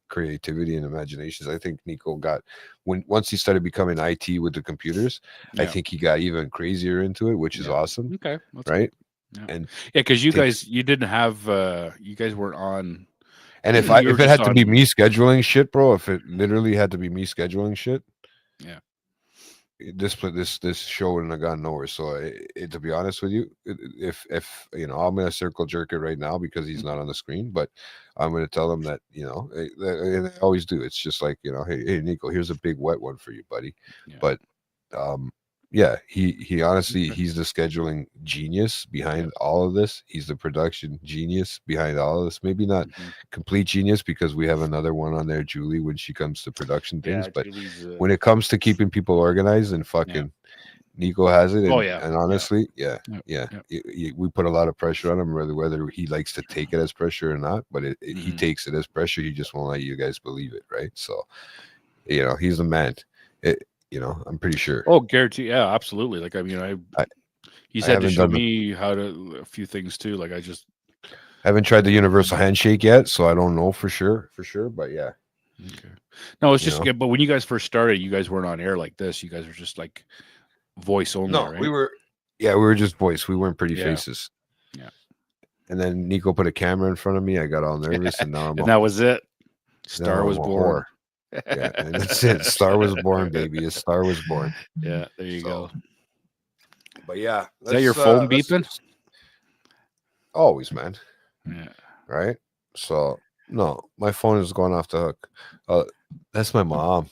creativity and imaginations. I think Nico got once he started becoming IT with the computers, I Yeah. think he got even crazier into it, which is awesome, Okay. That's right? Yeah. And because you didn't have you guys weren't on. and if You were it had just to be on- me scheduling shit, bro, if it literally had to be me scheduling shit, Yeah. this show wouldn't have gone nowhere. So to be honest with you, if I'm gonna circle jerk it right now because he's not on the screen, but I'm gonna tell him that and I always do. It's just like hey Nico, here's a big wet one for you, buddy. Yeah. But yeah, he honestly he's the scheduling genius behind all of this. He's the production genius behind all of this. Maybe not complete genius because we have another one on there, Julie, when she comes to production things. But Julie's, when it comes to keeping people organized and fucking Nico has it. And, Oh, yeah. And honestly, Yeah. we put a lot of pressure on him, whether he likes to take it as pressure or not. But he takes it as pressure. He just won't let you guys believe it, right? So, he's the man. I'm pretty sure. Oh, guarantee. Yeah, absolutely. Like, I mean, he's had to haven't show done me how to a few things too. Like, I haven't tried the universal handshake yet, so I don't know for sure. But yeah. Okay. No, it's just. But when you guys first started, you guys weren't on air like this. You guys were just like voice only. No, right? we were just voice. We weren't pretty Yeah. faces. Yeah. And then Nico put a camera in front of me. I got all nervous, and now and that was it. now Star I'm was a born. whore. Yeah, and that's it. Star was born, baby. A star was born. Yeah, there you go. But yeah, Is that your phone beeping? Always, man. Yeah. Right. So no, my phone is going off the hook. That's my mom.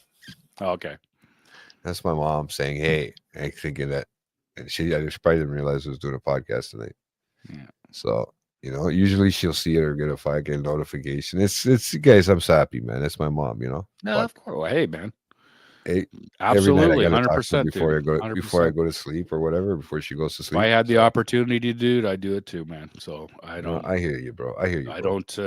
Oh, okay. That's my mom saying, "Hey," I'm thinking that, and she probably didn't realize I was doing a podcast tonight. Yeah. So usually she'll see it or get a fucking notification. It's guys. I'm so happy, man. It's my mom. No, But of course. Well, hey, man. Hey, Absolutely, every night I 100%. before I 100%. go to sleep or whatever. Before she goes to If sleep. I had the opportunity to do it, I'd do it too, man. So I No, don't. I hear you, bro. I hear you. I bro. don't.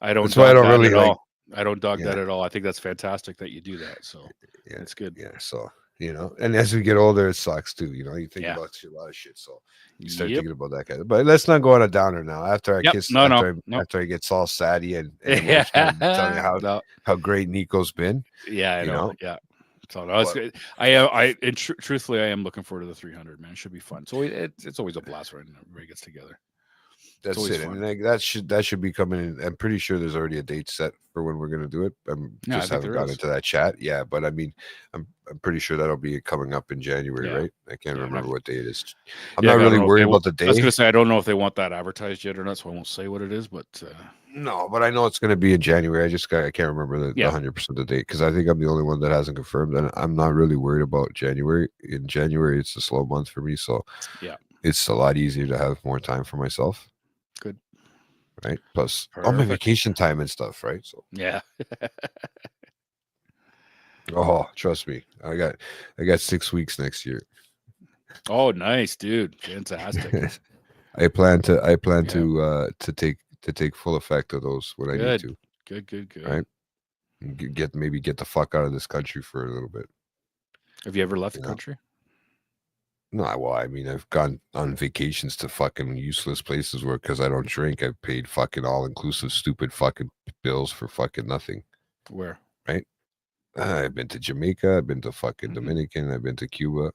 I don't. That's why I dog don't that really at like- all. I don't dog that Yeah. at all. I think that's fantastic that you do that. So Yeah. it's good. Yeah. So and as we get older, it sucks too. You think Yeah. about a lot of shit. So you start Yep. thinking about that kind of. But let's not go on a downer now. After I Yep. kiss, No, after I get all saddy and Yeah. emotional, tell me No. how great Nico's been. Yeah, I You know. know? Yeah. So no, it's good. And truthfully, I am looking forward to the 300. Man, it should be fun. So it's always a blast when everybody gets together. That's always it. fun. And like, that should be coming in. I'm pretty sure there's already a date set for when we're gonna do it. Yeah, I Just think haven't there got is. into that chat. Yeah, but I mean, I'm pretty sure that'll be coming up in January, Yeah. right? I can't Yeah, remember what day it is. I'm Yeah, not I don't really know if worried they about want- the I was day. gonna say I don't know if they want that advertised yet or not, so I won't say what it is. But No, but I know it's gonna be in January. I can't remember the Yeah. 100% the date because I think I'm the only one that hasn't confirmed, and I'm not really worried about January. In January, it's a slow month for me, so Yeah. it's a lot easier to have more time for myself. Good. Right. Plus, all my Perfect. vacation time and stuff. Right. So. yeah, Oh, trust me, I got 6 weeks next year. oh nice, dude, fantastic. I plan to Yeah. to take full effect of those when I need Good. to. Good. Right. Get the fuck out of this country for a little bit. Have you ever left the Yeah. country? No, well, I mean, I've gone on vacations to fucking useless places where because I don't drink, I've paid fucking all inclusive stupid fucking bills for fucking nothing. Where? I've been to Jamaica, I've been to fucking Mhm. Dominican, I've been to Cuba.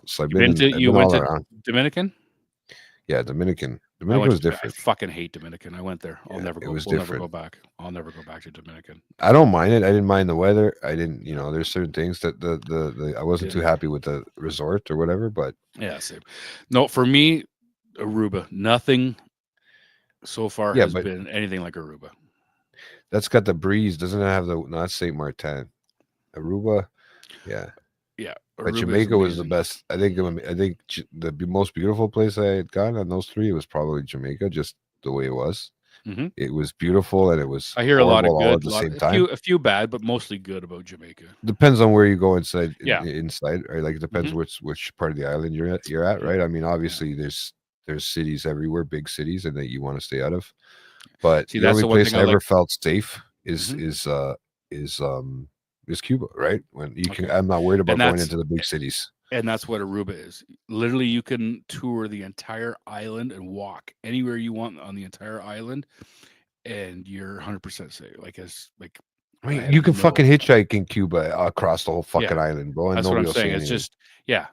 So I've You went I've been to all around. Dominican? Yeah, Dominican. I Dominican went was to, I different. fucking hate Dominican. I went there. I'll Yeah, never it go. was We'll never go different. back. I'll never go back to Dominican. I don't mind it. I didn't mind the weather. I didn't, there's certain things that I wasn't too Didn't- happy with the resort or whatever, but Yeah, same. No, for me, Aruba. Nothing so far Yeah, has but- been anything like Aruba. that's got the breeze. Doesn't it have not Saint Martin? Aruba, yeah. Yeah, But Aruba is Jamaica was the amazing. best. I think the most beautiful place I had gone on those three was probably Jamaica, just the way it was. Mhm. It was beautiful and it was I hear a lot of horrible all good, at the same a time. few bad, but mostly good about Jamaica. Depends on where you go inside. Yeah. Inside, right? Like it depends Mhm. which part of the island you're at, Yeah. right? I mean, obviously there's cities everywhere, big cities, and that you want to stay out of. But See, the that's only the one place thing I I ever like. felt safe is Mhm. is Cuba, right? When you can, Okay. I'm not worried about going that's- into the big cities. And that's what Aruba is. Literally, you can tour the entire island and walk anywhere you want on the entire island, and you're 100% safe. I mean, have you can no- fucking hitchhike in Cuba across the whole fucking Yeah. island, bro. And That's what nobody I'm will say saying. It's anything. just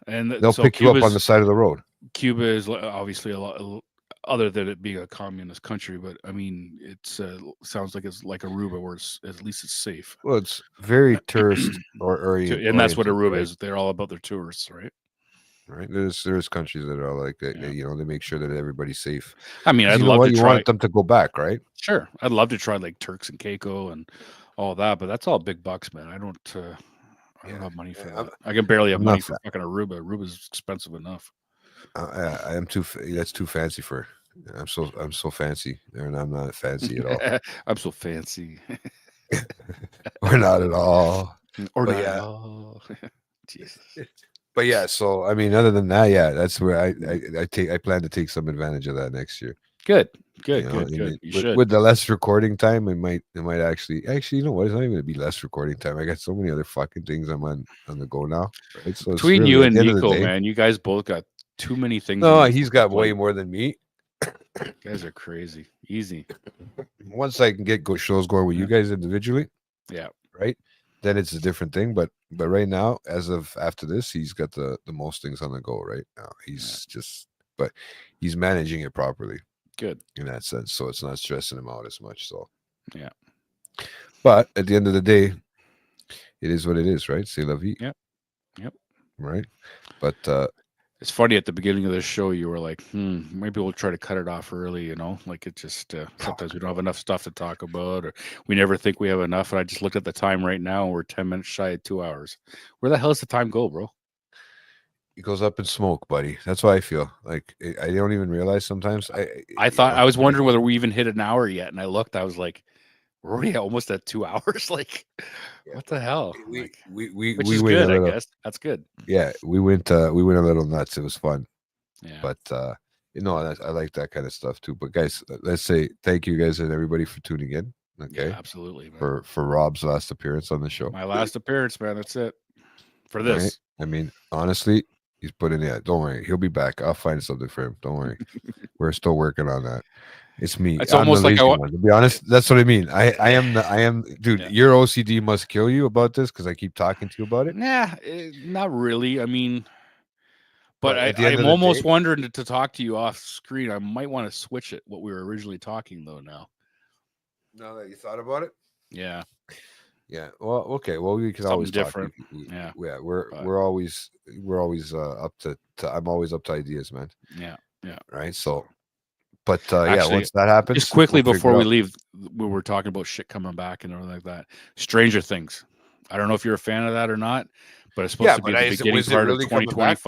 and They'll so pick you up on Cuba's- the side of the road. Cuba is obviously a lot other than it being a communist country, but I mean, it's sounds like it's like Aruba, where it's at least it's safe. Well, it's very tourist And that's what oriented, Aruba right? is. They're all about their tourists, right? Right? There's countries that are like that. Yeah. They make sure that everybody's safe. I mean, 'Cause I'd you know love what? to You try. want them to go back, right? Sure, I'd love to try like Turks and Caicos and all that, but that's all big bucks, man. I don't Yeah. have money for I'm- that. I can barely have I'm not money for fucking Aruba. Aruba's expensive enough. I am that's too fancy for. I'm so fancy, and I'm not fancy at all. I'm so fancy. We're not at all. Or But not at yeah. all. Jesus. But yeah, so I mean, other than that, yeah, that's where I plan to take some advantage of that next year. Good. You know, and You with, should. with the less recording time, it might actually you know what? It's not even gonna be less recording time. I got so many other fucking things I'm on the go now. Right? So it's Between really, you at and the end of the Nico, day- man, you guys both got too many things. No, on your he's got fucking way plate. more than me. You guys are crazy. Easy. Once I can get shows going with you guys individually, Yeah. right? Then it's a different thing. But right now, as of after this, he's got the most things on the go right now. He's but he's managing it properly Good. in that sense. So it's not stressing him out as much. So Yeah. But at the end of the day, it is what it is, right? C'est la vie. Yep. Right. But It's funny at the beginning of the show, you were like, maybe we'll try to cut it off early, like it just sometimes we don't have enough stuff to talk about, or we never think we have enough. And I just looked at the time right now, and we're 10 minutes shy of 2 hours. Where the hell does the time go, bro? it goes up in smoke, buddy. That's why I feel like I don't even realize sometimes. I thought I was wondering whether we even hit an hour yet, and I looked, I was like, we're already almost at 2 hours. Like, what the hell? we Which went is a good, little, I guess. That's good. Yeah, we went a little nuts. It was fun. Yeah. But I like that kind of stuff too. But guys, let's say thank you guys and everybody for tuning in. Okay, Yeah, absolutely, man. for Rob's last appearance on the show. My last appearance, man. That's it for All this. right? I mean, honestly, he's put in. Yeah, don't worry, he'll be back. I'll find something for him. Don't worry, we're still working on that. It's me. It's I'm almost the like lazy one. To be honest, that's what I mean. I am, dude. Yeah. Your OCD must kill you about this because I keep talking to you about it. Nah, not really. I mean, but But at the end I'm of the almost day- wondering to talk to you off screen. I might want to switch it. What we were originally talking though. Now, Now that you thought about it, yeah, yeah. Well, okay. Well, we can Something always different. talk. Yeah. We're But- always up to. I'm always up to ideas, man. yeah. Right. So, but yeah, Actually, once that happens, Just quickly we'll before figure we it out. leave, we were talking about shit coming back and everything like that. Stranger Things. I don't know if you're a fan of that or not, but it's supposed Yeah, to be but the is it- beginning was it part really of coming back?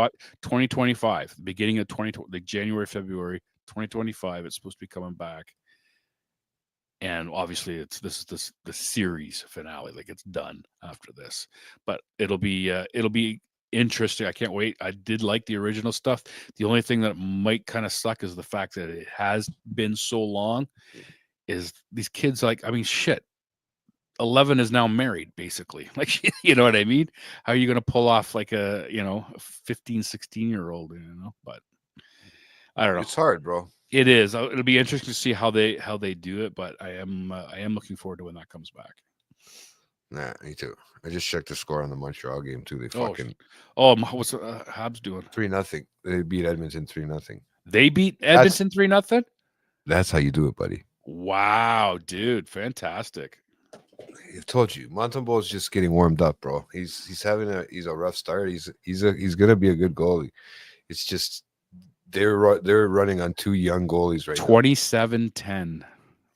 2025, the beginning of 2020, like January, February 2025. It's supposed to be coming back. And obviously this is the series finale, like it's done after this, but it'll be interesting. I can't wait. I did like the original stuff. The only thing that might kind of suck is the fact that it has been so long. Is these kids like? I mean, shit. 11 is now married, basically. Like, you know what I mean? How are you going to pull off like a 15, 16-year-old? But I don't know. It's hard, bro. It is. It'll be interesting to see how they do it. But I am looking forward to when that comes back. Nah, me too. I just checked the score on the Montreal game too. They fucking What's Habs doing? 3-0. They beat Edmonton 3-0. They beat Edmonton 3-0. That's how you do it, buddy. Wow, dude, fantastic. I've told you, Montembeault is just getting warmed up, bro. He's having a rough start. He's gonna be a good goalie. It's just they're running on two young goalies right now. 27-10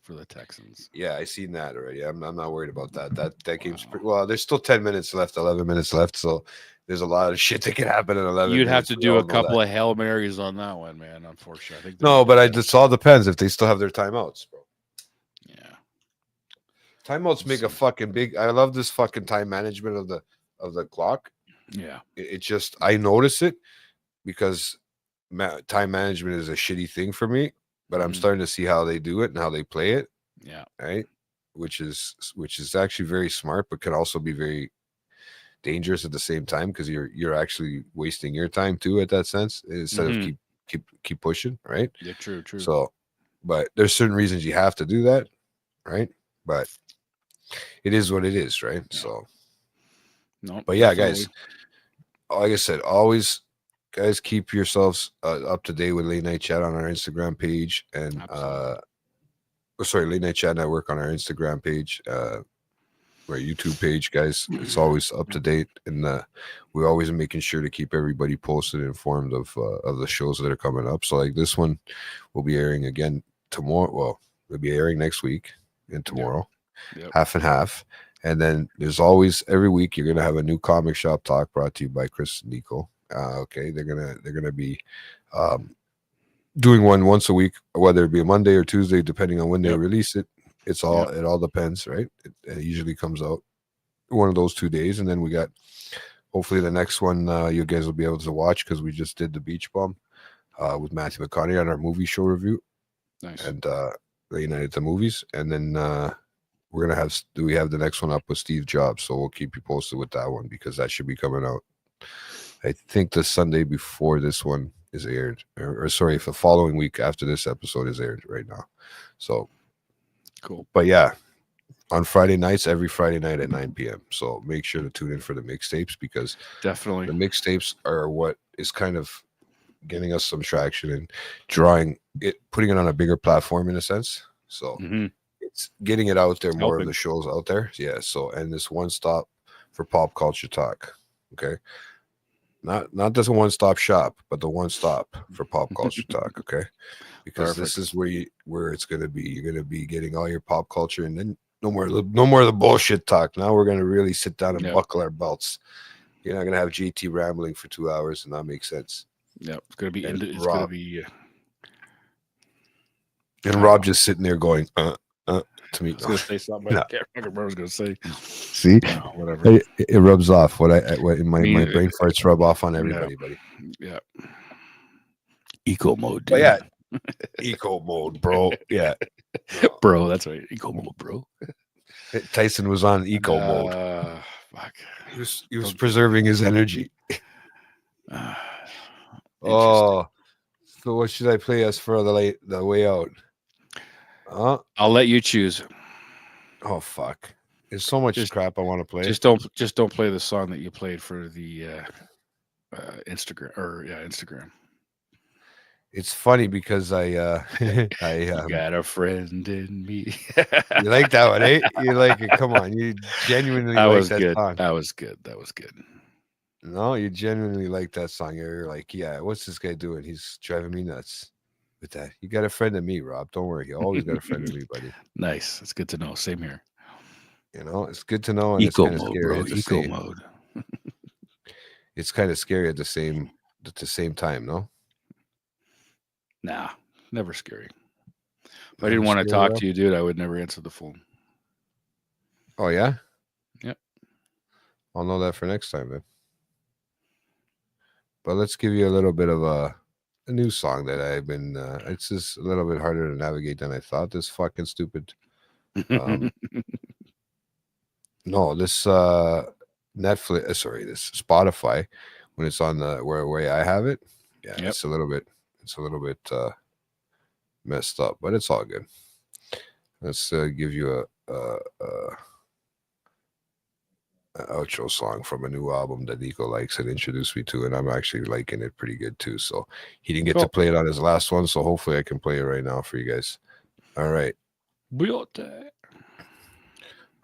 for the Texans. Yeah, I seen that already. I'm not worried about that. That game's pretty well. There's still 10 minutes left, 11 minutes left, so there's a lot of shit that can happen in 11 You'd have minutes. to We do all a know couple that. of Hail Marys on that one, man. Unfortunately, I think No, but it all depends if they still have their timeouts, bro. yeah. Timeouts make a fucking big. I love this fucking time management of the clock. Yeah. It just I notice it because time management is a shitty thing for me. But I'm Mhm. starting to see how they do it and how they play it. Yeah. Right, which is actually very smart, but can also be very dangerous at the same time because you're actually wasting your time too at that sense instead of keep pushing, right? Yeah, true. So, but there's certain reasons you have to do that, right? But it is what it is, right? Yeah. So, No, but yeah, definitely. guys, like I said, always, guys, keep yourselves up to date with Late Night Chat on our Instagram page and Late Night Chat Network on our Instagram page, our YouTube page, guys. It's always up to date, and we're always making sure to keep everybody posted and informed of the shows that are coming up. So, like this one will be airing again tomorrow. Well, it'll be airing next week and tomorrow, half and half. And then there's always every week you're gonna have a new comic shop talk brought to you by Chris and Nico. Okay, they're gonna be doing one once a week, whether it be a Monday or Tuesday, depending on when they release it. It all depends, right? It usually comes out one of those 2 days, and then we got hopefully the next one you guys will be able to watch because we just did the Beach Bum with Matthew McConaughey on our movie show review. Nice. And Late Night at the Movies, and then we're gonna have the next one up with Steve Jobs, so we'll keep you posted with that one because that should be coming out. I think the Sunday before this one is aired, or sorry, if the following week after this episode is aired right now. So Cool. But yeah, on Friday nights, every Friday night at 9 p.m. So make sure to tune in for the mixtapes because Definitely the mixtapes are what is kind of getting us some traction and putting it on a bigger platform in a sense. So it's getting it out there, more of the shows out there. Yeah. So, and this one stop for pop culture talk. Okay. Not just a one-stop shop, but the one stop for pop culture talk. Okay. Because this is where it's going to be. You're going to be getting all your pop culture, and then no more of the bullshit talk. Now we're going to really sit down and buckle our belts. You're not going to have GT rambling for 2 hours and not make sense. Yeah, it's going to be. It's Rob, going to be. And Rob just sitting there going, to me. I was going to say something, but I can't remember what I was going to say. See, whatever. It rubs off. What my brain farts rub off on everybody, buddy. Yeah. Eco mode, dude. But yeah, eco mode, bro. Yeah, bro. That's right. Eco mode, bro. Tyson was on eco mode. Fuck. He was preserving his energy. Oh, so what should I play us for the way out? I'll let you choose. Oh fuck! There's so much Just- crap I want to play. Just don't play the song that you played for the Instagram Instagram. It's funny because I You got a friend in me. you like that one, eh? You like it? Come on, you genuinely That like was that good. song. That was good. That was good. No, you genuinely like that song. You're like, yeah, what's this guy doing? He's driving me nuts with that. You got a friend in me, Rob. Don't worry. You always got a friend in me, buddy. Nice. It's good to know. Same here. You know, it's good to know, and it's Eco kind of mode, scary bro. at the Eco same. mode. It's kind of scary at the same time, no? Nah, never scary. If I Never didn't want to scary, talk Rob? to you, dude, I would never answer the phone. Oh yeah. Yep. I'll know that for next time, man. But let's give you a little bit of a new song that I've been. It's just a little bit harder to navigate than I thought. This fucking stupid. No, this Netflix. Sorry, this Spotify. When it's on the where I have it, yeah, Yep. it's a little bit messed up, but it's all good. Let's give you a outro song from a new album that Nico likes and introduced me to, and I'm actually liking it pretty good too. So he didn't get to Cool. play it on his last one, so hopefully I can play it right now for you guys. All right.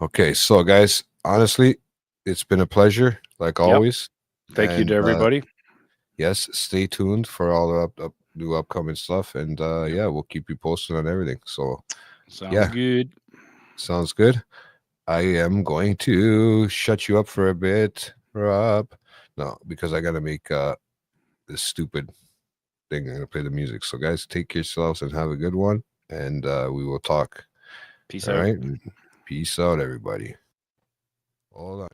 Okay, so guys, honestly, it's been a pleasure, like always. Thank you And, to everybody. Yes, stay tuned for all the new upcoming stuff, and yeah, we'll keep you posted on everything. So Sounds yeah. good. sounds good. I am going to shut you up for a bit, Rob. No, because I gotta make this stupid thing. I'm gonna play the music. So guys, take yourselves and have a good one, and we will talk. Peace All out. right. Peace out, everybody. Hold on.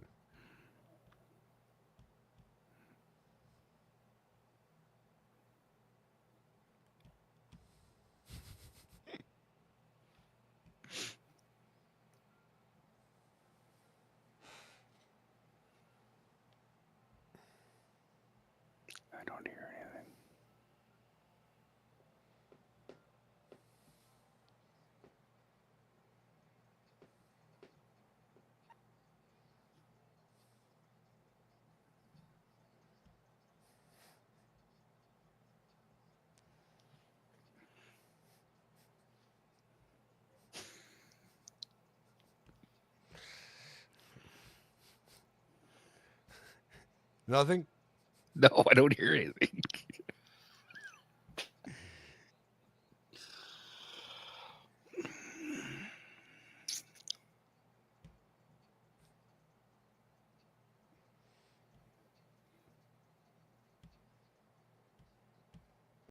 I don't hear anything. Nothing. No, I don't hear anything.